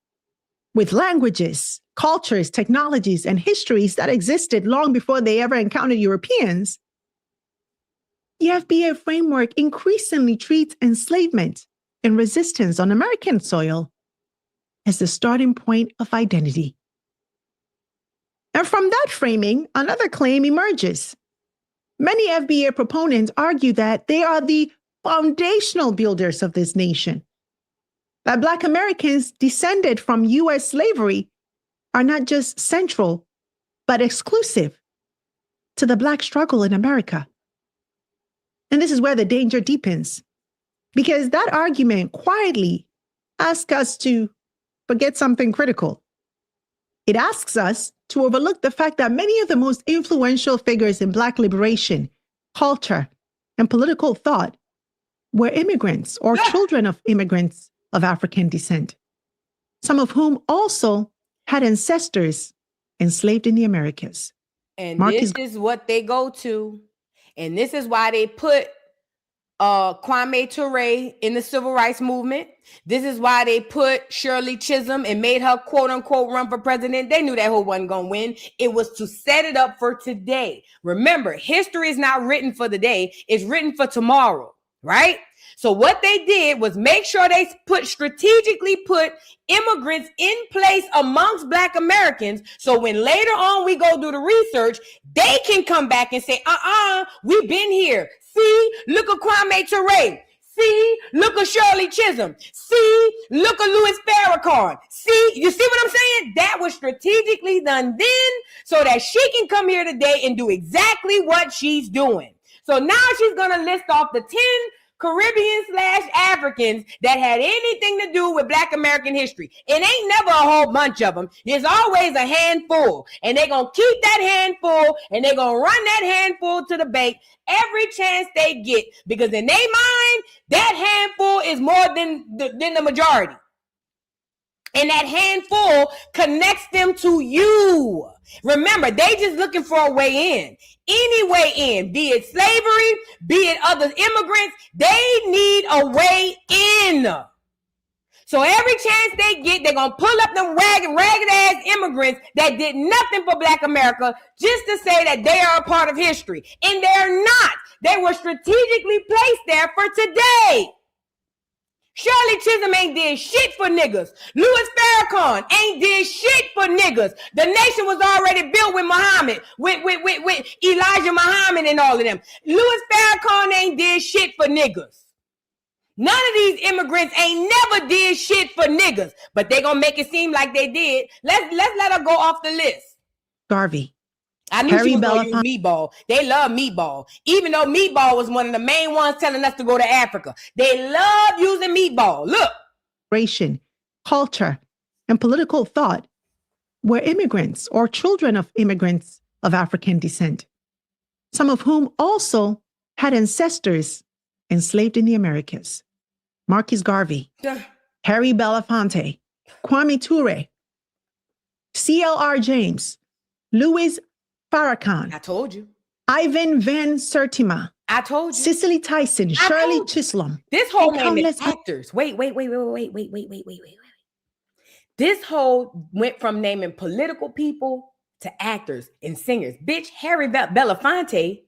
with languages, cultures, technologies, and histories that existed long before they ever encountered Europeans, the FBA framework increasingly treats enslavement and resistance on American soil as the starting point of identity. And from that framing, another claim emerges. Many FBA proponents argue that they are the foundational builders of this nation, that Black Americans descended from U.S. slavery are not just central, but exclusive to the Black struggle in America. And this is where the danger deepens, because that argument quietly asks us to forget something critical. It asks us to overlook the fact that many of the most influential figures in Black liberation, culture, and political thought were immigrants or children of immigrants of African descent, some of whom also had ancestors enslaved in the Americas. And this is what they go to. And this is why they put Kwame Ture in the civil rights movement. This is why they put Shirley Chisholm and made her quote unquote run for president. They knew that who wasn't going to win. It was to set it up for today. Remember, history is not written for the day. It's written for tomorrow, right? So what they did was make sure they strategically put immigrants in place amongst Black Americans. So when later on we go do the research, they can come back and say, we've been here. See, look at Kwame Ture. See, look at Shirley Chisholm. See, look at Louis Farrakhan. See, you see what I'm saying? That was strategically done then so that she can come here today and do exactly what she's doing. So now she's going to list off the 10 Caribbean/Africans that had anything to do with Black American history. It ain't never a whole bunch of them. There's always a handful. And they're going to keep that handful and they're going to run that handful to the bank every chance they get. Because in their mind, that handful is more than the majority. And that handful connects them to you. Remember, they just looking for a way in. Any way in, be it slavery, be it other immigrants, they need a way in. So every chance they get, they're going to pull up them ragged ass immigrants that did nothing for Black America just to say that they are a part of history. And they're not. They were strategically placed there for today. Shirley Chisholm ain't did shit for niggas. Louis Farrakhan ain't did shit for niggas. The nation was already built with Muhammad, with Elijah Muhammad and all of them. Louis Farrakhan ain't did shit for niggas. None of these immigrants ain't never did shit for niggas, but they gonna make it seem like they did. Let's let her go off the list. Garvey. I knew she was gonna use Meatball. They love Meatball. Even though Meatball was one of the main ones telling us to go to Africa. They love using Meatball. Look. Culture, and political thought were immigrants or children of immigrants of African descent, some of whom also had ancestors enslaved in the Americas. Marcus Garvey, Harry Belafonte, Kwame Ture, C.L.R. James, Louis Farrakhan. I told you. Ivan Van Sertima. I told you. Cicely Tyson, Shirley Chisholm. This whole name is actors. Wait. This whole went from naming political people to actors and singers. Bitch, Harry Belafonte,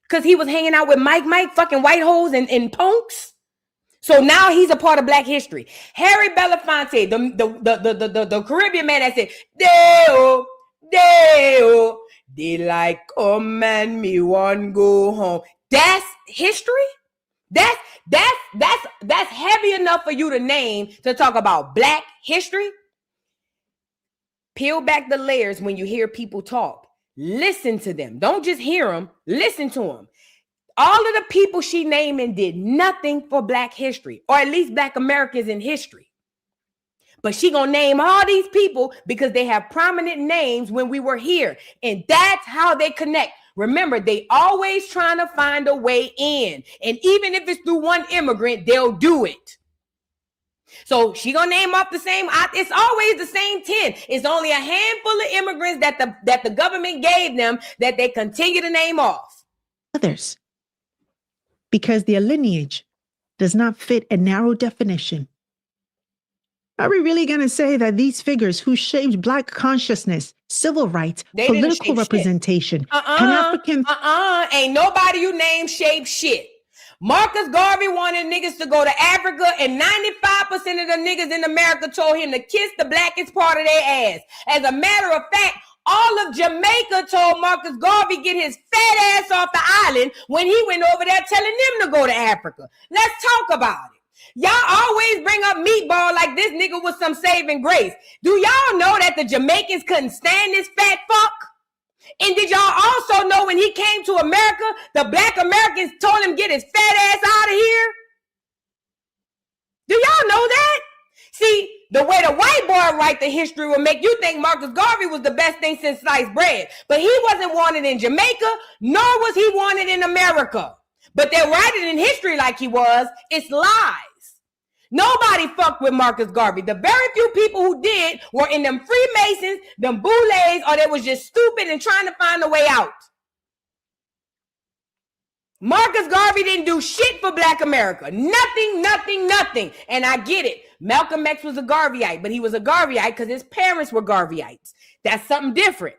because he was hanging out with Mike, fucking white hoes and punks. So now he's a part of Black history. Harry Belafonte, the Caribbean man that said, Deo, Deo, daylight come and me one go home. That's history? That's heavy enough for you to name to talk about Black history? Peel back the layers when you hear people talk. Listen to them. Don't just hear them. Listen to them. All of the people she naming did nothing for Black history, or at least Black Americans in history. But she gonna name all these people because they have prominent names when we were here. And that's how they connect. Remember, they always trying to find a way in. And even if it's through one immigrant, they'll do it. So she gonna name off the same, it's always the same 10. It's only a handful of immigrants that the government gave them that they continue to name off. Others. Because their lineage does not fit a narrow definition. Are we really going to say that these figures who shaped Black consciousness, civil rights, political representation, Pan-African... Ain't nobody you name shape shit. Marcus Garvey wanted niggas to go to Africa, and 95% of the niggas in America told him to kiss the blackest part of their ass. As a matter of fact, all of Jamaica told Marcus Garvey get his fat ass off the island when he went over there telling them to go to Africa. Let's talk about it. Y'all always bring up Meatball like this nigga was some saving grace. Do y'all know that the Jamaicans couldn't stand this fat fuck? And did y'all also know when he came to America, the Black Americans told him get his fat ass out of here? Do y'all know that? See, the way the white boy write the history will make you think Marcus Garvey was the best thing since sliced bread. But he wasn't wanted in Jamaica, nor was he wanted in America. But they're writing in history like he was. It's lies. Nobody fucked with Marcus Garvey. The very few people who did were in them Freemasons, them Boulets, or they was just stupid and trying to find a way out. Marcus Garvey didn't do shit for Black America. Nothing. And I get it. Malcolm X was a Garveyite, but he was a Garveyite because his parents were Garveyites. That's something different.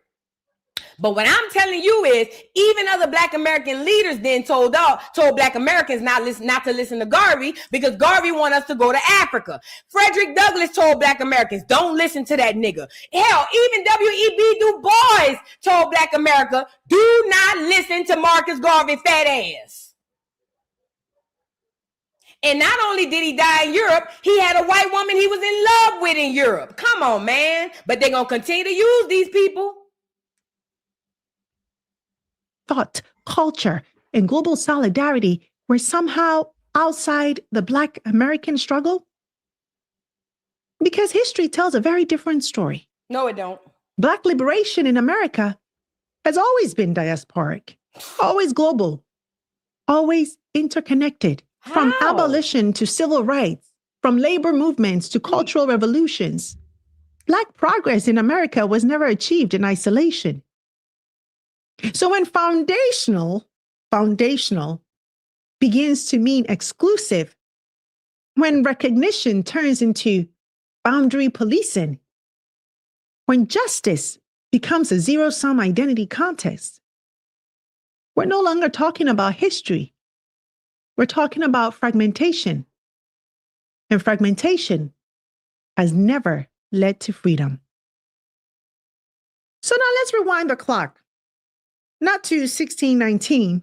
But what I'm telling you is, even other Black American leaders then told Black Americans not to listen to Garvey because Garvey want us to go to Africa. Frederick Douglass told Black Americans, don't listen to that nigga. Hell, even W.E.B. Du Bois told Black America, do not listen to Marcus Garvey fat ass. And not only did he die in Europe, he had a white woman he was in love with in Europe. Come on, man. But they're going to continue to use these people. Thought, culture, and global solidarity were somehow outside the Black American struggle? Because history tells a very different story. No, it don't. Black liberation in America has always been diasporic, always global, always interconnected. How? From abolition to civil rights, from labor movements to cultural revolutions. Black progress in America was never achieved in isolation. So when foundational begins to mean exclusive, when recognition turns into boundary policing, when justice becomes a zero-sum identity contest, we're no longer talking about history. We're talking about fragmentation. And fragmentation has never led to freedom. So now let's rewind the clock. Not to 1619,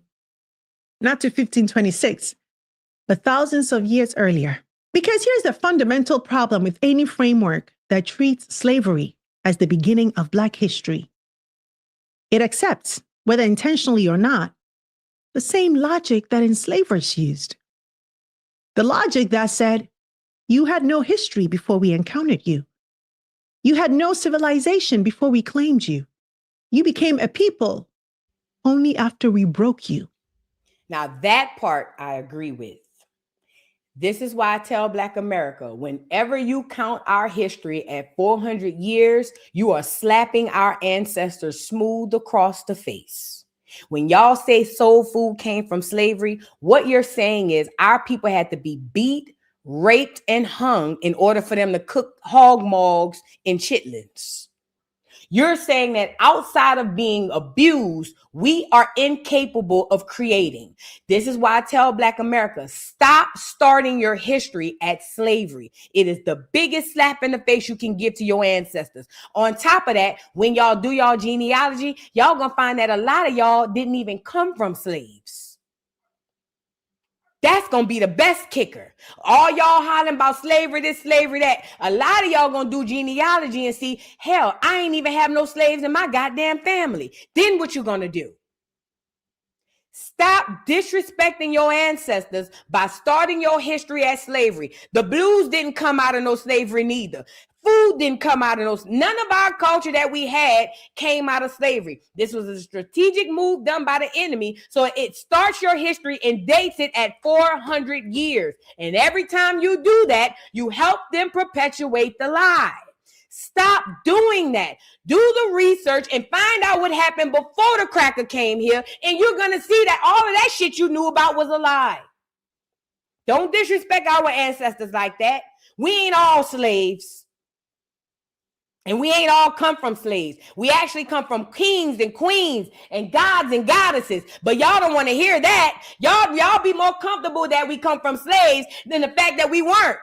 not to 1526, but thousands of years earlier. Because here's the fundamental problem with any framework that treats slavery as the beginning of Black history. It accepts, whether intentionally or not, the same logic that enslavers used. The logic that said, you had no history before we encountered you. You had no civilization before we claimed you. You became a people only after we broke you. Now that part I agree with. This is why I tell Black America, whenever you count our history at 400 years, you are slapping our ancestors smooth across the face. When y'all say soul food came from slavery, what you're saying is our people had to be beat, raped, and hung in order for them to cook hog mugs and chitlins. You're saying that outside of being abused, we are incapable of creating. This is why I tell Black America, stop starting your history at slavery. It is the biggest slap in the face you can give to your ancestors. On top of that, when y'all do y'all genealogy, y'all gonna find that a lot of y'all didn't even come from slaves. That's going to be the best kicker. All y'all hollering about slavery, this, slavery, that. A lot of y'all going to do genealogy and see, hell, I ain't even have no slaves in my goddamn family. Then what you going to do? Stop disrespecting your ancestors by starting your history as slavery. The blues didn't come out of no slavery neither. Food didn't come out of those. None of our culture that we had came out of slavery. This was a strategic move done by the enemy. So it starts your history and dates it at 400 years. And every time you do that, you help them perpetuate the lie. Stop doing that. Do the research and find out what happened before the cracker came here. And you're going to see that all of that shit you knew about was a lie. Don't disrespect our ancestors like that. We ain't all slaves. And we ain't all come from slaves. We actually come from kings and queens and gods and goddesses. But y'all don't want to hear that. Y'all be more comfortable that we come from slaves than the fact that we weren't.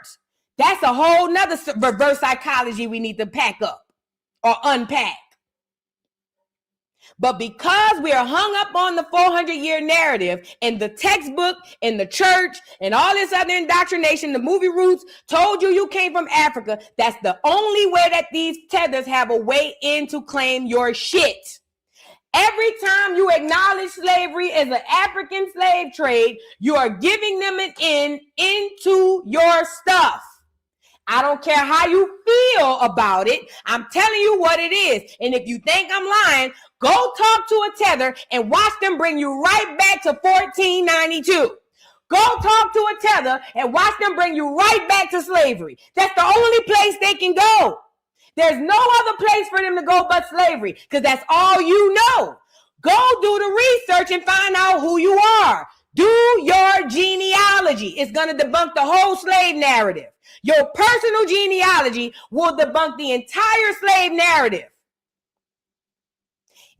That's a whole nother reverse psychology we need to pack up or unpack. But because we are hung up on the 400-year narrative and the textbook and the church and all this other indoctrination, the movie Roots told you came from Africa, that's the only way that these tethers have a way in to claim your shit. Every time you acknowledge slavery as an African slave trade, you are giving them an into your stuff. I don't care how you feel about it. I'm telling you what it is. And if you think I'm lying, go talk to a tether and watch them bring you right back to 1492. Go talk to a tether and watch them bring you right back to slavery. That's the only place they can go. There's no other place for them to go but slavery, because that's all you know. Go do the research and find out who you are. Do your genealogy. It's going to debunk the whole slave narrative. Your personal genealogy will debunk the entire slave narrative.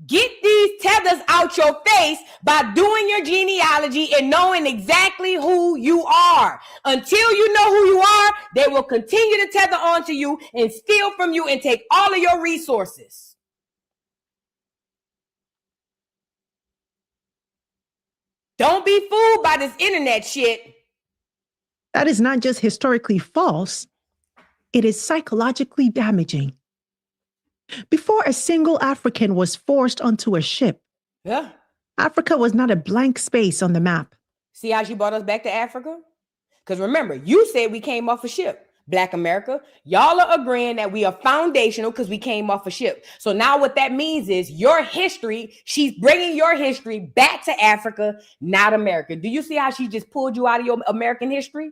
Get these tethers out your face by doing your genealogy and knowing exactly who you are. Until you know who you are, they will continue to tether onto you and steal from you and take all of your resources. Don't be fooled by this internet shit. That is not just historically false, it is psychologically damaging. Before a single African was forced onto a ship, Africa was not a blank space on the map. See how she brought us back to Africa? Because remember, you said we came off a ship. Black America, y'all are agreeing that we are foundational because we came off a ship. So now what that means is your history, she's bringing your history back to Africa, not America. Do you see how she just pulled you out of your American history?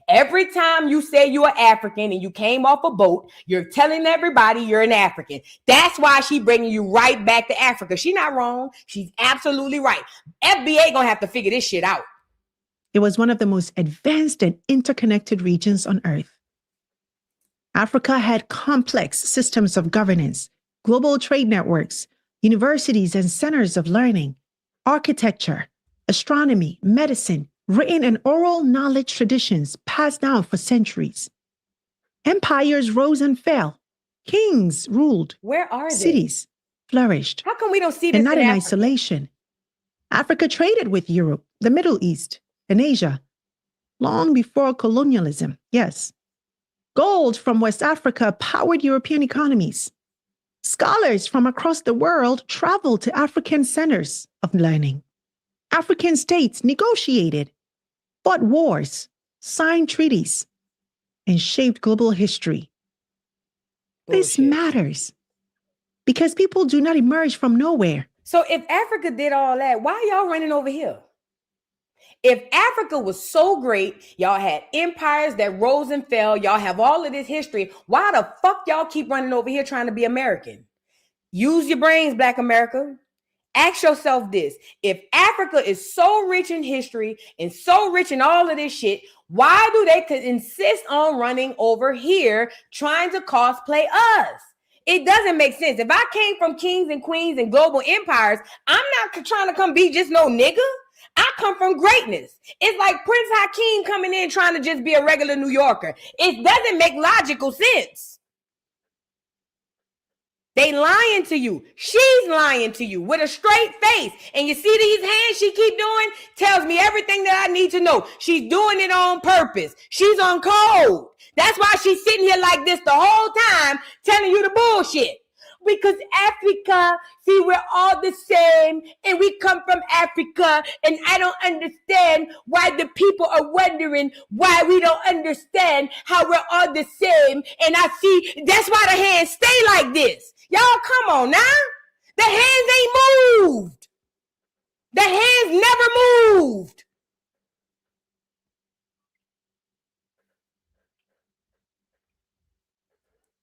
Every time you say you are African and you came off a boat, you're telling everybody you're an African. That's why she's bringing you right back to Africa. She's not wrong. She's absolutely right. FBA gonna have to figure this shit out. It was one of the most advanced and interconnected regions on Earth. Africa had complex systems of governance, global trade networks, universities and centers of learning, architecture, astronomy, medicine, written and oral knowledge traditions passed down for centuries. Empires rose and fell. Kings ruled. Where are they? Cities flourished. How come we don't see this and not in Africa? isolation? Africa traded with Europe, the Middle East, and Asia long before colonialism. Yes. Gold from West Africa powered European economies. Scholars from across the world traveled to African centers of learning. African states negotiated, fought wars, signed treaties, and shaped global history. This matters because people do not emerge from nowhere. So if Africa did all that, why are y'all running over here? If Africa was so great, y'all had empires that rose and fell, y'all have all of this history, why the fuck y'all keep running over here trying to be American? Use your brains, Black America. Ask yourself this. If Africa is so rich in history and so rich in all of this shit, why do they insist on running over here trying to cosplay us? It doesn't make sense. If I came from kings and queens and global empires, I'm not trying to come be just no nigga. I come from greatness. It's like Prince Hakeem coming in trying to just be a regular New Yorker. It doesn't make logical sense. They lying to you. She's lying to you with a straight face. And you see these hands she keep doing? Tells me everything that I need to know. She's doing it on purpose. She's on code. That's why she's sitting here like this the whole time telling you the bullshit. Because Africa, see, we're all the same and we come from Africa, and I don't understand why the people are wondering why we don't understand how we're all the same. And I see that's why the hands stay like this. Y'all, come on now. The hands ain't moved. The hands never moved.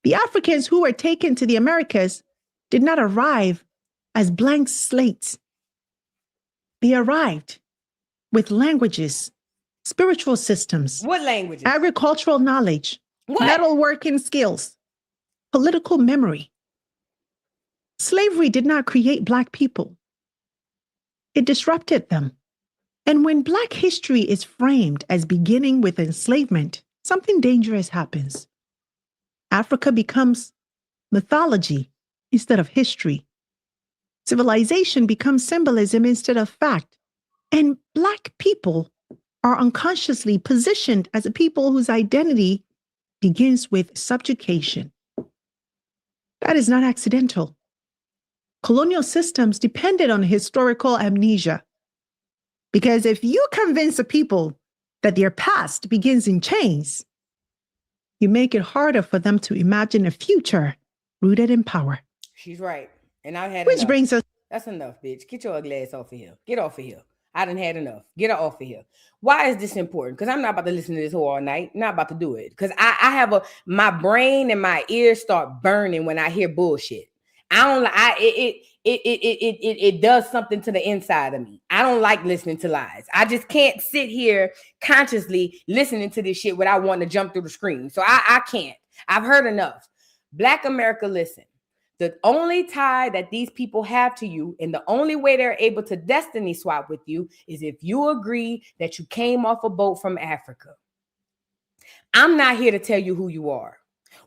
The Africans who were taken to the Americas did not arrive as blank slates. They arrived with languages, spiritual systems. What languages? Agricultural knowledge, metalworking skills, political memory. Slavery did not create Black people. It disrupted them. And when Black history is framed as beginning with enslavement, something dangerous happens. Africa becomes mythology instead of history. Civilization becomes symbolism instead of fact. And Black people are unconsciously positioned as a people whose identity begins with subjugation. That is not accidental. Colonial systems depended on historical amnesia. Because if you convince a people that their past begins in chains, you make it harder for them to imagine a future rooted in power. She's right. And I've had Which enough. brings us... That's enough, bitch. Get your ugly ass off of here. Get off of here. I done had enough. Get her off of here. Why is this important? Because I'm not about to listen to this whole all night. Not about to do it. Because I have my brain and my ears start burning when I hear bullshit. It does something to the inside of me. I don't like listening to lies. I just can't sit here consciously listening to this shit without wanting to jump through the screen. So I can't. I've heard enough. Black America, listen. The only tie that these people have to you and the only way they're able to destiny swap with you is if you agree that you came off a boat from Africa. I'm not here to tell you who you are.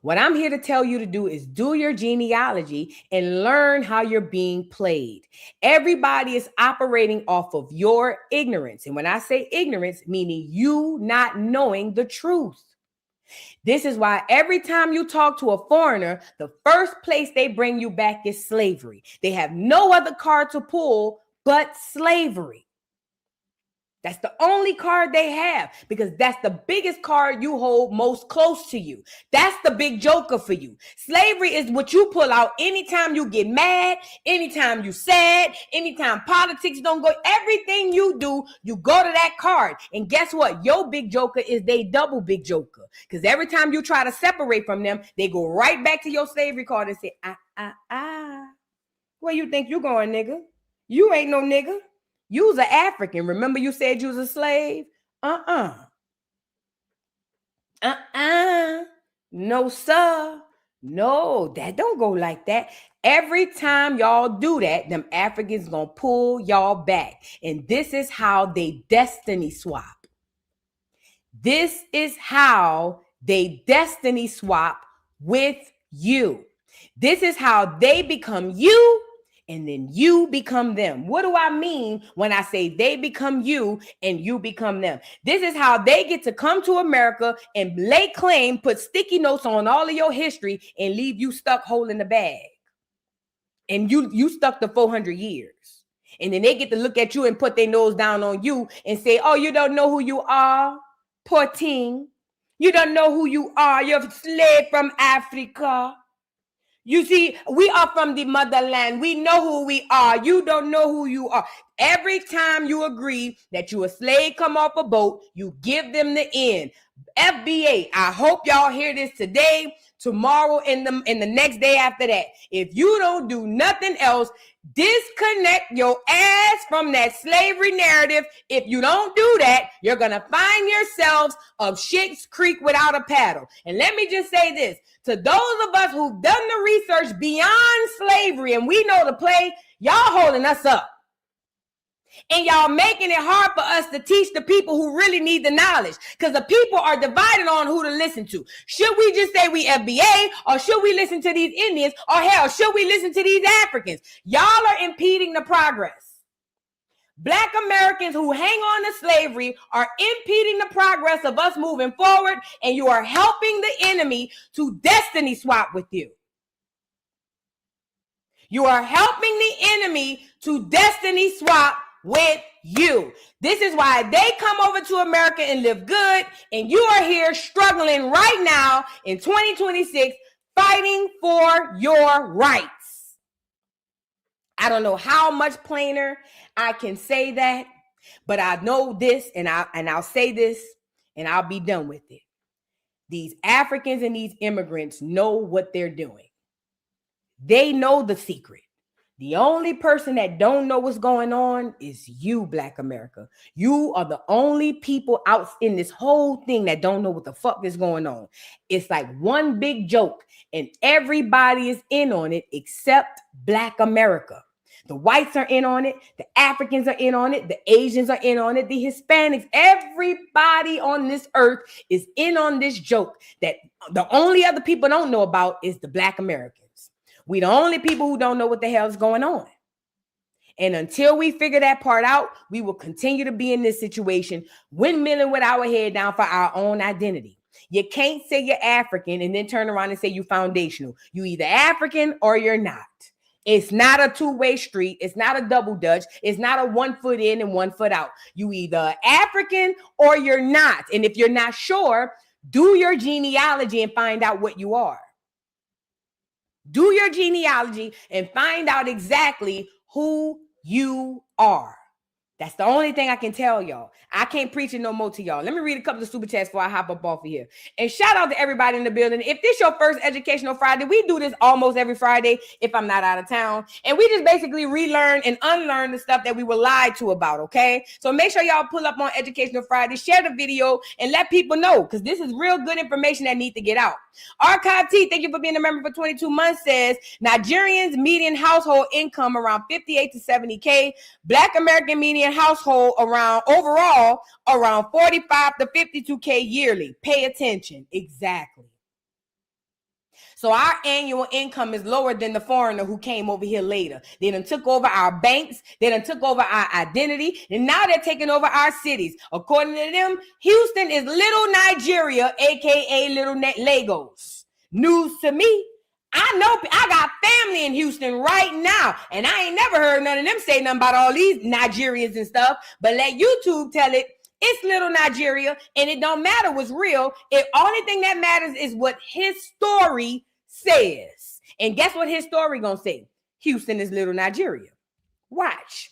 What I'm here to tell you to do is do your genealogy and learn how you're being played. Everybody is operating off of your ignorance. And when I say ignorance, meaning you not knowing the truth. This is why every time you talk to a foreigner, the first place they bring you back is slavery. They have no other card to pull but slavery. That's the only card they have because that's the biggest card you hold most close to you. That's the big joker for you. Slavery is what you pull out anytime you get mad, anytime you sad, anytime politics don't go. Everything you do, you go to that card. And guess what? Your big joker is they double big joker. Because every time you try to separate from them, they go right back to your slavery card and say, Where you think you going, nigga? You ain't no nigga. You was an African. Remember you said you was a slave? No, sir. No, that don't go like that. Every time y'all do that, them Africans gonna pull y'all back. And this is how they destiny swap. This is how they destiny swap with you. This is how they become you, and then you become them. What do I mean when I say they become you and you become them? This is how they get to come to America and lay claim, put sticky notes on all of your history, and leave you stuck holding the bag. And you stuck the 400 years. And then they get to look at you and put their nose down on you and say, oh, you don't know who you are? Poor thing. You don't know who you are. You're a slave from Africa. You see, we are from the motherland. We know who we are. You don't know who you are. Every time you agree that you a slave come off a boat, you give them the end. FBA, I hope y'all hear this today, tomorrow, and the next day after that. If you don't do nothing else, disconnect your ass from that slavery narrative. If you don't do that, you're going to find yourselves of Schitt's Creek without a paddle. And let me just say this. To those of us who've done the research beyond slavery and we know the play, y'all holding us up. And y'all making it hard for us to teach the people who really need the knowledge, because the people are divided on who to listen to. Should we just say we FBA, or should we listen to these Indians, or hell, should we listen to these Africans? Y'all are impeding the progress. Black Americans who hang on to slavery are impeding the progress of us moving forward, and you are helping the enemy to destiny swap with you. You are helping the enemy to destiny swap with you. This is why they come over to America and live good, and you are here struggling right now in 2026, fighting for your rights. I don't know how much plainer I can say that, but I know this, and I'll say this, and I'll be done with it. These Africans and these immigrants know what they're doing. They know the secret. The only person that don't know what's going on is you, Black America. You are the only people out in this whole thing that don't know what the fuck is going on. It's like one big joke, and everybody is in on it except Black America. The whites are in on it. The Africans are in on it. The Asians are in on it. The Hispanics, everybody on this earth is in on this joke that the only other people don't know about is the Black Americans. We the only people who don't know what the hell is going on. And until we figure that part out, we will continue to be in this situation, windmilling with our head down for our own identity. You can't say you're African and then turn around and say you're foundational. You either African or you're not. It's not a two-way street. It's not a double dutch. It's not a 1 foot in and 1 foot out. You either African or you're not. And if you're not sure, do your genealogy and find out what you are. Do your genealogy and find out exactly who you are. That's the only thing I can tell y'all. I can't preach it no more to y'all. Let me read a couple of super chats before I hop up off of here. And shout out to everybody in the building. If this your first Educational Friday, we do this almost every Friday if I'm not out of town. And we just basically relearn and unlearn the stuff that we were lied to about, okay? So make sure y'all pull up on Educational Friday, share the video, and let people know, because this is real good information that needs to get out. Archive T, thank you for being a member for 22 months, says Nigerians' median household income around 58 to 70K. Black American median household overall around 45 to 52K yearly. Pay attention. Exactly. So our annual income is lower than the foreigner who came over here later. They done took over our banks. They done took over our identity. And now they're taking over our cities. According to them, Houston is little Nigeria, aka little Lagos. News to me. I know I got family in Houston right now, and I ain't never heard none of them say nothing about all these Nigerians and stuff. But let YouTube tell it, it's little Nigeria, and it don't matter what's real. The only thing that matters is what his story says. And guess what his story gonna say? Houston is little Nigeria. Watch.